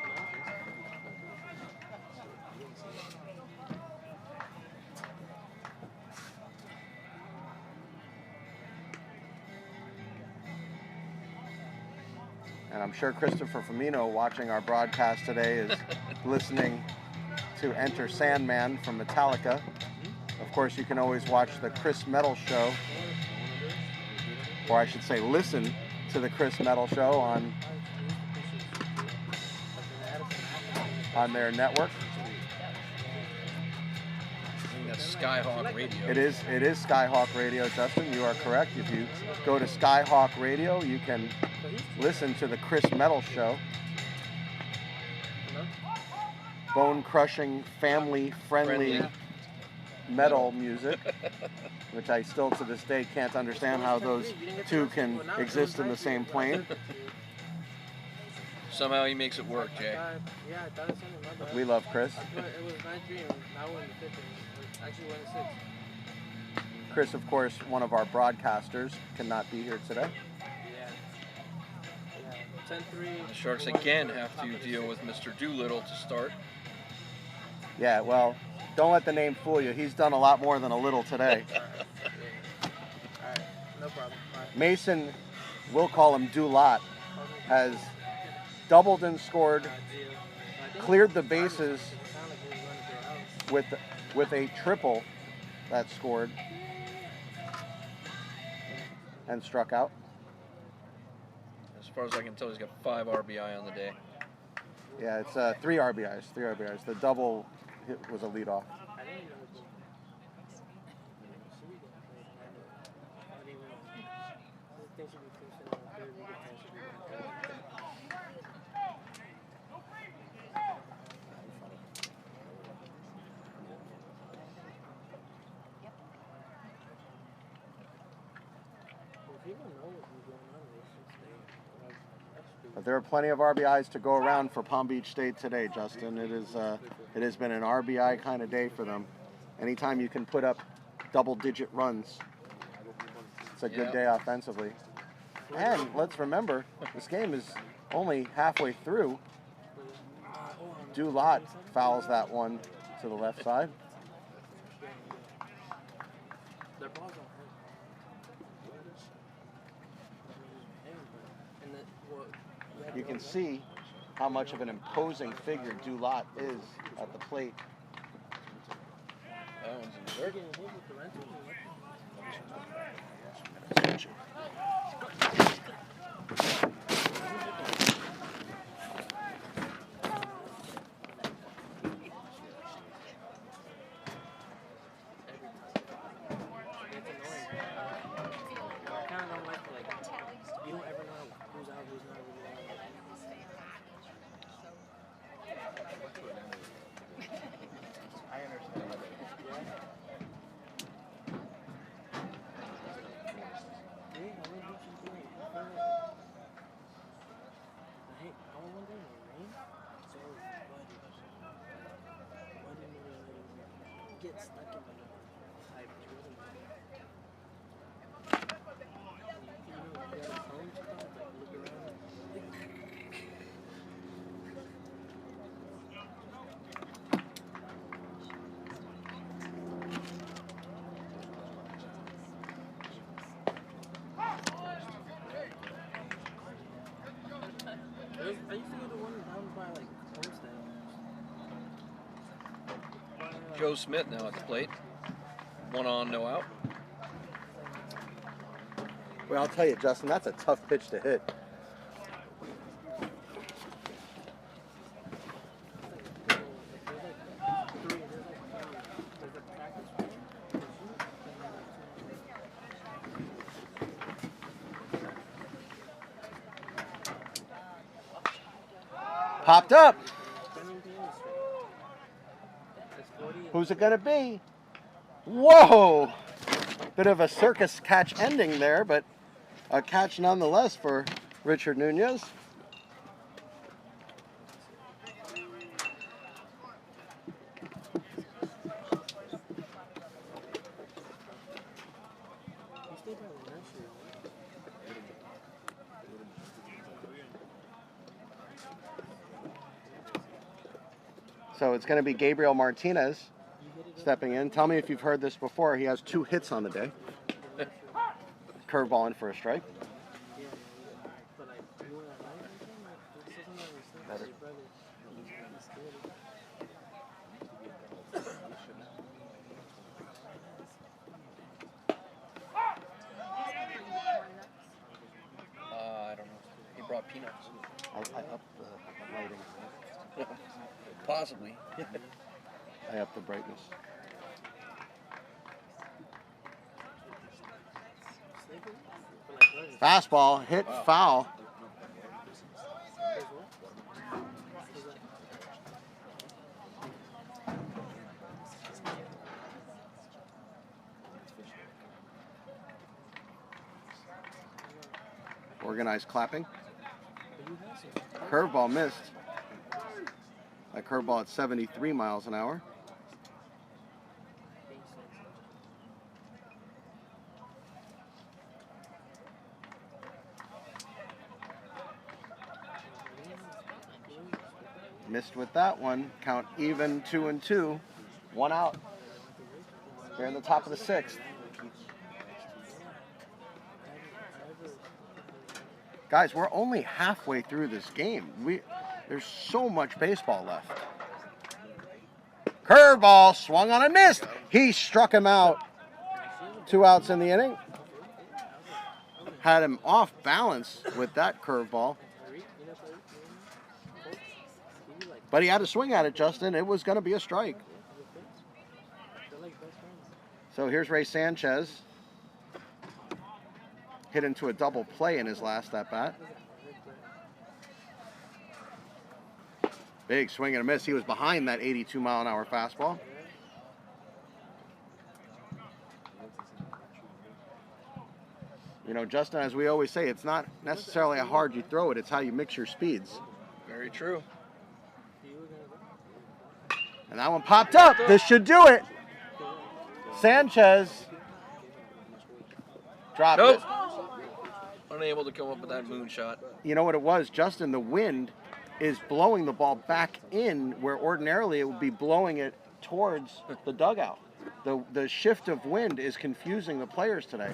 And I'm sure Christopher Firmino, watching our broadcast today, is listening to Enter Sandman from Metallica. Of course, you can always watch the Chris Metal Show, or I should say listen to the Chris Metal Show on their network. I think that's Skyhawk Radio. It is Skyhawk Radio, Justin. You are correct. If you go to Skyhawk Radio, you can listen to the Chris Metal Show. Bone-crushing, family-friendly metal music, which I still to this day can't understand how those two can exist in the same plane. Somehow he makes it work, Jay. We love Chris. It was 9-3 and now we're in the 5th inning. Actually, we're in the 6th. Chris, of course, one of our broadcasters, cannot be here today. Yeah. 10-3. The Sharks again have to deal with Mr. Doolittle to start. Yeah, well, don't let the name fool you. He's done a lot more than a little today. Alright, no problem. Alright. Mason, we'll call him Dulot, has doubled and scored, cleared the bases with a triple that scored and struck out. As far as I can tell, he's got 5 RBI on the day. Yeah, it's 3 RBIs. 3 RBIs. The double hit was a leadoff. But there are plenty of RBIs to go around for Palm Beach State today, Justin. It has been an RBI kind of day for them. Anytime you can put up double-digit runs, it's a good day offensively. And let's remember, this game is only halfway through. Dulot fouls that one to the left side. You can see how much of an imposing figure Dulot is at the plate. That one's in third. I used to go to one down by like Homestead. Joe Smith now at the plate. 1 on, no out. Well, I'll tell you, Justin, that's a tough pitch to hit. Popped up. Who's it going to be? Whoa! Bit of a circus catch ending there, but a catch nonetheless for Richard Nunez. So it's going to be Gabriel Martinez stepping in. Tell me if you've heard this before. He has 2 hits on the day. Curveball in for a strike. Better. I don't know. He brought peanuts. I upped the lighting. Possibly. I upped the brightness. Fastball, hit, foul. Organized clapping. Curveball missed. That curveball at 73 miles an hour. Missed with that one. Count even 2-2. 1 out. Here in the top of the 6th. Guys, we're only halfway through this game. There's so much baseball left. Curveball, swung on and missed. He struck him out. 2 outs in the inning. Had him off balance with that curveball. But he had to swing at it, Justin. It was going to be a strike. So here's Ray Sanchez. Hit into a double play in his last at-bat. Big swing and a miss. He was behind that 82-mile-an-hour fastball. You know, Justin, as we always say, it's not necessarily how hard you throw it, it's how you mix your speeds. Very true. And that one popped up. This should do it. Sanchez dropped it. Unable to come up with that moonshot. You know what it was, Justin? The wind is blowing the ball back in where ordinarily it would be blowing it towards the dugout. The shift of wind is confusing the players today.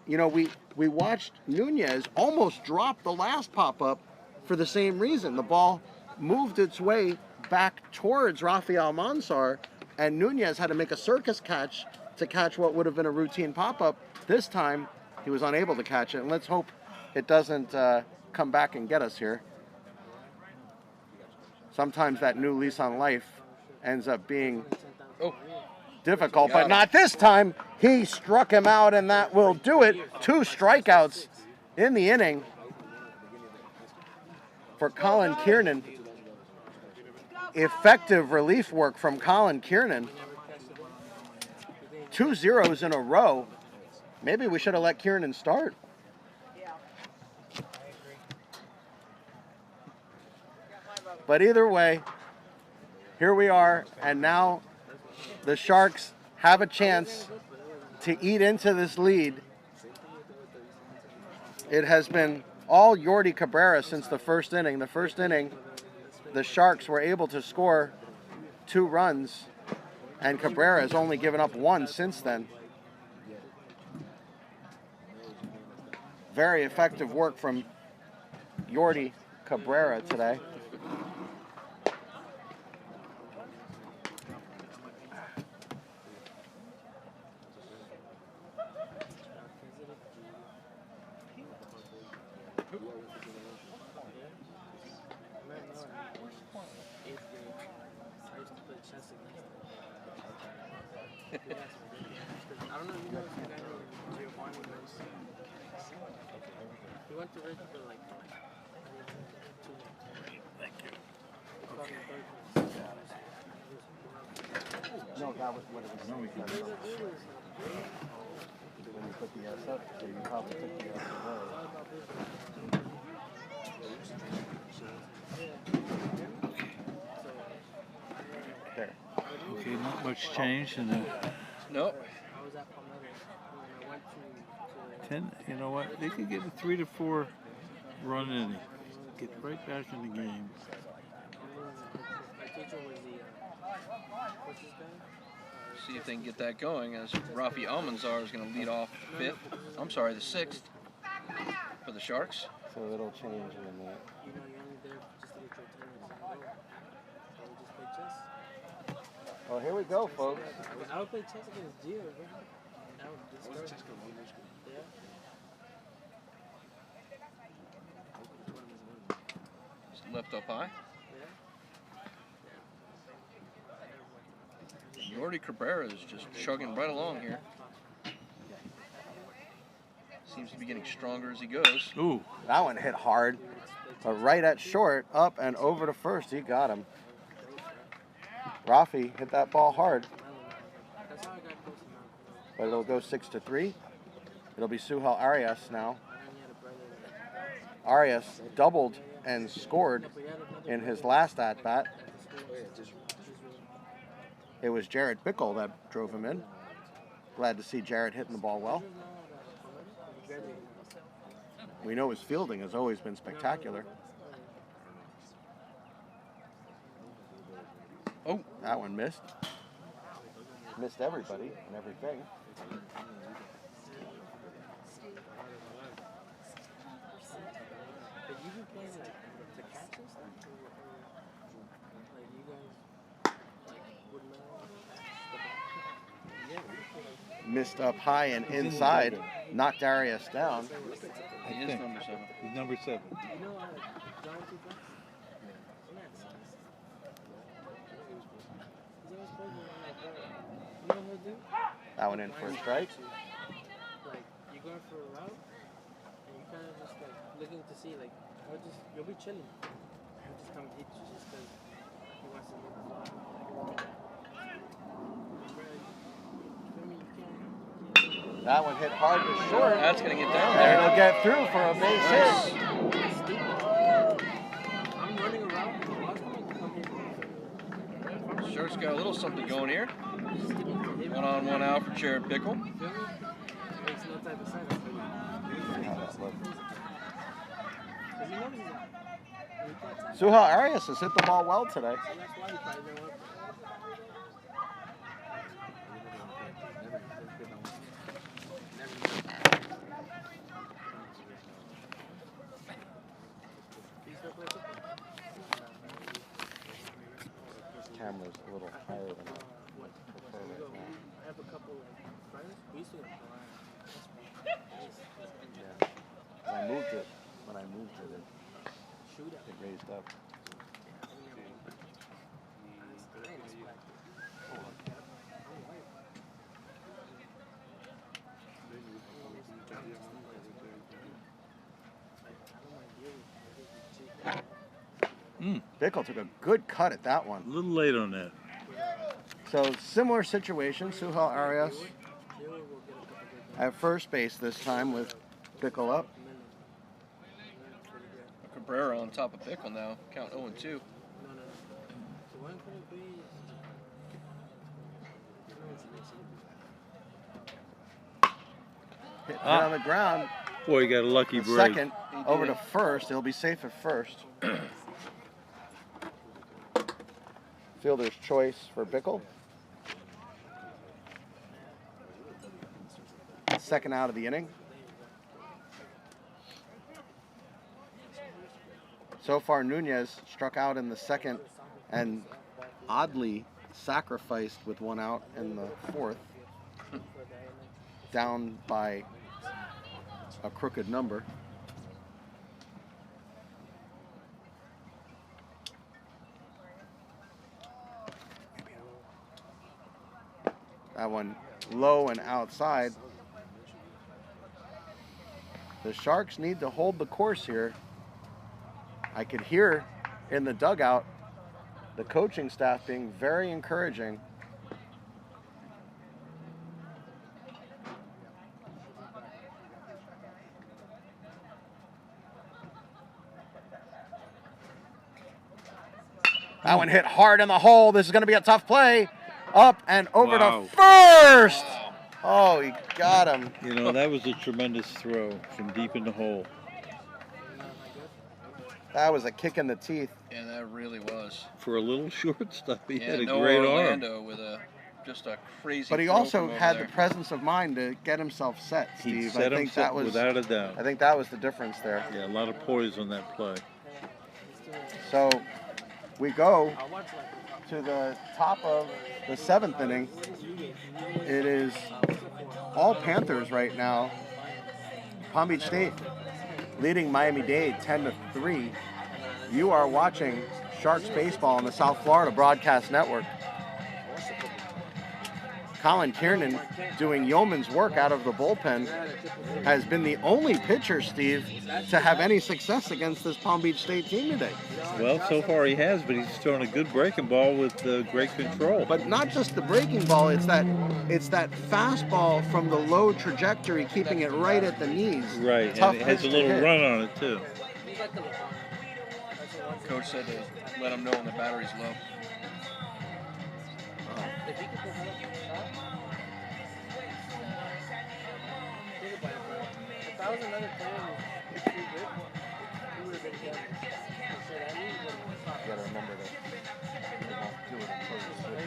You know, we watched Nunez almost drop the last pop-up for the same reason. The ball moved its way back towards Rafael Mansar, and Nunez had to make a circus catch to catch what would have been a routine pop-up. This time, he was unable to catch it, and let's hope it doesn't come back and get us here. Sometimes that new lease on life ends up being difficult, but not this time. He struck him out, and that will do it. 2 strikeouts in the inning for Colin Kiernan. Effective relief work from Colin Kiernan. 2 zeros in a row. Maybe we should have let Kiernan start. But either way, here we are, and now the Sharks have a chance to eat into this lead. It has been all Yordi Cabrera since the first inning. The first inning, the Sharks were able to score 2 runs, and Cabrera has only given up 1 since then. Very effective work from Yordi Cabrera today. No, that was what it was. When you put the S up, so you probably took the S away. There. Okay, not much change in the Nope. 10. You know what? They could get a 3 to 4 run inning. Get right back in the game. See if they can get that going, as Rafi Almanzar is going to lead off the 6th for the Sharks. So it'll change in a minute. Well, here we go, folks. I would play chess against Gio, bro. Yeah. Just left up high. Yordi Cabrera is just chugging right along here. Seems to be getting stronger as he goes. Ooh. That one hit hard. But right at short, up and over to first, he got him. Rafi hit that ball hard. But it'll go 6-3. It'll be Suhel Arias now. Arias doubled and scored in his last at-bat. It was Jared Bickle that drove him in. Glad to see Jared hitting the ball well. We know his fielding has always been spectacular. That one missed. Missed everybody and everything. But you been playing like to catch and stuff? Like you guys like would know? Missed up high and inside. Knocked Darius down. I He is think. number 7. He's number 7. You know John too fast? Isn't that nice? He's always playing with like that. You know what he'll do? That one in for a strike. Like you're going for a route and you kind of just like looking to see like you'll be chilling. He'll just come hit you just because he wants to move the ball. That one hit hard to short. That's going to get down And there. it'll get through for a base hit. I'm running around. The ball's coming to come here. Sharks got a little something going here. Just give me to him. 1 on 1 out for Jared Pickle. You feel me? Makes no type of sense. Because he knows he's out. And he can't touch it. Suha Arias has hit the ball well today. So that's why he probably didn't want to. Camera's a little higher than I prefer right now. I have a couple like friends. We used to go to Yeah. When I moved it, shoot it raised up. Bickle took a good cut at that one. A little late on that. So similar situation, Suhal Arias at first base this time with Bickle up. Cabrera on top of Pickle now. Count 0-2. No. So when could it be? Hit on the ground. Boy, he got a lucky break. Second over to first. He'll be safe at first. Fielder's choice for Bickle. Second out of the inning. So far, Nunez struck out in the second and oddly sacrificed with 1 out in the 4th. Down by a crooked number. That one low and outside. The Sharks need to hold the course here. I could hear in the dugout the coaching staff being very encouraging. That one hit hard in the hole. This is going to be a tough play. Up and over to first. Oh, he got him. You know, that was a tremendous throw from deep in the hole. That was a kick in the teeth. Yeah, that really was. For a little shortstop, he had a no great Orlando arm. with just a crazy. But he throw also from over had there. the presence of mind to get himself set, He Steve. set I think himself that was without a doubt. I think that was the difference there. Yeah, a lot of poise on that play. So we go to the top of the 7th inning. It is all Panthers right now. Palm Beach State leading Miami-Dade 10-3. You are watching Sharks baseball on the South Florida Broadcast Network. Colin Kiernan, doing yeoman's work out of the bullpen, has been the only pitcher, Steve, to have any success against this Palm Beach State team today. Well, so far he has, but he's thrown a good breaking ball with great control. But not just the breaking ball, it's that fastball from the low trajectory, keeping it right at the knees. Right, Tough and it has a pitch to little hit. run on it, too. Coach said to let him know when the battery's low. If he could put one shot, think about it, bro. If I was another player who's pretty good, he would have been done. So that means You gotta remember that they won't do it until you switch.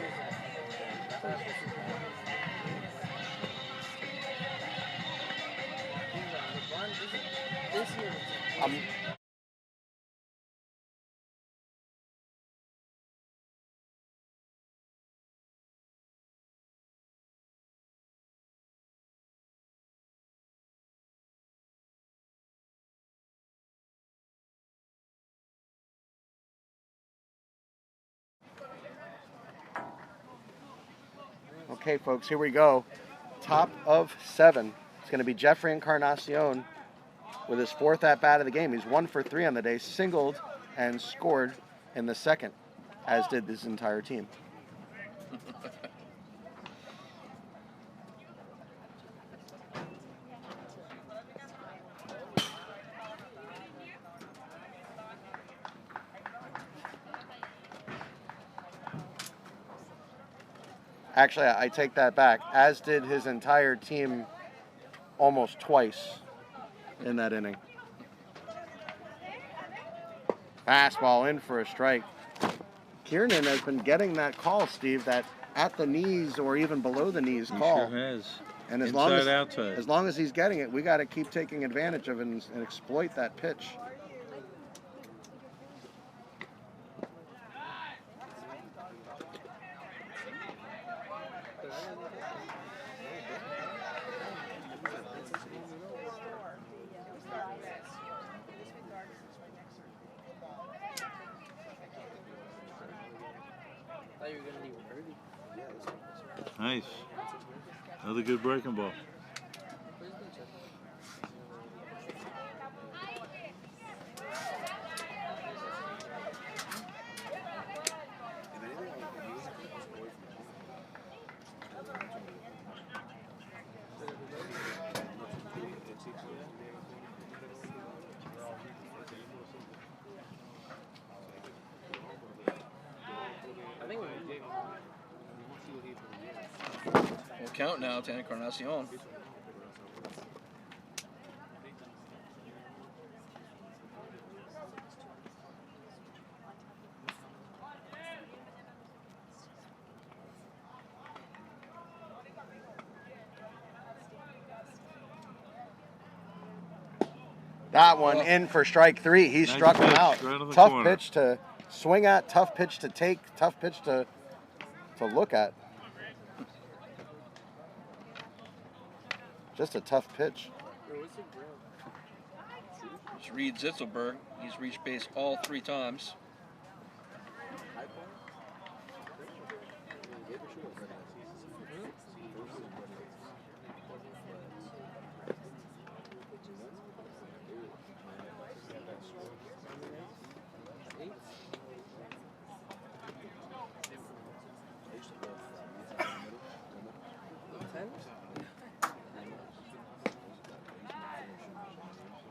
Okay, folks, here we go. Top of 7. It's going to be Jeffrey Encarnacion with his 4th at-bat of the game. He's 1 for 3 on the day, singled and scored in the 2nd, as did this entire team. Actually, I take that back, as did his entire team almost twice in that inning. Fastball in for a strike. Kiernan has been getting that call, Steve, that at the knees or even below the knees call. He sure has. And as long as he's getting it, we got to keep taking advantage of it and exploit that pitch. Nice. Another good breaking ball. We'll count now to Encarnacion. That one in for strike 3. He struck him out. Right tough corner. Pitch to swing at, tough pitch to take, tough pitch to look at. Just a tough pitch. It's Reed Zitzelberg. He's reached base all 3 times.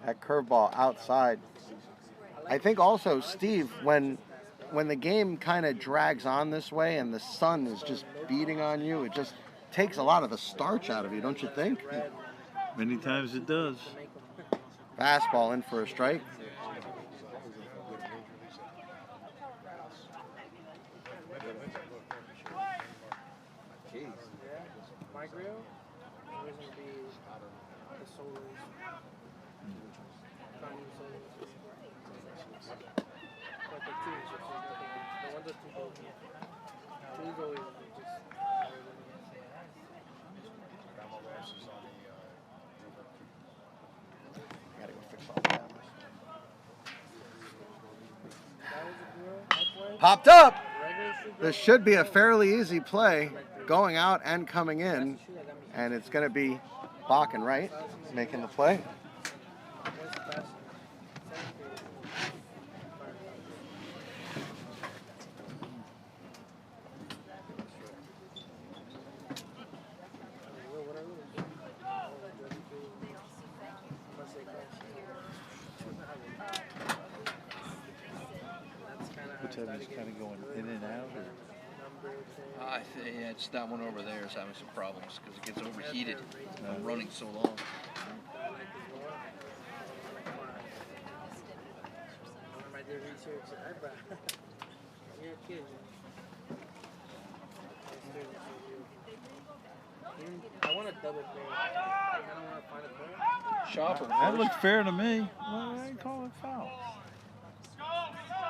That curveball outside. I think also, Steve, when the game kind of drags on this way and the sun is just beating on you, it just takes a lot of the starch out of you, don't you think? Many times it does. Fastball in for a strike. Popped up. This should be a fairly easy play, going out and coming in, and it's going to be Bakken, right, making the play. He's kind of going in and out. Yeah, it's that one over there is having some problems because it gets overheated from running so long. I want a double play. I don't want to find a player. Chopper. That looked fair to me. Well, I didn't call it foul.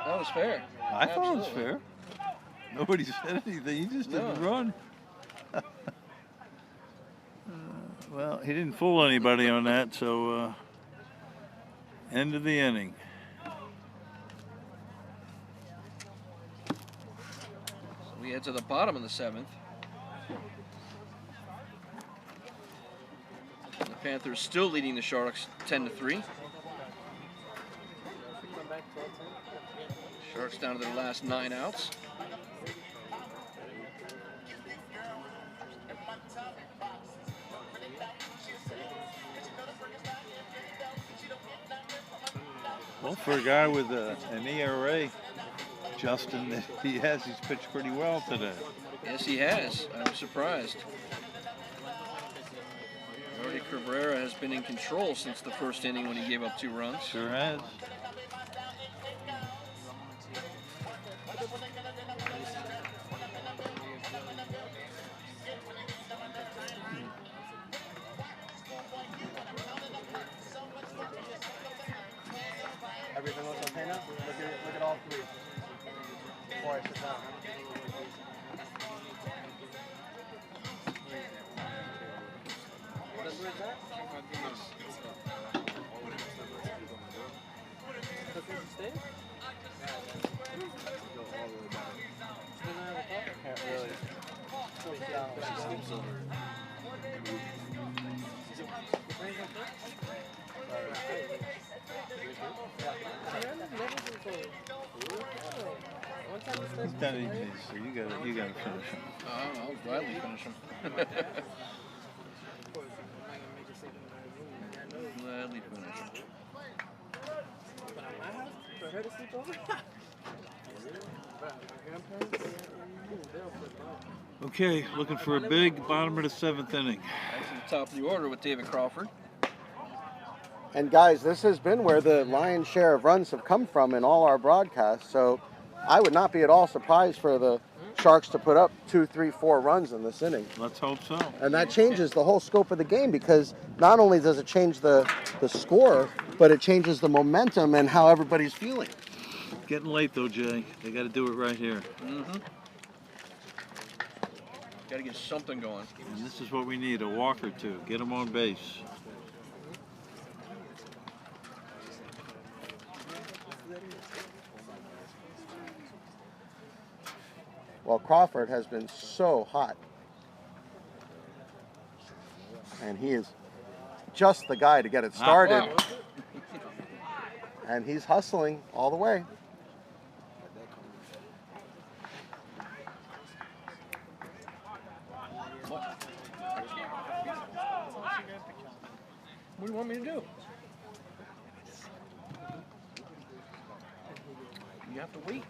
That was fair. I thought it was Absolutely. fair. Nobody said anything. He just didn't No. run. Well, he didn't fool anybody on that, so end of the inning. So we head to the bottom of the 7th. The Panthers still leading the Sharks 10-3. Sharks down to their last 9 outs. Well, for a guy with an ERA, Justin, that he has, he's pitched pretty well today. Yes, he has. I was surprised. Jordi Cabrera has been in control since the first inning when he gave up 2 runs. Sure has. Everything looks okay now? Look at all three. Before I sit down. Where's that? That's where you stay? Can't really. She sleeps over. He's done it, so you gotta finish him. I'll gladly finish him. Gladly finish him. But at my house, for her to sleep over? Okay, looking for a big bottom of the 7th inning. Back to the top of the order with David Crawford. And guys, this has been where the lion's share of runs have come from in all our broadcasts. So I would not be at all surprised for the Sharks to put up 2, 3, 4 runs in this inning. Let's hope so. And that changes the whole scope of the game, because not only does it change the score, but it changes the momentum and how everybody's feeling. Getting late though, Jay. They got to do it right here. Mm-hmm. Got to get something going. And this is what we need, a walk or two. Get them on base. Well, Crawford has been so hot. And he is just the guy to get it started. Wow. And he's hustling all the way. What do you want me to do? You have to wait.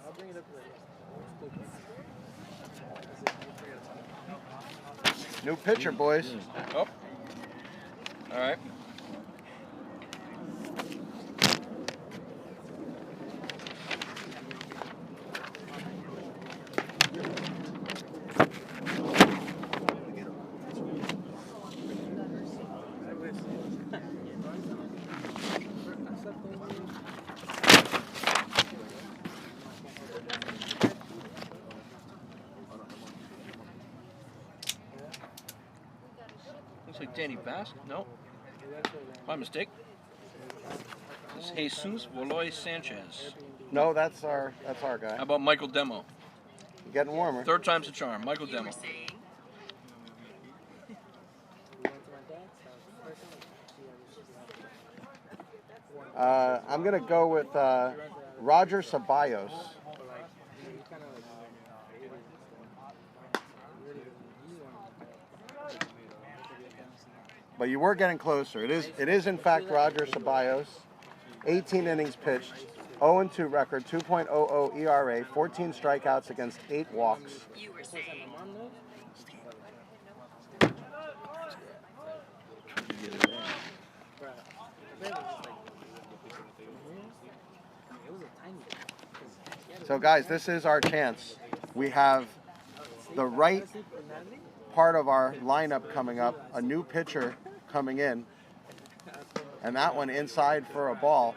I'll bring it up later. New pitcher, boys. Oh. All right. Looks like Danny Bass. No. My mistake. This is Jesus Voloy Sanchez. No, that's our How guy. about Michael Demo? Getting warmer. Third time's a charm. Michael Demo. We went to my dad's house. First time. I'm going to go with Roger Ceballos. But like, he kind of like hated and stuff. Really, he wanted But you were getting closer. It is in fact Roger Ceballos. 18 innings pitched, 0-2 record, 2.00 ERA, 14 strikeouts against 8 walks. You were saying. My mom knows. Bruh, the bed was just like, it was a tiny bed. So guys, this is our chance. We have the right part of our lineup coming up, a new pitcher coming in, and that one inside for a ball.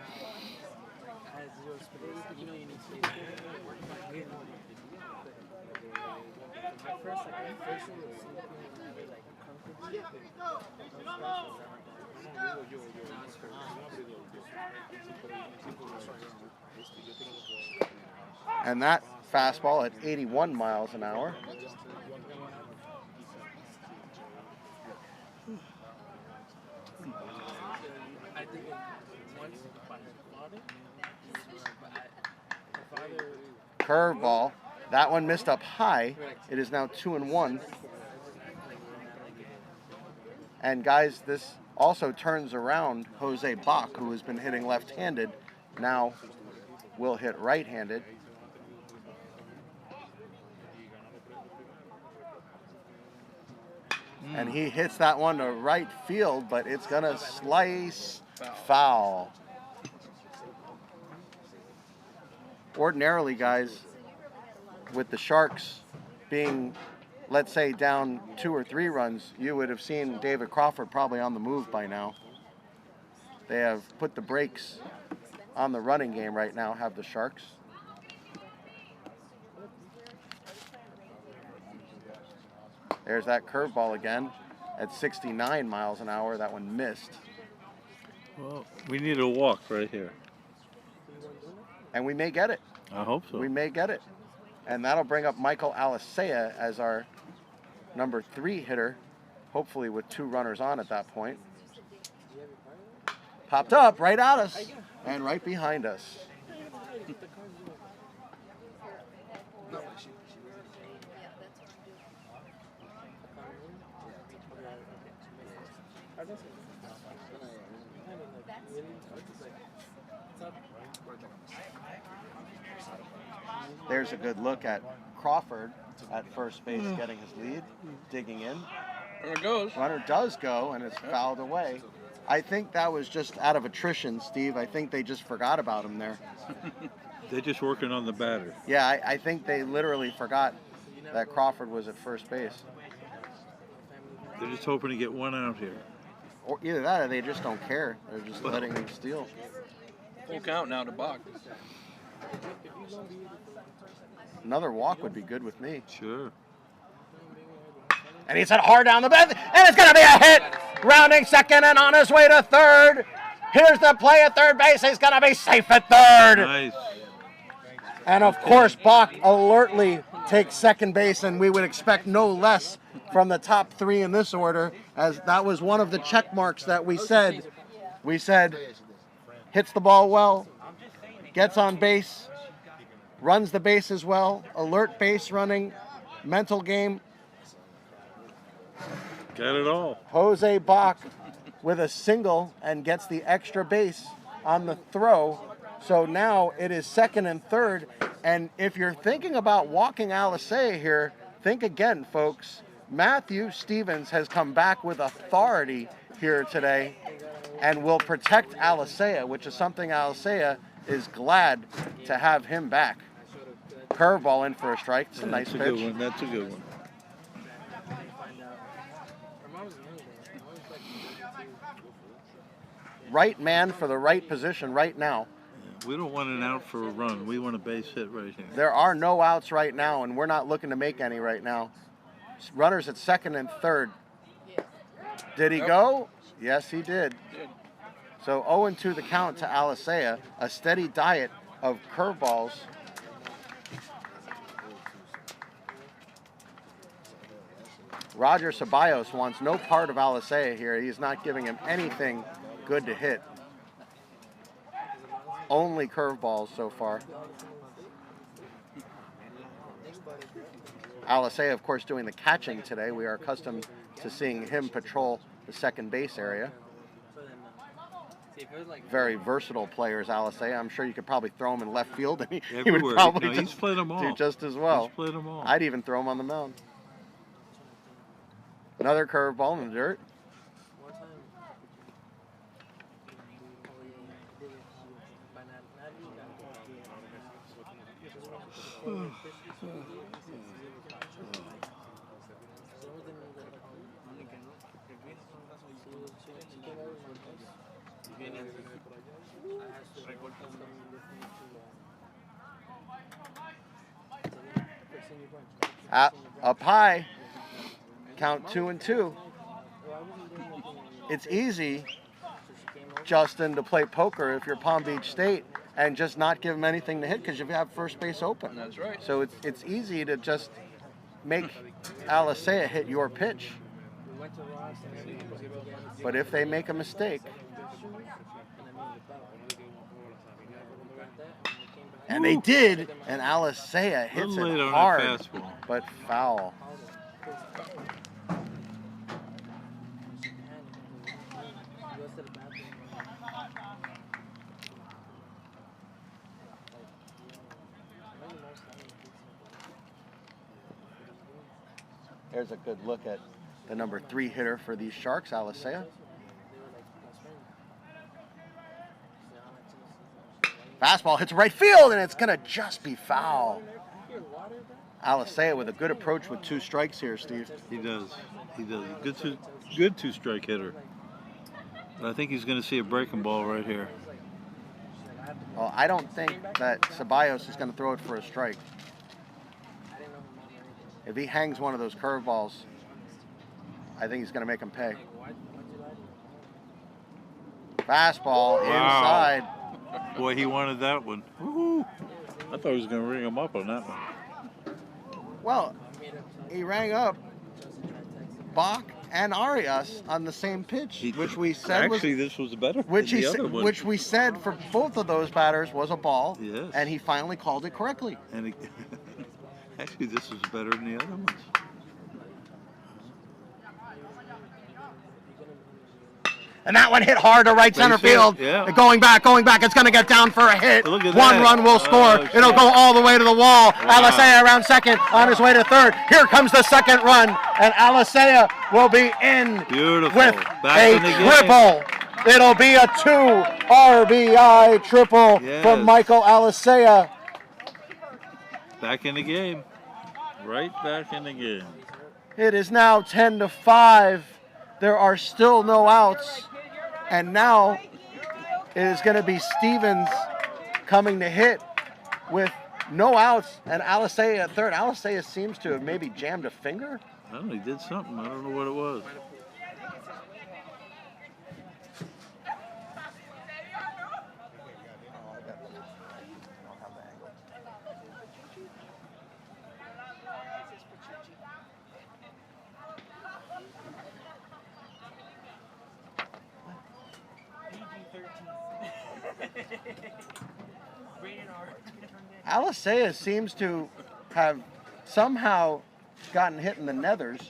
And that fastball at 81 miles an hour. Curveball. That one missed up high. It is now 2-1. And guys, this also turns around Jose Bach, who has been hitting left-handed. Now will hit right-handed. And he hits that one to right field, but it's going to slice foul. Ordinarily, guys, with the Sharks being, let's say, down 2 or 3 runs, you would have seen David Crawford probably on the move by now. They have put the brakes on the running game right now, have the Sharks. There's that curveball again at 69 miles an hour. That one missed. Well, we need a walk right here. And we may get it. I hope so. We may get it. And that'll bring up Michael Alicea as our number 3 hitter, hopefully with 2 runners on at that point. Popped up right at us and right behind us. There's a good look at Crawford at first base getting his lead, digging in. There it goes. Runner does go, and it's fouled away. I think that was just out of attrition, Steve. I think they just forgot about him there. They're just working on the batter. Yeah, I think they literally forgot that Crawford was at first base. They're just hoping to get one out here. Or either that or they just don't care. They're just letting him steal. Full count now to Bach. Another walk would be good with me. Sure. And he's hit hard down the bed, and it's going to be a hit. Rounding second and on his way to third. Here's the play at third base. He's going to be safe at third. Nice. And of course, Bach alertly takes second base, and we would expect no less from the top 3 in this order, as that was one of the check marks that we said. We said, hits the ball well, gets on base, runs the bases well, alert base running, mental game. Got it all. Jose Bach with a single and gets the extra base on the throw. So now it is second and third. And if you're thinking about walking Alicea here, think again, folks. Matthew Stevens has come back with authority here today and will protect Alicea, which is something Alicea is glad to have him back. Curveball in for a strike. It's a nice That's a pitch. good one. That's a good one. Right man for the right position right now. We don't want an out for a run. We want a base hit right here. There are no outs right now, and we're not looking to make any right now. Runners at second and third. Did he go? Yes, he did. So 0-2 the count to Alicea. A steady diet of curveballs. Roger Ceballos wants no part of Alisea here. He's not giving him anything good to hit. Only curveballs so far. Alisea, of course, doing the catching today. We are accustomed to seeing him patrol the second base area. Very versatile players, Alisea. I'm sure you could probably throw him in left field and he would probably he's played them all. do just as well. He's played them all. I'd even throw him on the mound. Another curveball in the dirt. Up high, count 2-2. It's easy, Justin, to play poker if you're Palm Beach State and just not give them anything to hit because you have first base open. That's right. So it's easy to just make Alisea hit your pitch. But if they make a mistake, and they did, and Alisea hits it hard, but foul. There's a good look at the number 3 hitter for these Sharks, Alisea. Fastball hits right field, and it's going to just be foul. Alisea with a good approach with 2 strikes here, Steve. He does. He does. Good two-strike hitter. But I think he's going to see a breaking ball right here. Well, I don't think that Ceballos is going to throw it for a strike. If he hangs one of those curveballs, I think he's going to make him pay. Fastball inside. Boy, he wanted that one. Woo-hoo. I thought he was going to ring him up on that one. Well, he rang up Bach and Arias on the same pitch, which we said actually this was better. Which which we said for both of those batters was a ball. Yes. And he finally called it correctly. And actually, this was better than the other ones. And that one hit hard to right center field. Yeah. Going back. It's going to get down for a hit. Look at One that. run will score. It'll go all the way to the wall. Wow. Alisea around second on his way to third. Here comes the second run. And Alisea will be in Beautiful. with Back in the game. triple. It'll be a 2 RBI triple from Michael Alisea. Back in the game. Right back in the game. It is now 10-5. There are still no outs. And now it is going to be Stevens coming to hit with no outs and Alisea at third. Alisea seems to have maybe jammed a finger. I don't know, he did something. I don't know what it was. Alisea seems to have somehow gotten hit in the nethers.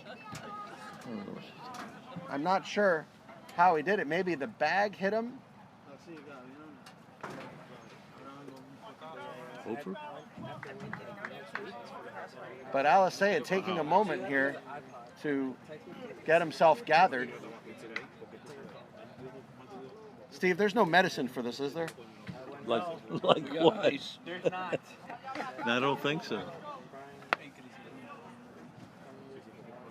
I'm not sure how he did it. Maybe the bag hit him. Over? But Alisea taking a moment here to get himself gathered. Steve, there's no medicine for this, is there? Like what? There's not. I don't think so.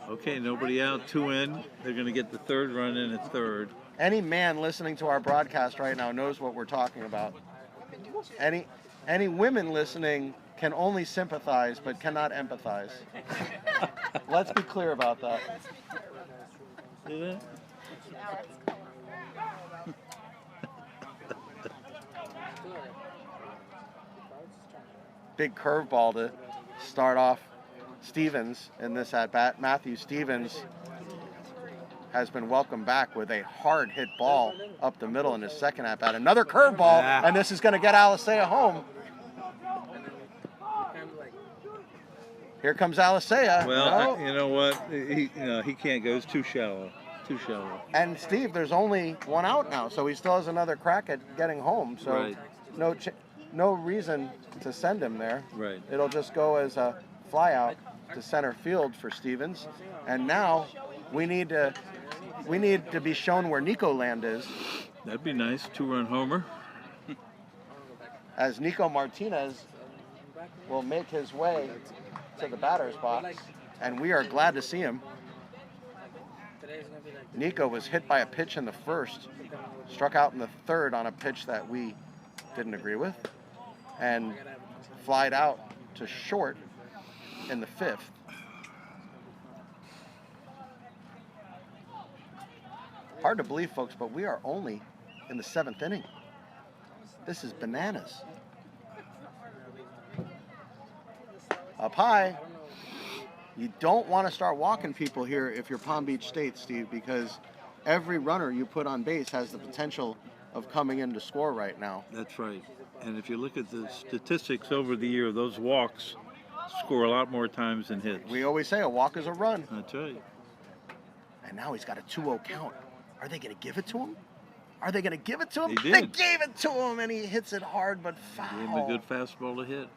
Okay, nobody out, 2 in. They're going to get the third run in at third. Any man listening to our broadcast right now knows what we're talking about. Any women listening can only sympathize but cannot empathize. Let's be clear about that. See that? Big curveball to start off Stevens in this at bat. Matthew Stevens has been welcomed back with a hard hit ball up the middle in his second at bat. Another curveball, and this is going to get Alisea home. Here comes Alisea. Well, you know what? He can't go. It's too shallow. Too shallow. And Steve, there's only one out now, so he still has another crack at getting home. So Right. no reason to send him there. Right. It'll just go as a fly out to center field for Stevens. And now we need to be shown where Nico Land is, That'd be nice. 2-run homer. as Nico Martinez will make his way to the batter's box, and we are glad to see him. Nico was hit by a pitch in the first, struck out in the third on a pitch that we didn't agree with, and flied out to short in the fifth. Hard to believe, folks, but we are only in the seventh inning. This is bananas. Up high. You don't want to start walking people here if you're Palm Beach State, Steve, because every runner you put on base has the potential of coming in to score right now. That's right. And if you look at the statistics over the year, those walks score a lot more times than hits. We always say a walk is a run. That's right. And now he's got a 2-0 count. Are they going to give it to him? Are they going to give it to him? They did. They gave it to him, and he hits it hard but foul. Gave him a good fastball to hit.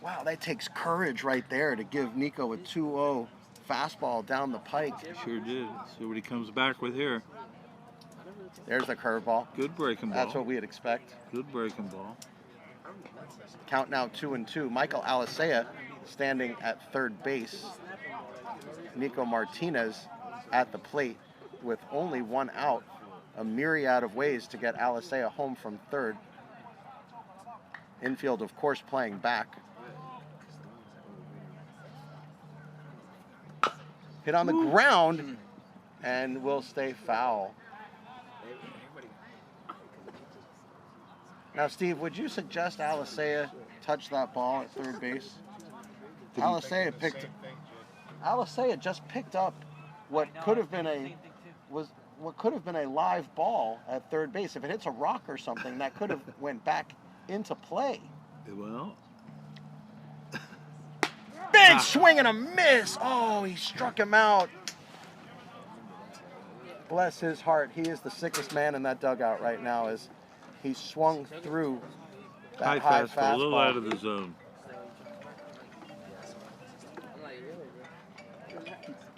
Wow, that takes courage right there to give Nico a 2-0 fastball down the pike. Sure did. See what he comes back with here. There's the curveball. Good breaking ball. That's what we'd expect. Good breaking ball. Count now 2-2. Michael Alisea standing at third base. Nico Martinez at the plate with only one out. A myriad of ways to get Alisea home from third. Infield, of course, playing back. Hit on the ground and will stay foul. Now, Steve, would you suggest Alisea touch that ball at third base? Alisea just picked up what could have been a live ball at third base. If it hits a rock or something, that could have went back into play. Well, Big swing and a miss. Oh, he struck him out. Bless his heart. He is the sickest man in that dugout right now as he swung through that high fastball. a little out of the zone.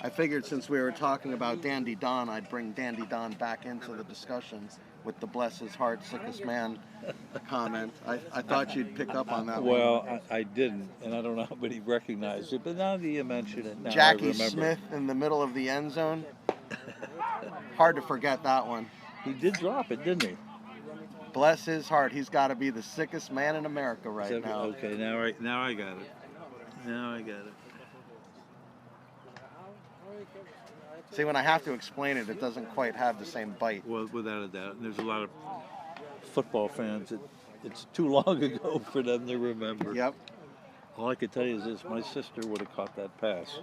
I figured since we were talking about Dandy Don, I'd bring Dandy Don back into the discussion with the bless his heart, sickest man comment. I thought you'd pick up on that one. Well, I didn't, and I don't know how many recognized it, but now that you mention it, now I Jackie remember. Smith in the middle of the end zone. Hard to forget that one. He did drop it, didn't he? Bless his heart. He's got to be the sickest man in America right now. Okay, now I got it. Now I got it. See, when I have to explain it, it doesn't quite have the same bite. Well, without a doubt. And there's a lot of football fans that it's too long ago for them to remember. Yep. All I can tell you is this: my sister would have caught that pass.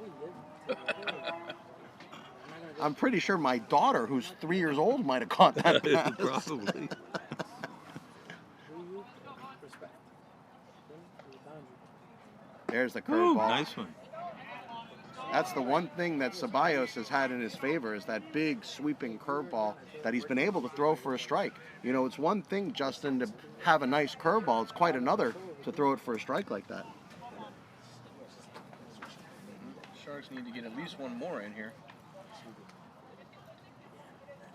I'm pretty sure my daughter, who's 3 years old, might have caught that pass. Probably. There's the Ooh, curveball. nice one. That's the one thing that Ceballos has had in his favor is that big sweeping curveball that he's been able to throw for a strike. You know, it's one thing, Justin, to have a nice curveball. It's quite another to throw it for a strike like that. Sharks need to get at least one more in here.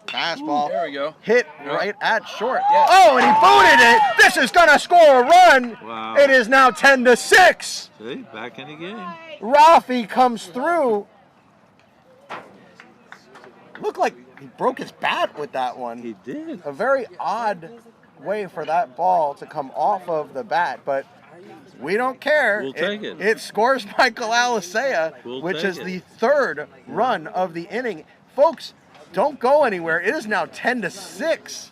Fastball. There we go. Hit right at short. Yes. Oh, and he booted it. This is going to score a run. Wow. It is now 10-6. See, back in the game. Rafi comes through. Looked like he broke his bat with that one. He did. A very odd way for that ball to come off of the bat, but We don't care. We'll take it. It scores Michael Alisea, We'll which take is it. the third run of the inning. Folks, don't go anywhere. It is now 10-6.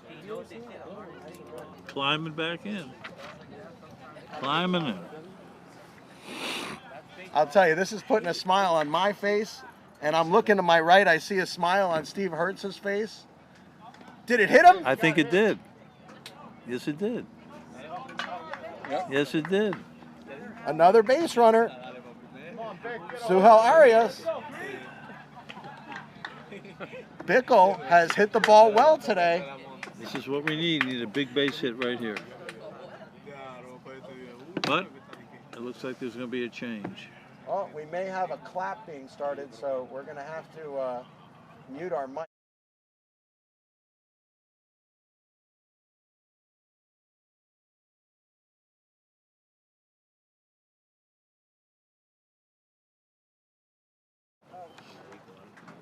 Climbing back in. Climbing in. I'll tell you, this is putting a smile on my face, and I'm looking to my right. I see a smile on Steve Hertz's face. Did it hit him? I think it did. Yes, it did. Yep. Yes, it did. Another base runner. Suhel Arias. Bickle has hit the ball well today. This is what we need. We need a big base hit right here. But it looks like there's going to be a change. Oh, we may have a clap being started, so we're going to have to mute our mic.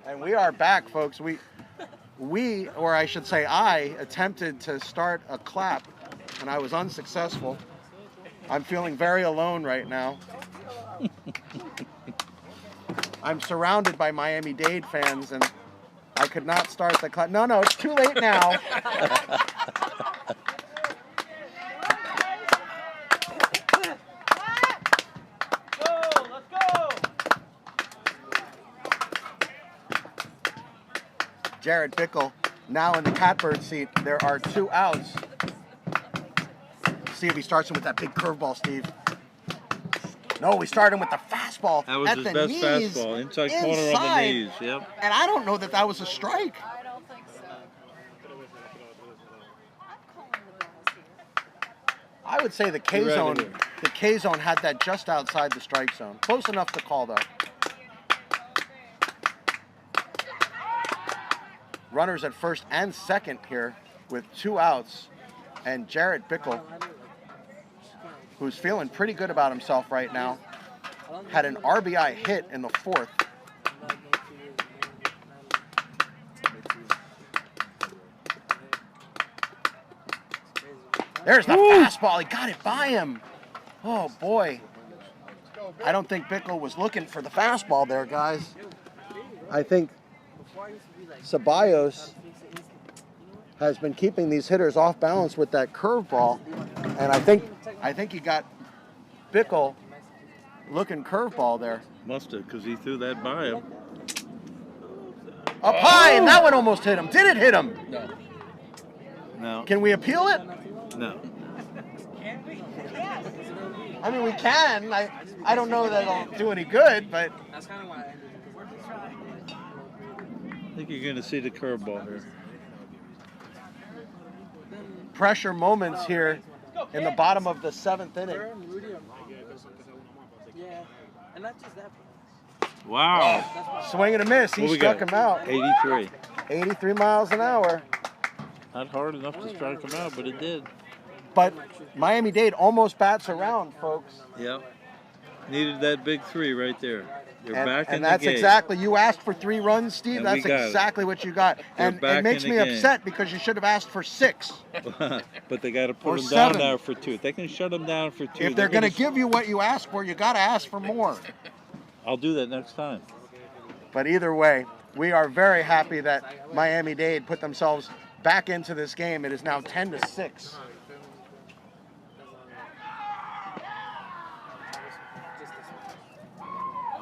And we are back, folks. We, or I should say I, attempted to start a clap, and I was unsuccessful. I'm feeling very alone right now. I'm surrounded by Miami-Dade fans, and I could not start the clap. No, it's too late now. Jared Bickle now in the catbird seat. There are 2 outs. See if he starts him with that big curveball, Steve. No, we started him with the fastball. That was at his the best knees, fastball. Inside corner on the knees. Yep. And I don't know that was a strike. I don't think so. I would say the K You're right zone. here. The K zone had that just outside the strike zone. Close enough to call though. Runners at first and second here with 2 outs, and Jarrett Bickle, who's feeling pretty good about himself right now, had an RBI hit in the 4th. There's the fastball. He got it by him. Oh, boy. I don't think Bickle was looking for the fastball there, guys. I think Ceballos has been keeping these hitters off balance with that curveball, and I think he got Bickle looking curveball there. Must have, because he threw that by him. Up high, and that one almost hit him. Did it hit him? No. No. Can we appeal it? No. I mean, we can. I don't know that it'll do any good, but That's kind of why I ended it. I think you're going to see the curveball here. pressure moments here in the bottom of the 7th inning. Yeah, and not just that. Wow. Swing and a miss. He What we struck got? him out. 83. 83 miles an hour. Not hard enough to strike him out, but it did. But Miami-Dade almost bats around, folks. Yep. Needed that big 3 right there. You're back in and the that's game. exactly, you asked for 3 runs, Steve. And that's we got it. exactly what you got. You're And back it makes in me the game. upset because you should have asked for 6. But they got to Or put him down 7. now for 2. If they can shut him down for 2. If they're going to give you what you asked for, you got to ask for more. I'll do that next time. But either way, we are very happy that Miami-Dade put themselves back into this game. It is now 10-6.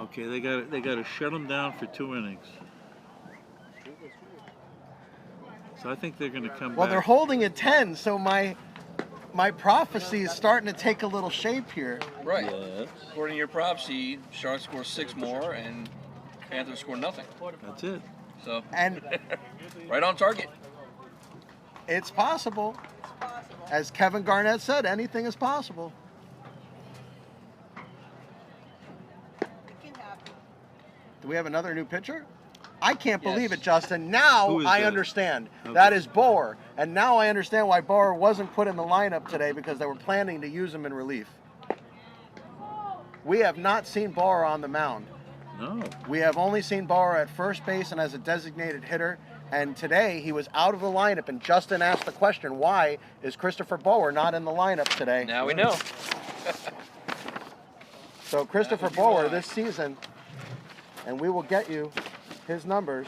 Okay, they got to shut him down for 2 innings. So I think they're going to come Well, back. they're holding at 10, so my prophecy is starting to take a little shape here. Right. Yes. According to your prophecy, Sharks score 6 more and Panthers score nothing. That's it. So, And right on target. it's possible. As Kevin Garnett said, anything is possible. It can happen. Do we have another new pitcher? I can't believe it, Justin. Now Who is I that? understand. Okay. That is Boer. And now I understand why Boer wasn't put in the lineup today, because they were planning to use him in relief. We have not seen Boer on the mound. No. We have only seen Boer at first base and as a designated hitter. And today he was out of the lineup. And Justin asked the question, why is Christopher Boer not in the lineup today? Now we know. So Christopher Bower this season, and we will get you his numbers.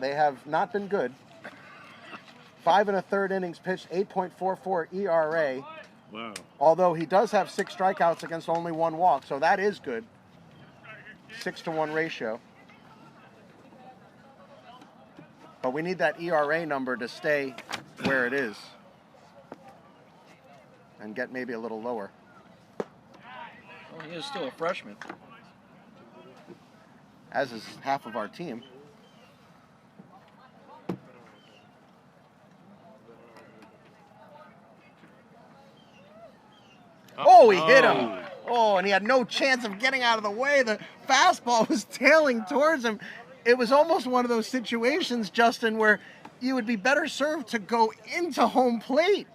They have not been good. 5 1/3 innings pitched, 8.44 ERA. Wow. Although he does have 6 strikeouts against only 1 walk, so that is good. 6-to-1 ratio. But we need that ERA number to stay where it is and get maybe a little lower. Well, he is still a freshman. As is half of our team. Oh, he hit him. Oh, and he had no chance of getting out of the way. The fastball was tailing towards him. It was almost one of those situations, Justin, where you would be better served to go into home plate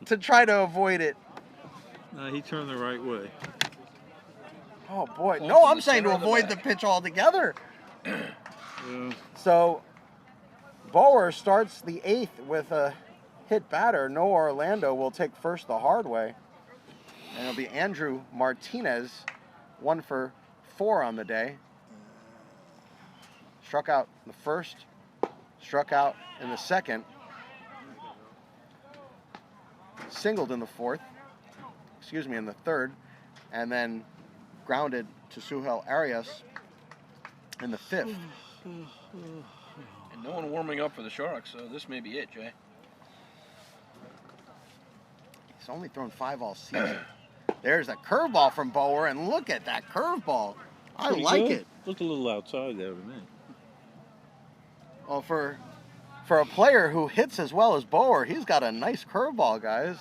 to try to avoid it. No, he turned the right way. Oh, boy. No, I'm saying to avoid the pitch altogether. Yeah. So, Bower starts the 8th with a hit batter. No Orlando will take first the hard way. And it'll be Andrew Martinez, 1 for 4 on the day. Struck out in the first, struck out in the second, singled in the in the third, and then grounded to Suhel Arias in the 5th. And no one warming up for the Sharks, so this may be it, Jay. He's only thrown 5 all season. There's a curveball from Bower, and look at that curveball. I like it. Looked a little outside there to me. Well, for a player who hits as well as Bower, he's got a nice curveball, guys.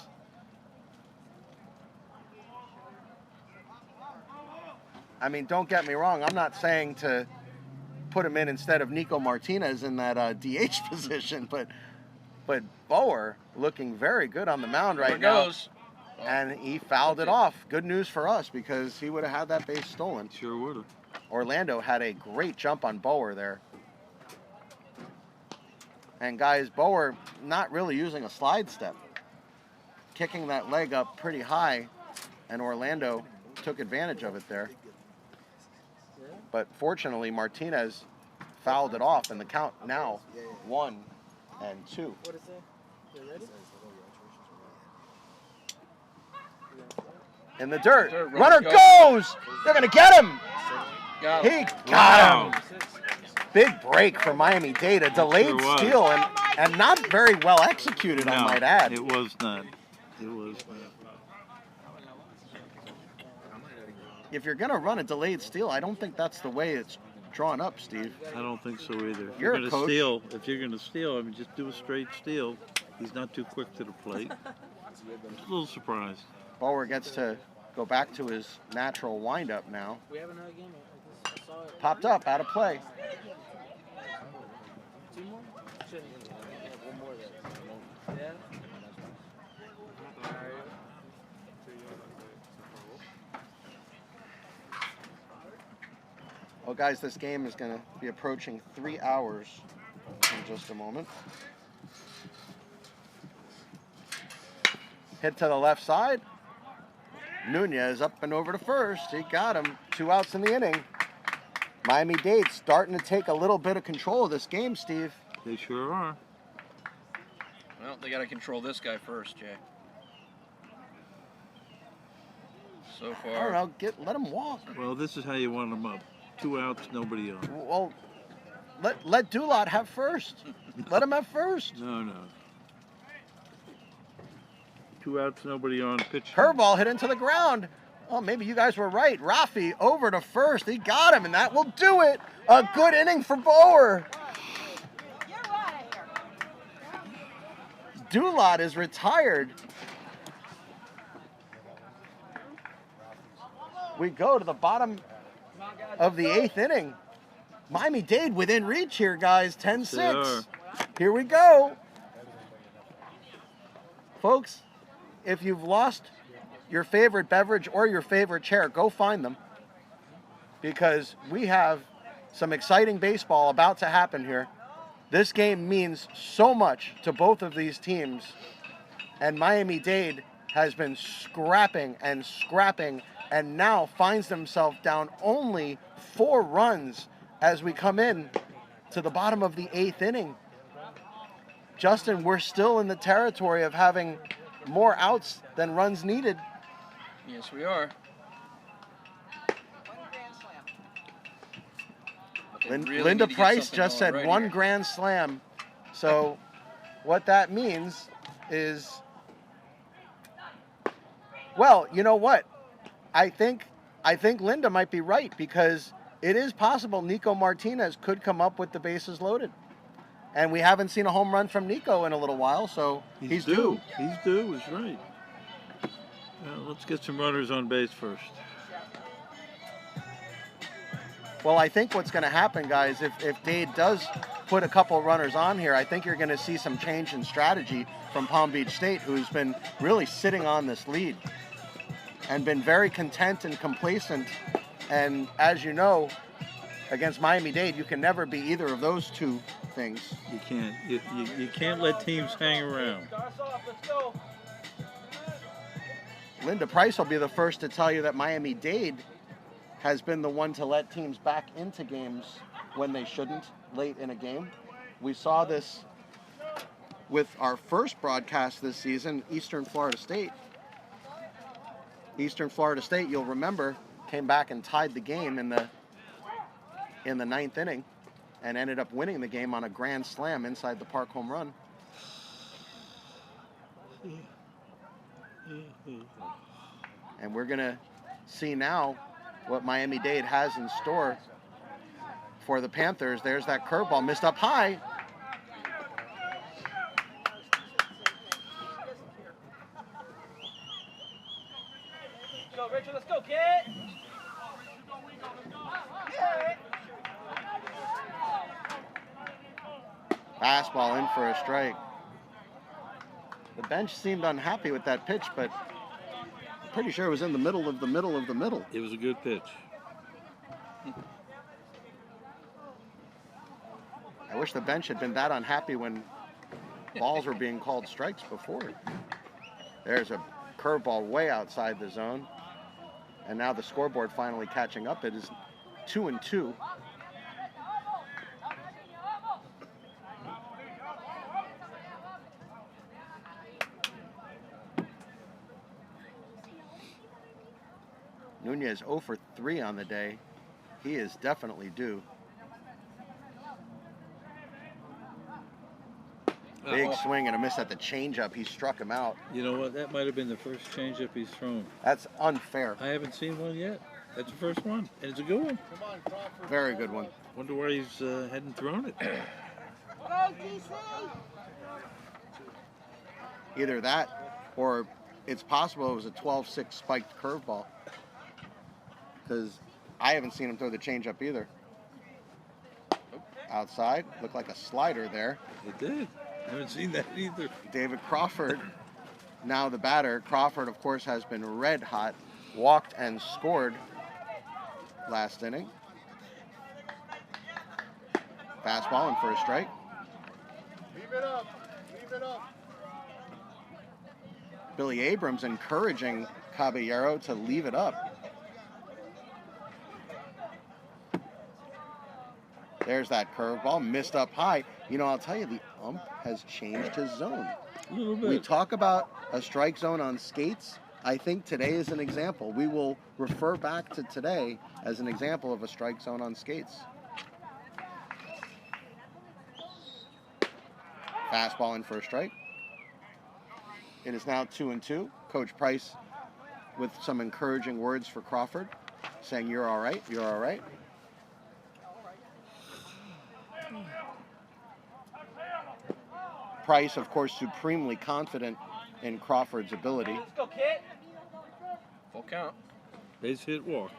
I mean, don't get me wrong. I'm not saying to put him in instead of Nico Martinez in that DH position, but Bower looking very good on the mound right now. Goes. And he fouled it off. Good news for us because he would have had that base stolen. Sure would have. Orlando had a great jump on Bower there. And guys, Bower not really using a slide step. Kicking that leg up pretty high, and Orlando took advantage of it there. But fortunately, Martinez fouled it off, and the count now 1-2. What is it? You ready? In the dirt. Runner Runner goes! They're going to get him! Got He him. got him! Big break for Miami-Dade. A delayed sure was. steal and not very well executed, I No, might add. it was not. It was not. If you're going to run a delayed steal, I don't think that's the way it's drawn up, Steve. I don't think so either. If You're a you're coach. if you're going to steal, I mean, just do a straight steal. He's not too quick to the plate. Just a little surprised. Bower gets to go back to his natural windup now. We have another game. I saw it. Popped up, out of play. 2 more? Shouldn't have 1 more there. Yeah? Well, guys, this game is going to be approaching 3 hours in just a moment. Hit to the left side. Nunez up and over to first. He got him. 2 outs in the inning. Miami-Dade starting to take a little bit of control of this game, Steve. They sure are. Well, they got to control this guy first, Jay. So I don't far. know. Let him walk. Well, this is how you want them up. 2 outs, nobody on. Well, let Dulot have first. Let him have first. No. 2 outs, nobody on. Pitch. Curveball hit into the ground. Oh, maybe you guys were right. Rafi over to first. He got him, and that will do it. A good inning for Bower. Dulot is retired. We go to the bottom of the 8th inning. Miami-Dade within reach here, guys. 10-6. Here we go. Folks, if you've lost your favorite beverage or your favorite chair, go find them. Because we have some exciting baseball about to happen here. This game means so much to both of these teams. And Miami-Dade has been scrapping and scrapping and now finds himself down only 4 runs as we come in to the bottom of the 8th inning. Justin, we're still in the territory of having more outs than runs needed. Yes, we are. Linda Price just said right 1 here. grand slam. So what that means is, well, you know what? I think Linda might be right, because it is possible Nico Martinez could come up with the bases loaded. And we haven't seen a home run from Nico in a little while, so he's due. He's due, is right. Well, let's get some runners on base first. Well, I think what's going to happen, guys, if Dade does put a couple runners on here, I think you're going to see some change in strategy from Palm Beach State, who's been really sitting on this lead and been very content and complacent. And as you know, against Miami-Dade, you can never be either of those two things. You can't. You can't let teams hang around. Linda Price will be the first to tell you that Miami-Dade has been the one to let teams back into games when they shouldn't late in a game. We saw this with our first broadcast this season, Eastern Florida State. Eastern Florida State, you'll remember, came back and tied the game in the 9th inning and ended up winning the game on a grand slam inside the park home run. And we're going to see now what Miami-Dade has in store for the Panthers. There's that curveball missed up high. Let's go, Richard. Let's go, kid. Fastball in for a strike. The bench seemed unhappy with that pitch, but I'm pretty sure it was in the middle of the middle of the middle. It was a good pitch. I wish the bench had been that unhappy when balls were being called strikes before. There's a curveball way outside the zone. And now the scoreboard finally catching up. It is 2-2. Nunez 0 for 3 on the day. He is definitely due. Big swing and a miss at the changeup. He struck him out. You know what? That might have been the first changeup he's thrown. That's unfair. I haven't seen one yet. That's the first one, and it's a good one. Very good one. Wonder why he's hadn't thrown it. Either that, or it's possible it was a 12-6 spiked curveball. Because I haven't seen him throw the changeup either. Outside, looked like a slider there. It did. I haven't seen that either. David Crawford, now the batter. Crawford, of course, has been red hot. Walked and scored last inning. Fastball in for a strike. Leave it up. Leave it up. Billy Abrams encouraging Caballero to leave it up. There's that curveball, missed up high. You know, I'll tell you, the ump has changed his zone. A little bit. We talk about a strike zone on skates. I think today is an example. We will refer back to today as an example of a strike zone on skates. Fastball in for a strike. It is now 2-2. Coach Price with some encouraging words for Crawford, saying, "You're all right, you're all right." Price, of course, supremely confident in Crawford's ability. Let's go, kid. Full count. Base hit, walk.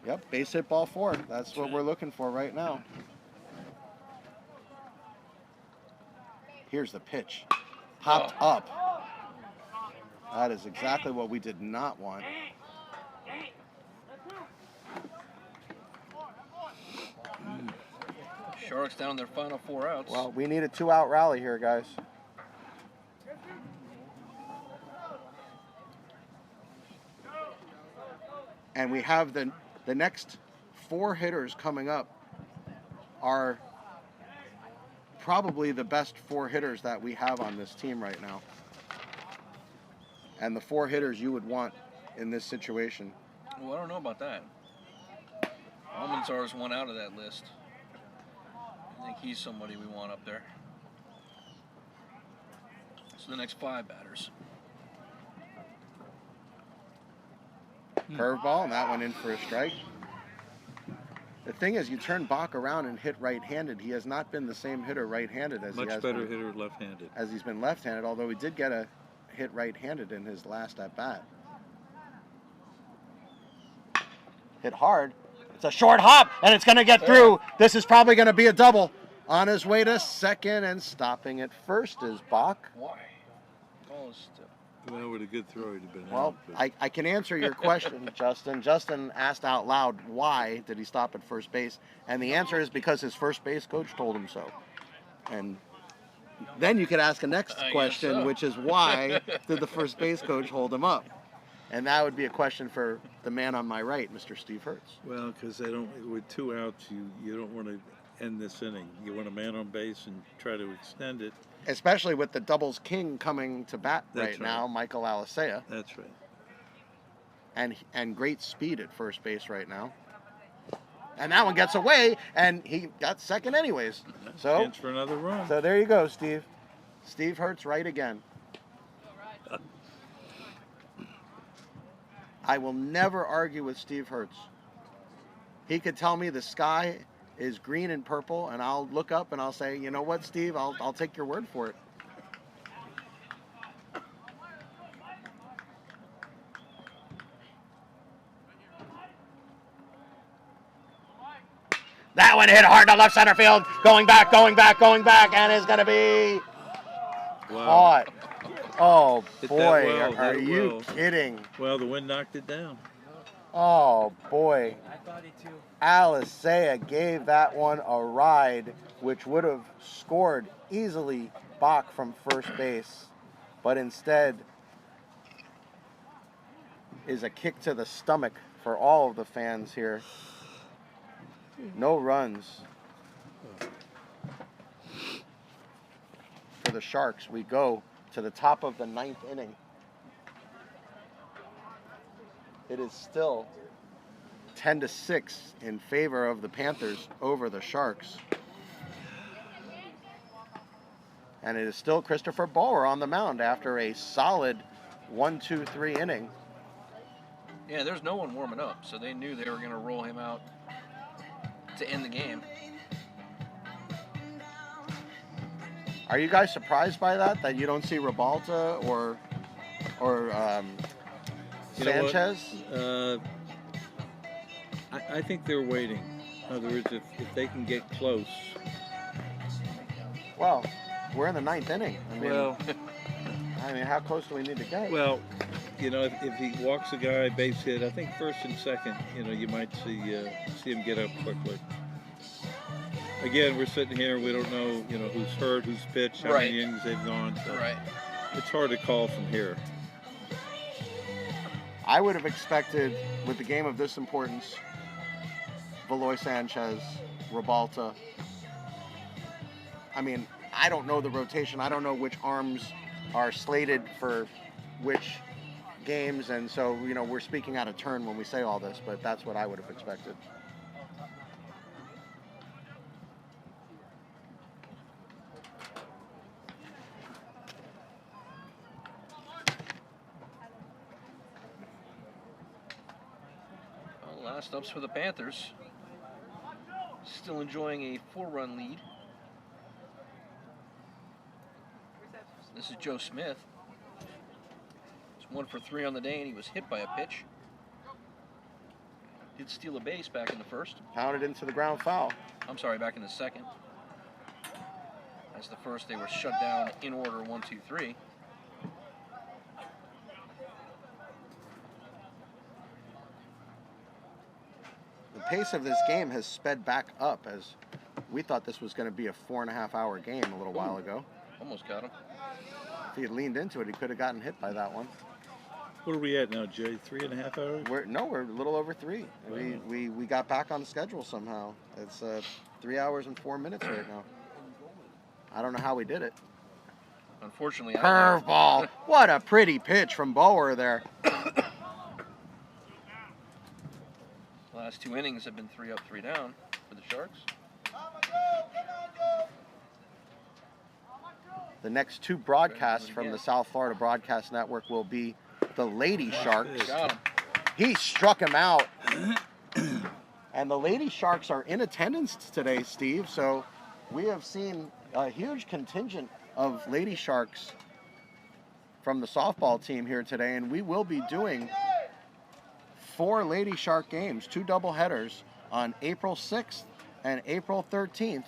Yep, base hit, ball 4. That's what we're looking for right now. Here's the pitch. Popped up. That is exactly what we did not want. Sharks down their final 4 outs. Well, we need a 2-out rally here, guys. And we have the next 4 hitters coming up are probably the best 4 hitters that we have on this team right now. And the 4 hitters you would want in this situation. Well, I don't know about that. Almanzar's one out of that list. I think he's somebody we want up there. So the next 5 batters. Curveball, and that went in for a strike. The thing is, you turn Bach around and hit right-handed. He has not been the same hitter right-handed as he has Much better hitter left-handed. as he's been left-handed, although he did get a hit right-handed in his last at-bat. Hit hard. It's a short hop, and it's going to get through. This is probably going to be a double. On his way to second and stopping at first is Bach. Why? Ball is still. Well, with a good throw, he'd have been Well, out. But I can answer your question, Justin. Justin asked out loud, why did he stop at first base? And the answer is because his first base coach told him so. And then you could ask a next I guess question, so. which is why did the first base coach hold him up? And that would be a question for the man on my right, Mr. Steve Hertz. well, because they don't. With 2 outs, you don't want to end this inning. You want a man on base and try to extend it. Especially with the doubles king coming to bat That's right right. now, Michael Alisea. That's right. And great speed at first base right now. And that one gets away, and he got second anyways. So, Chance for another run. so there you go, Steve. Steve Hertz right again. I will never argue with Steve Hertz. He could tell me the sky is green and purple, and I'll look up and I'll say, you know what, Steve, I'll take your word for it. That one hit hard to left center field, going back, and is going to be Wow. caught. Oh, Hit that boy, well, are hit it you well. kidding? Well, the wind knocked it down. Oh, boy. I thought it too. Alisea gave that one a ride, which would have scored easily Bach from first base, but instead is a kick to the stomach for all of the fans here. No runs for the Sharks. We go to the top of the 9th inning. It is still 10-6 in favor of the Panthers over the Sharks. And it is still Christopher Bauer on the mound after a solid 1-2-3 inning. Yeah, there's no one warming up, so they knew they were going to roll him out to end the game. Are you guys surprised by that you don't see Ribalta or You know what? Sanchez? I think they're waiting. In other words, if they can get close. Well, we're in the 9th inning. Well, I mean, how close do we need to get? well, you know, if he walks a guy base hit, I think first and second, you know, you might see him get up quickly. Again, we're sitting here, we don't know, you know, who's hurt, who's pitched, how Right. many innings they've gone. So Right. it's hard to call from here. I would have expected, with the game of this importance, Veloy Sanchez, Ribalta. I mean, I don't know the rotation. I don't know which arms are slated for which games, and so, you know, we're speaking out of turn when we say all this, but that's what I would have expected. Well, last ups for the Panthers. Still enjoying a 4-run lead. This is Joe Smith. He's 1 for 3 on the day, and he was hit by a pitch. Did steal a base back in the first. Pounded into the ground foul. I'm sorry, back in the second. As the first, they were shut down in order 1, 2, 3. The pace of this game has sped back up, as we thought this was going to be a 4.5-hour game a little while ago. Almost got him. If he had leaned into it, he could have gotten hit by that one. What are we at now, Jay? 3.5 hours? We're a little over 3. We got back on the schedule somehow. It's 3 hours and 4 minutes right now. I don't know how we did it. Unfortunately, Curveball. What a pretty pitch from Bower there. Last 2 innings have been 3 up, 3 down for the Sharks. The next 2 broadcasts from the South Florida Broadcast Network will be the Lady Sharks. Got him. He struck him out. And the Lady Sharks are in attendance today, Steve. So we have seen a huge contingent of Lady Sharks from the softball team here today. And we will be doing 4 Lady Shark games, 2 doubleheaders on April 6th and April 13th.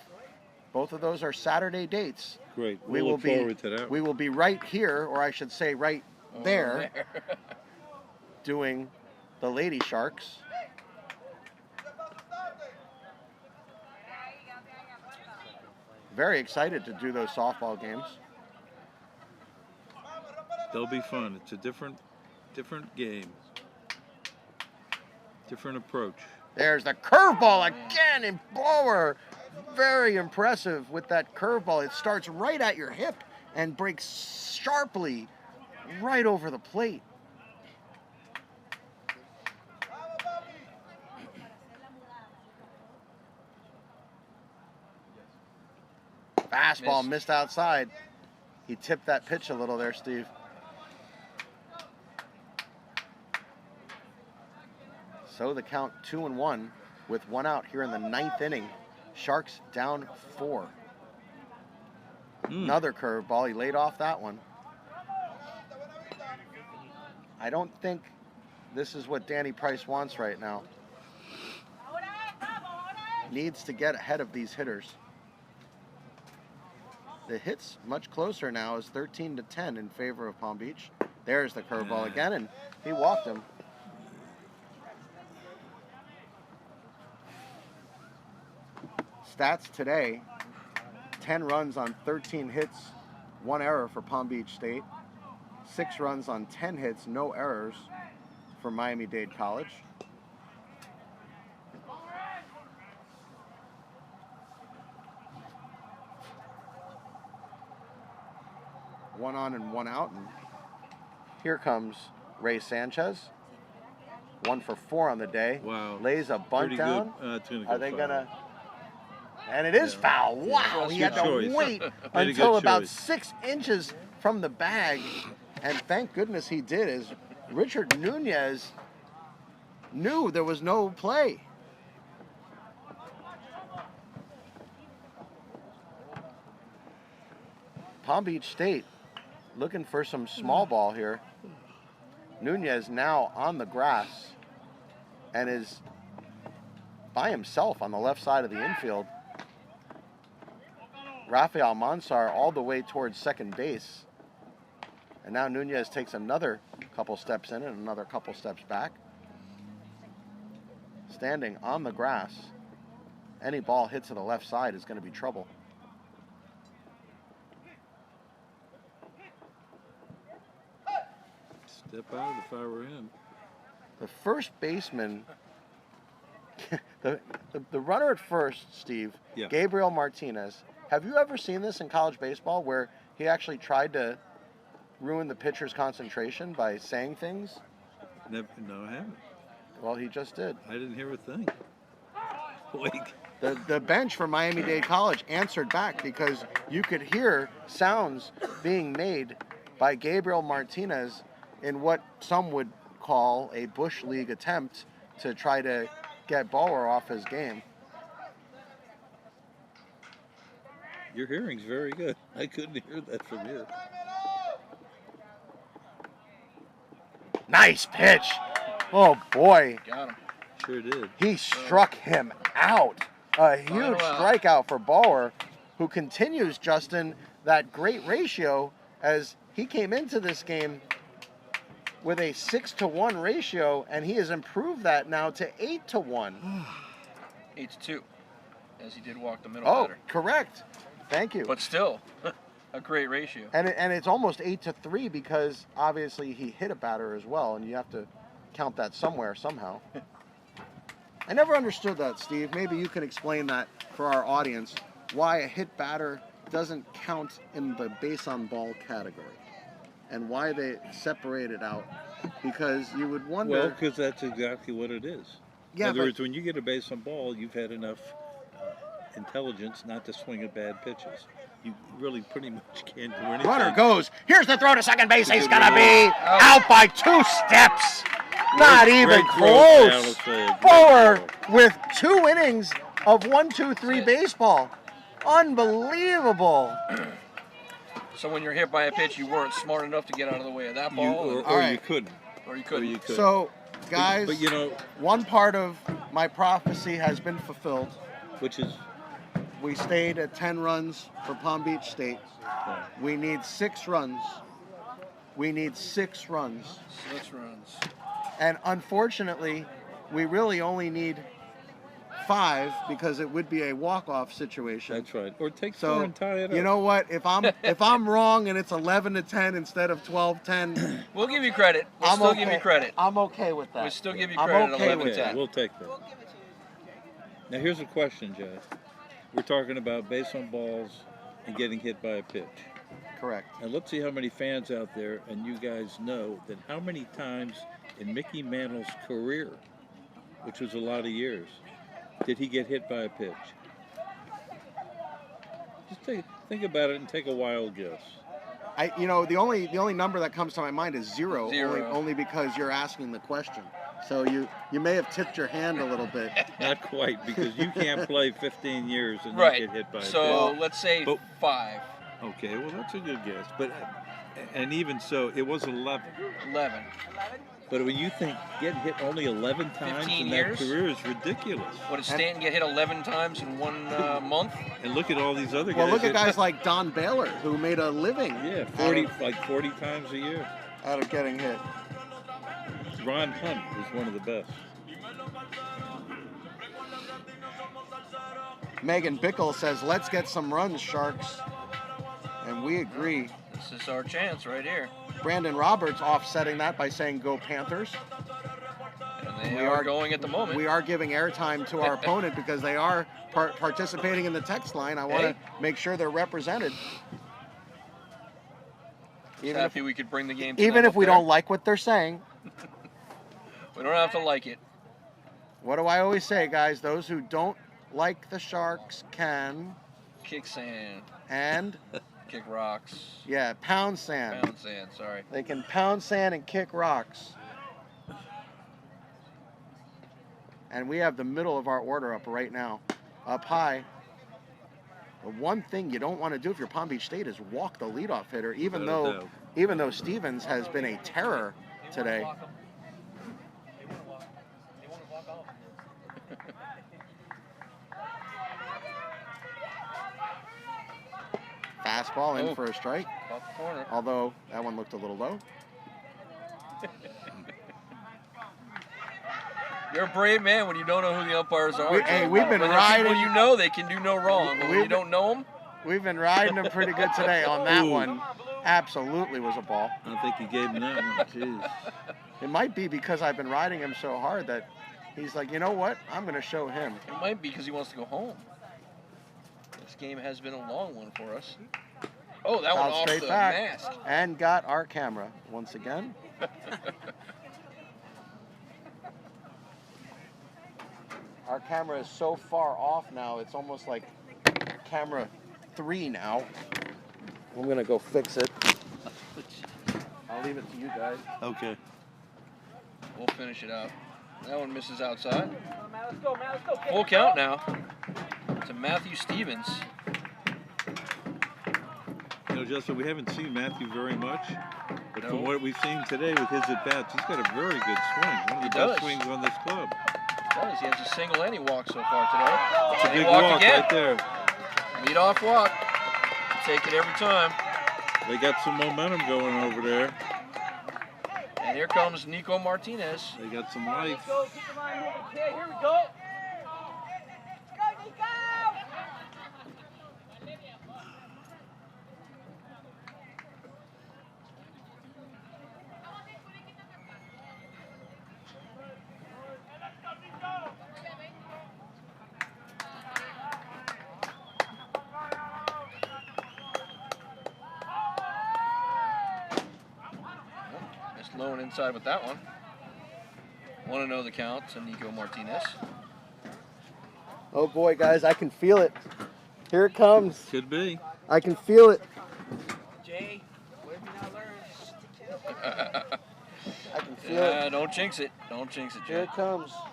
Both of those are Saturday dates. Great. We'll look forward to that. We will be right here, or I should say right there, doing the Lady Sharks. Very excited to do those softball games. They'll be fun. It's a different game. Different approach. There's the curveball again, and Bower, very impressive with that curveball. It starts right at your hip and breaks sharply right over the plate. Fastball missed outside. He tipped that pitch a little there, Steve. So the count 2-1 with 1 out here in the 9th inning. Sharks down 4. Another curveball. He laid off that one. I don't think this is what Danny Price wants right now. Needs to get ahead of these hitters. The hit's much closer now, is 13-10 in favor of Palm Beach. There's the curveball again, and he walked him. Stats today, 10 runs on 13 hits, 1 error for Palm Beach State. 6 runs on 10 hits, no errors for Miami-Dade College. One on and 1 out, and here comes Ray Sanchez. 1 for 4 on the day. Wow. Lays a bunt down. It's gonna go Are they foul. gonna? And it is foul. Wow, he had to wait until about 6 inches from the bag, and thank goodness he did, as Richard Nunez knew there was no play. Palm Beach State looking for some small ball here. Nunez now on the grass and is by himself on the left side of the infield. Rafael Mansar all the way towards second base. And now Nunez takes another couple steps in and another couple steps back. Standing on the grass. Any ball hit to the left side is going to be trouble. Step out if I were him. The first baseman, the runner at first, Steve, Yeah. Gabriel Martinez. Have you ever seen this in college baseball where he actually tried to ruin the pitcher's concentration by saying things? No, I haven't. Well, he just did. I didn't hear a thing. Wait. The bench for Miami-Dade College answered back because you could hear sounds being made by Gabriel Martinez in what some would call a Bush League attempt to try to get Bower off his game. Your hearing's very good. I couldn't hear that from here. Nice pitch. Oh, boy. Got him. Sure did. He struck him out. A huge strikeout for Bower, who continues, Justin, that great ratio as he came into this game with a 6-to-1 ratio, and he has improved that now to 8-to-1. 8-2, as he did walk the middle Oh, batter. correct. Thank you. But still, a great ratio. And it's almost 8-3 because obviously he hit a batter as well, and you have to count that somewhere somehow. I never understood that, Steve. Maybe you can explain that for our audience, why a hit batter doesn't count in the base on ball category, and why they separate it out. Because you would wonder. Well, because that's exactly what it is. Yeah, in other words, when you get a base on ball, you've had enough intelligence not to swing at bad pitches. You really pretty much can't do anything. Runner goes. Here's the throw to second base. He's going to be out by 2 steps. Not even close. Forward with 2 innings of 1-2-3 baseball. Unbelievable. So when you're hit by a pitch, you weren't smart enough to get out of the way of that ball? Or you couldn't. Or you couldn't. So, guys, but you know, one part of my prophecy has been fulfilled. Which is? We stayed at 10 runs for Palm Beach State. We need 6 runs. We need 6 runs. 6 runs. And unfortunately, we really only need 5 because it would be a walk-off situation. That's right. Or take 4 and tie it up. You know what? If I'm wrong and it's 11-10 instead of 12-10, we'll give you credit. We'll still give you credit. I'm okay with that. We'll still give you credit. Okay 11-10. We'll take that. Now here's a question, Jay. We're talking about base on balls and getting hit by a pitch. Correct. And let's see how many fans out there and you guys know that how many times in Mickey Mantle's career, which was a lot of years, did he get hit by a pitch? Just think about it and take a wild guess. The only number that comes to my mind is 0. Zero. Only because you're asking the question. So you may have tipped your hand a little bit. Not quite, because you can't play 15 years and right. not get hit by a pitch. So let's say 5. Okay, well that's a good guess. But and even so, it was 11. 11. But when you think getting hit only 11 times 15 in years? that career is ridiculous. What, did Stanton get hit 11 times in 1 month? And look at all these other guys. Well, look at guys like Don Baylor, who made a living. Yeah, 40 times a year. Out of getting hit. Ron Hunt was one of the best. Megan Bickle says, let's get some runs, Sharks. And we agree. This is our chance right here. Brandon Roberts offsetting that by saying, go Panthers. And they are going at the moment. We are giving airtime to our opponent because they are participating in the text line. I want to make sure they're represented. Even happy we could bring the game to even if we don't like what they're saying. We don't have to like it. What do I always say, guys? Those who don't like the Sharks can kick sand. And kick rocks. Yeah, pound sand. Pound sand, sorry. They can pound sand and kick rocks. And we have the middle of our order up right now. Up high. The one thing you don't want to do if you're Palm Beach State is walk the leadoff hitter, even though Stevens has been a terror today. Fastball in for a strike. Off the corner. Although that one looked a little low. You're a brave man when you don't know who the umpires are. We've been riding. When you know they can do no wrong, but when you don't know them. We've been riding them pretty good today on that one. Absolutely was a ball. I don't think he gave him that one. Jeez. It might be because I've been riding him so hard that he's like, you know what? I'm going to show him. It might be because he wants to go home. This game has been a long one for us. Oh, that one off the mask. And got our camera once again. Our camera is so far off now, it's almost like camera 3 now. I'm going to go fix it. I'll leave it to you guys. Okay. We'll finish it out. That one misses outside. Full count now to Matthew Stevens. You know, Justin, we haven't seen Matthew very much, but from what we've seen today with his at-bats, he's got a very good swing. One of the best swings on this club. He does. He has a single and he walked so far today. It's a big walk again. right there. Lead-off walk. Take it every time. They got some momentum going over there. And here comes Nico Martinez. They got some life. Here we go. Blowing inside with that one. Want to know the count to Nico Martinez. Oh boy, guys, I can feel it. Here it comes. Could be. I can feel it. Jay, what have you now learned? I can feel it. Don't jinx it. Don't jinx it, Here Jay. it comes. Mom,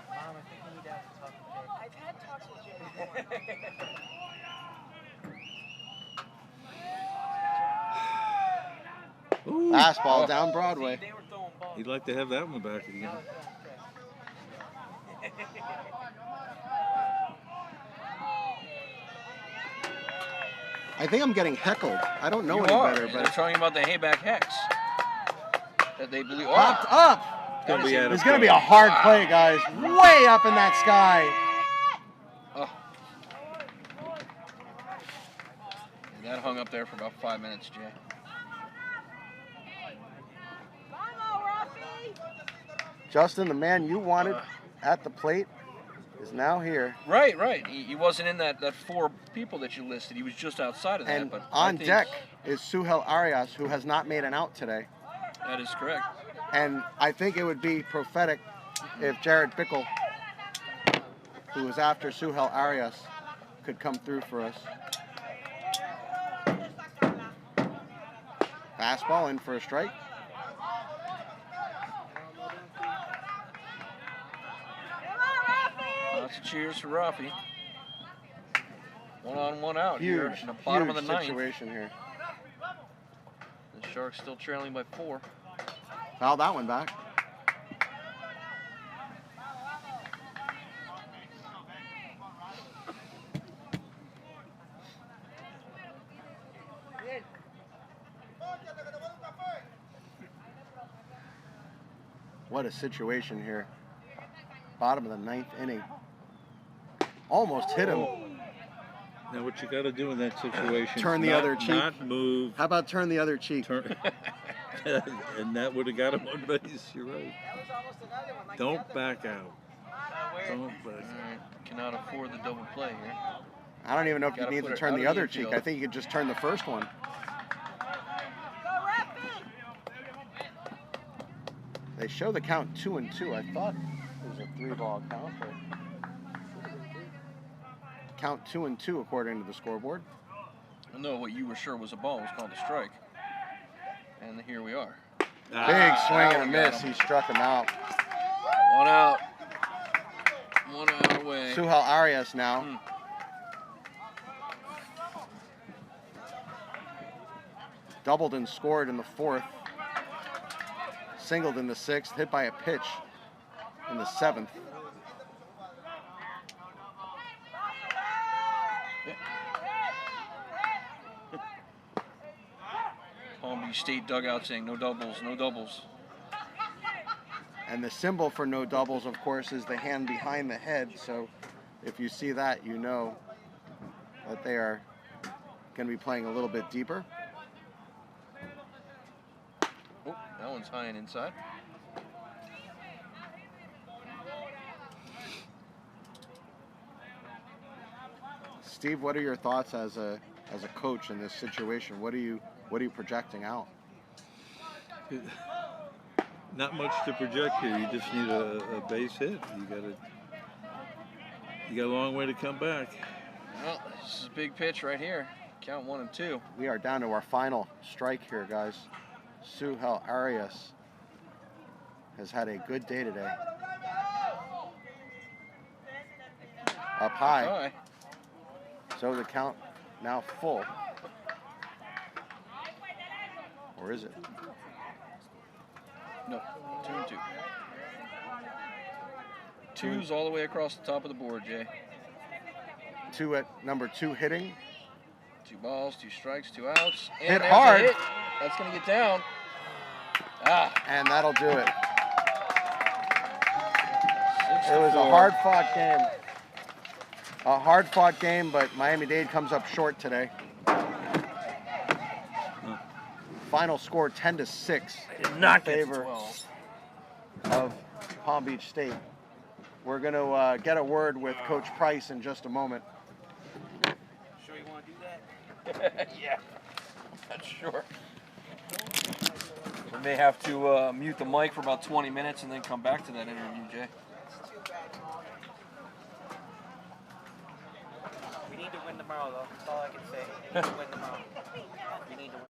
I think we need to have to talk to Jay. I've had talks with Jay before. Ooh. Fastball down Broadway. They were throwing balls. He'd like to have that one back again. I think I'm getting heckled. I don't know You any are. better, They're but talking about the hayback hex. That they believe. popped Oh, up. Gonna be out of It's going to play. be a hard play, guys. Way up in that sky. oh. And that hung up there for about 5 minutes, Jay. Vamos, Rafi! Justin, the man you wanted at the plate, is now here. Right, right. He wasn't in that 4 people that you listed. He was just outside of that. And But I on think deck is Suhel Arias, who has not made an out today. That is correct. And I think it would be prophetic if Jared Bickle, who was after Suhel Arias, could come through for us. Fastball in for a strike. Lots of cheers for Rafi. 1 on 1 out here Huge, in the bottom huge of the ninth. situation here. The Sharks still trailing by 4. Foul that one back. What a situation here. Bottom of the 9th inning. Almost hit him. Now what you got to do in that situation? Turn is the not- other cheek. Not move. How about turn the other cheek? Turn. And that would have got him on base. You're right. That was almost another one. Like Don't the back out. other one. Don't back out. Alright, cannot afford the double play here. I don't even know if you Gotta need put to it turn out the of other the cheek. infield. I think you could just turn the first one. Go, Rafi! They show the count 2-2. I thought it was a 3-ball count, but count 2-2 according to the scoreboard. No, what you were sure was a ball was called a strike. And here we are. Big swing and a we got miss. him. He struck him out. 1 out. 1 out away. Suhel Arias now. Doubled and scored in the 4th. Singled in the 6th. Hit by a pitch in the 7th. Palm Beach State dugout saying no doubles, no doubles. And the symbol for no doubles, of course, is the hand behind the head. So if you see that, you know that they are going to be playing a little bit deeper. Oh, that one's high and inside. Steve, what are your thoughts as a coach in this situation? What are you projecting out? Not much to project here. You just need a base hit. You got a long way to come back. Well, this is a big pitch right here. Count 1 and 2. We are down to our final strike here, guys. Suhel Arias has had a good day today. Up high. High. So the count now full. Or is it? No, 2 and 2. Twos all the way across the top of the board, Jay. 2 at number 2 hitting. 2 balls, 2 strikes, 2 outs. And Hit there's a hard. hit. That's going to get down. And that'll do it. 6-4. It was a hard-fought game. A hard-fought game, but Miami-Dade comes up short today. Final score 10-6 in favor of Palm Beach State. We're going to get a word with Coach Price in just a moment. Sure you want to do that? Yeah, that's sure. We may have to mute the mic for about 20 minutes and then come back to that interview, Jay. We need to win tomorrow, though. That's all I can say. We need to win tomorrow. We need to win.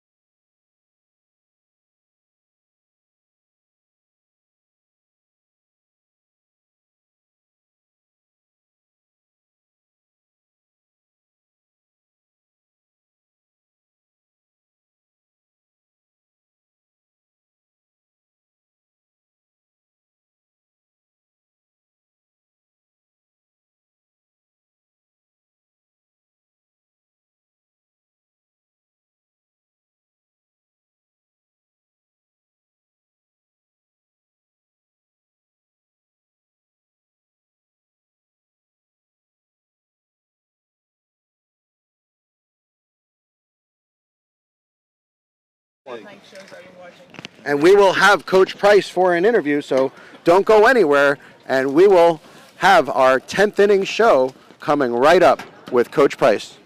And we will have Coach Price for an interview, so don't go anywhere. And we will have our 10th inning show coming right up with Coach Price.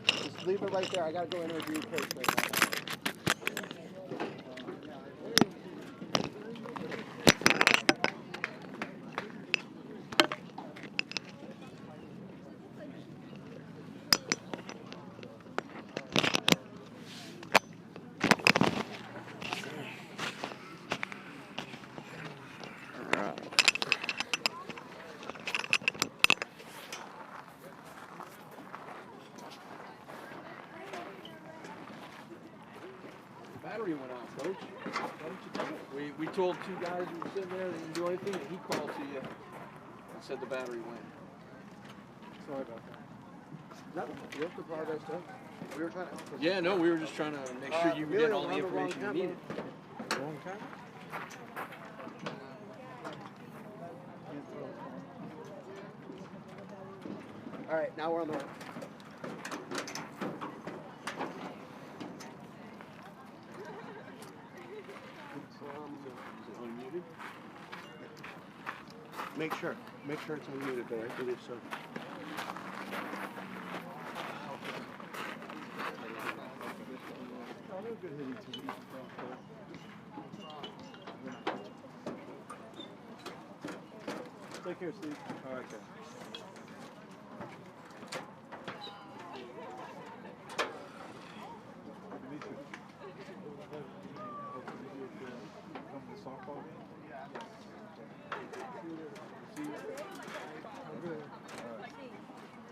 Just leave it right there. I gotta go interview Coach right now. Battery went out, Coach. Why don't you tell me? We told two guys who were sitting there they didn't do anything, and he called to you and said the battery went. Sorry about that. No, you have to apologize to him. We were trying to. Yeah, no, we were just trying to make sure you were getting all the information you needed. Wrong camera? All right, now we're on the road. Unmuted? Make sure it's unmuted there. I believe so. Take care, Steve. All right, guys.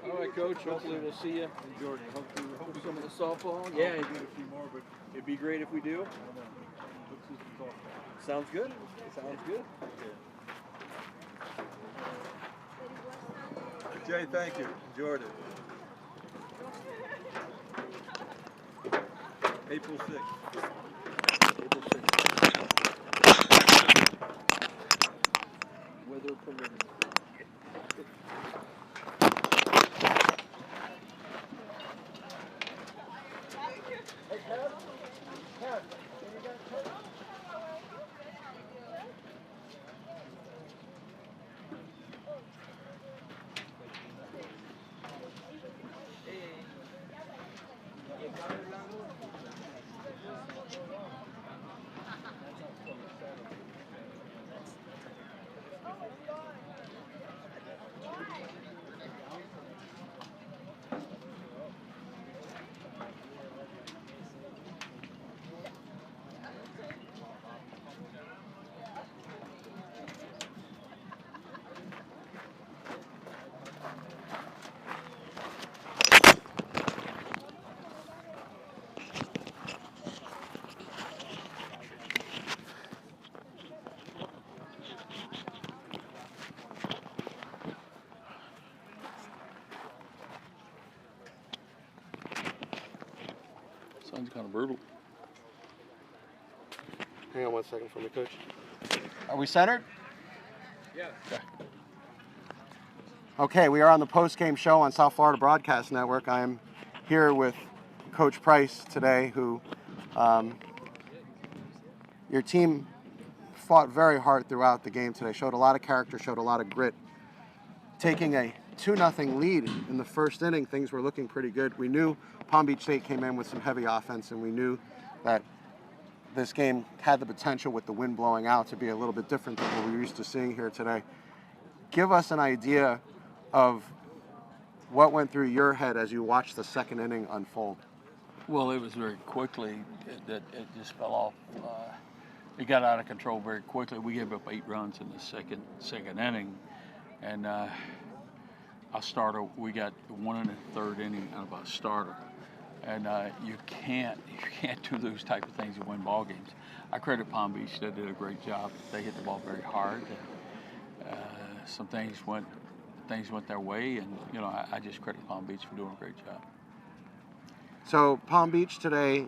All right, Coach. Hopefully we'll see you. Jordan, hopefully Hope some of the softball. Yeah, get a few more, but it'd be great if we do. let's see some softball. Sounds good. Sounds good. Jay, thank you. Enjoyed it. April 6th. April 6th. Weather permitting. brutal. Hang on one second for me, Coach. Are we centered? Yeah. Okay, we are on the post-game show on South Florida Broadcast Network. I'm here with Coach Price today, who your team fought very hard throughout the game today, showed a lot of character, showed a lot of grit. Taking a 2-0 lead in the first inning, things were looking pretty good. We knew Palm Beach State came in with some heavy offense, and we knew that this game had the potential, with the wind blowing out, to be a little bit different than what we're used to seeing here today. Give us an idea of what went through your head as you watched the second inning unfold. Well, it was very quickly that it just fell off. It got out of control very quickly. We gave up 8 runs in the second inning, and our starter, we got 1 in the third inning out of our starter. And you can't do those type of things to win ball games. I credit Palm Beach; they did a great job. They hit the ball very hard. Some things went their way, and I just credit Palm Beach for doing a great job. So Palm Beach today,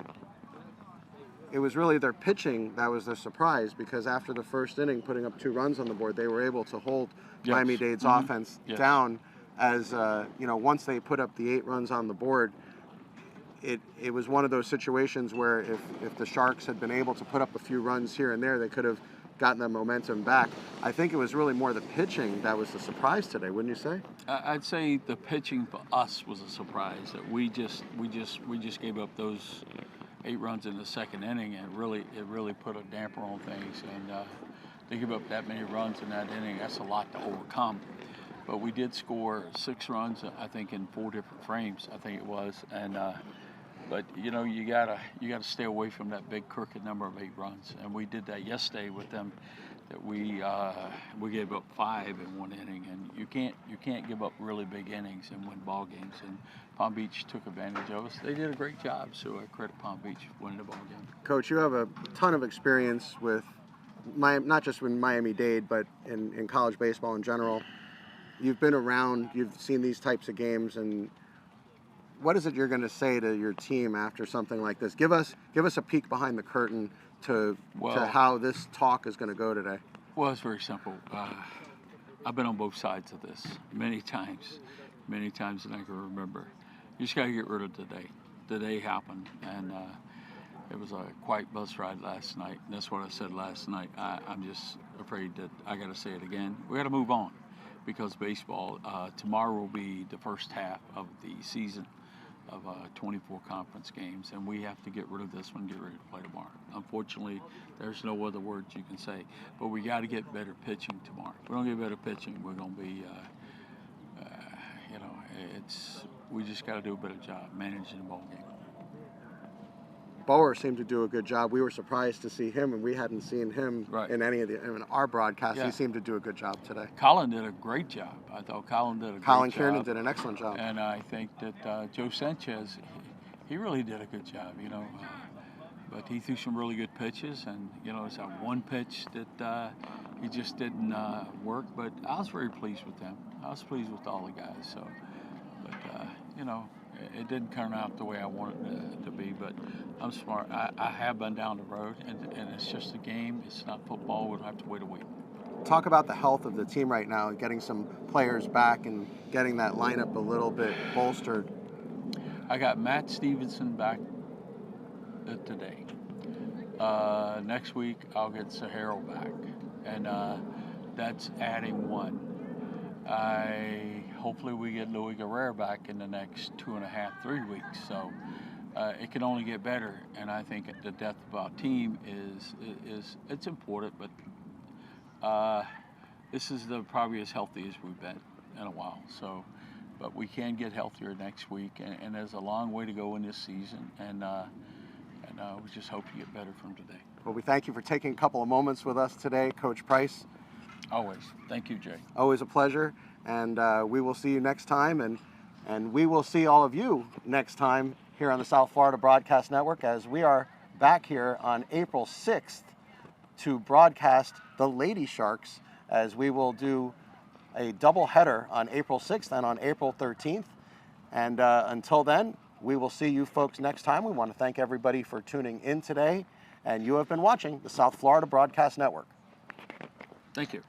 it was really their pitching that was the surprise, because after the first inning, putting up 2 runs on the board, they were able to hold Miami-Dade's offense down. As once they put up the 8 runs on the board, it was one of those situations where if the Sharks had been able to put up a few runs here and there, they could have gotten the momentum back. I think it was really more the pitching that was the surprise today, wouldn't you say? I'd say the pitching for us was a surprise. That we just gave up those 8 runs in the second inning, and it really put a damper on things. And to give up that many runs in that inning, that's a lot to overcome. But we did score 6 runs, I think, in 4 different frames, I think it was. And but you gotta stay away from that big crooked number of 8 runs, and we did that yesterday with them. That we gave up 5 in 1 inning, and you can't give up really big innings and win ball games. And Palm Beach took advantage of us. They did a great job, so I credit Palm Beach for winning the ball game. Coach, you have a ton of experience with not just with Miami-Dade, but in college baseball in general. You've been around, you've seen these types of games, and what is it you're going to say to your team after something like this? Give us a peek behind the curtain to how this talk is going to go today. Well, it's very simple. I've been on both sides of this many times than I can remember. You just got to get rid of today. Today happened, and it was a quiet bus ride last night. And that's what I said last night. I'm just afraid that I got to say it again. We got to move on, because baseball, tomorrow will be the first half of the season of 24 conference games, and we have to get rid of this one, get ready to play tomorrow. Unfortunately, there's no other words you can say, but we got to get better pitching tomorrow. If we don't get better pitching, we're going to be, we just got to do a better job managing the ball game. Bower seemed to do a good job. We were surprised to see him, and we hadn't seen him in any of in our broadcasts. Yeah. He seemed to do a good job today. Colin did a great job. I thought Colin did a great job. Colin Kiernan did an excellent job. And I think that Joe Sanchez, he really did a good job, but he threw some really good pitches, and, it's that one pitch that he just didn't work. But I was very pleased with them. I was pleased with all the guys. So, but, it didn't turn out the way I wanted it to be, but I'm smart. I have been down the road, and it's just a game. It's not football. We don't have to wait a week. Talk about the health of the team right now, and getting some players back and getting that lineup a little bit bolstered. I got Matt Stevenson back today. Next week, I'll get Saharo back, and that's adding 1. Hopefully we get Louis Guerrero back in the next 2.5, 3 weeks. So it can only get better, and I think the depth of our team is it's important. But this is probably as healthy as we've been in a while. So, but we can get healthier next week, and there's a long way to go in this season, and we just hope to get better from today. Well, we thank you for taking a couple of moments with us today, Coach Price. Always. Thank you, Jay. Always a pleasure. And we will see you next time, and we will see all of you next time here on the South Florida Broadcast Network, as we are back here on April 6th to broadcast the Lady Sharks, as we will do a double header on April 6th and on April 13th. And until then, We will see you folks next time. We want to thank everybody for tuning in today, and you have been watching the South Florida Broadcast Network. Thank you.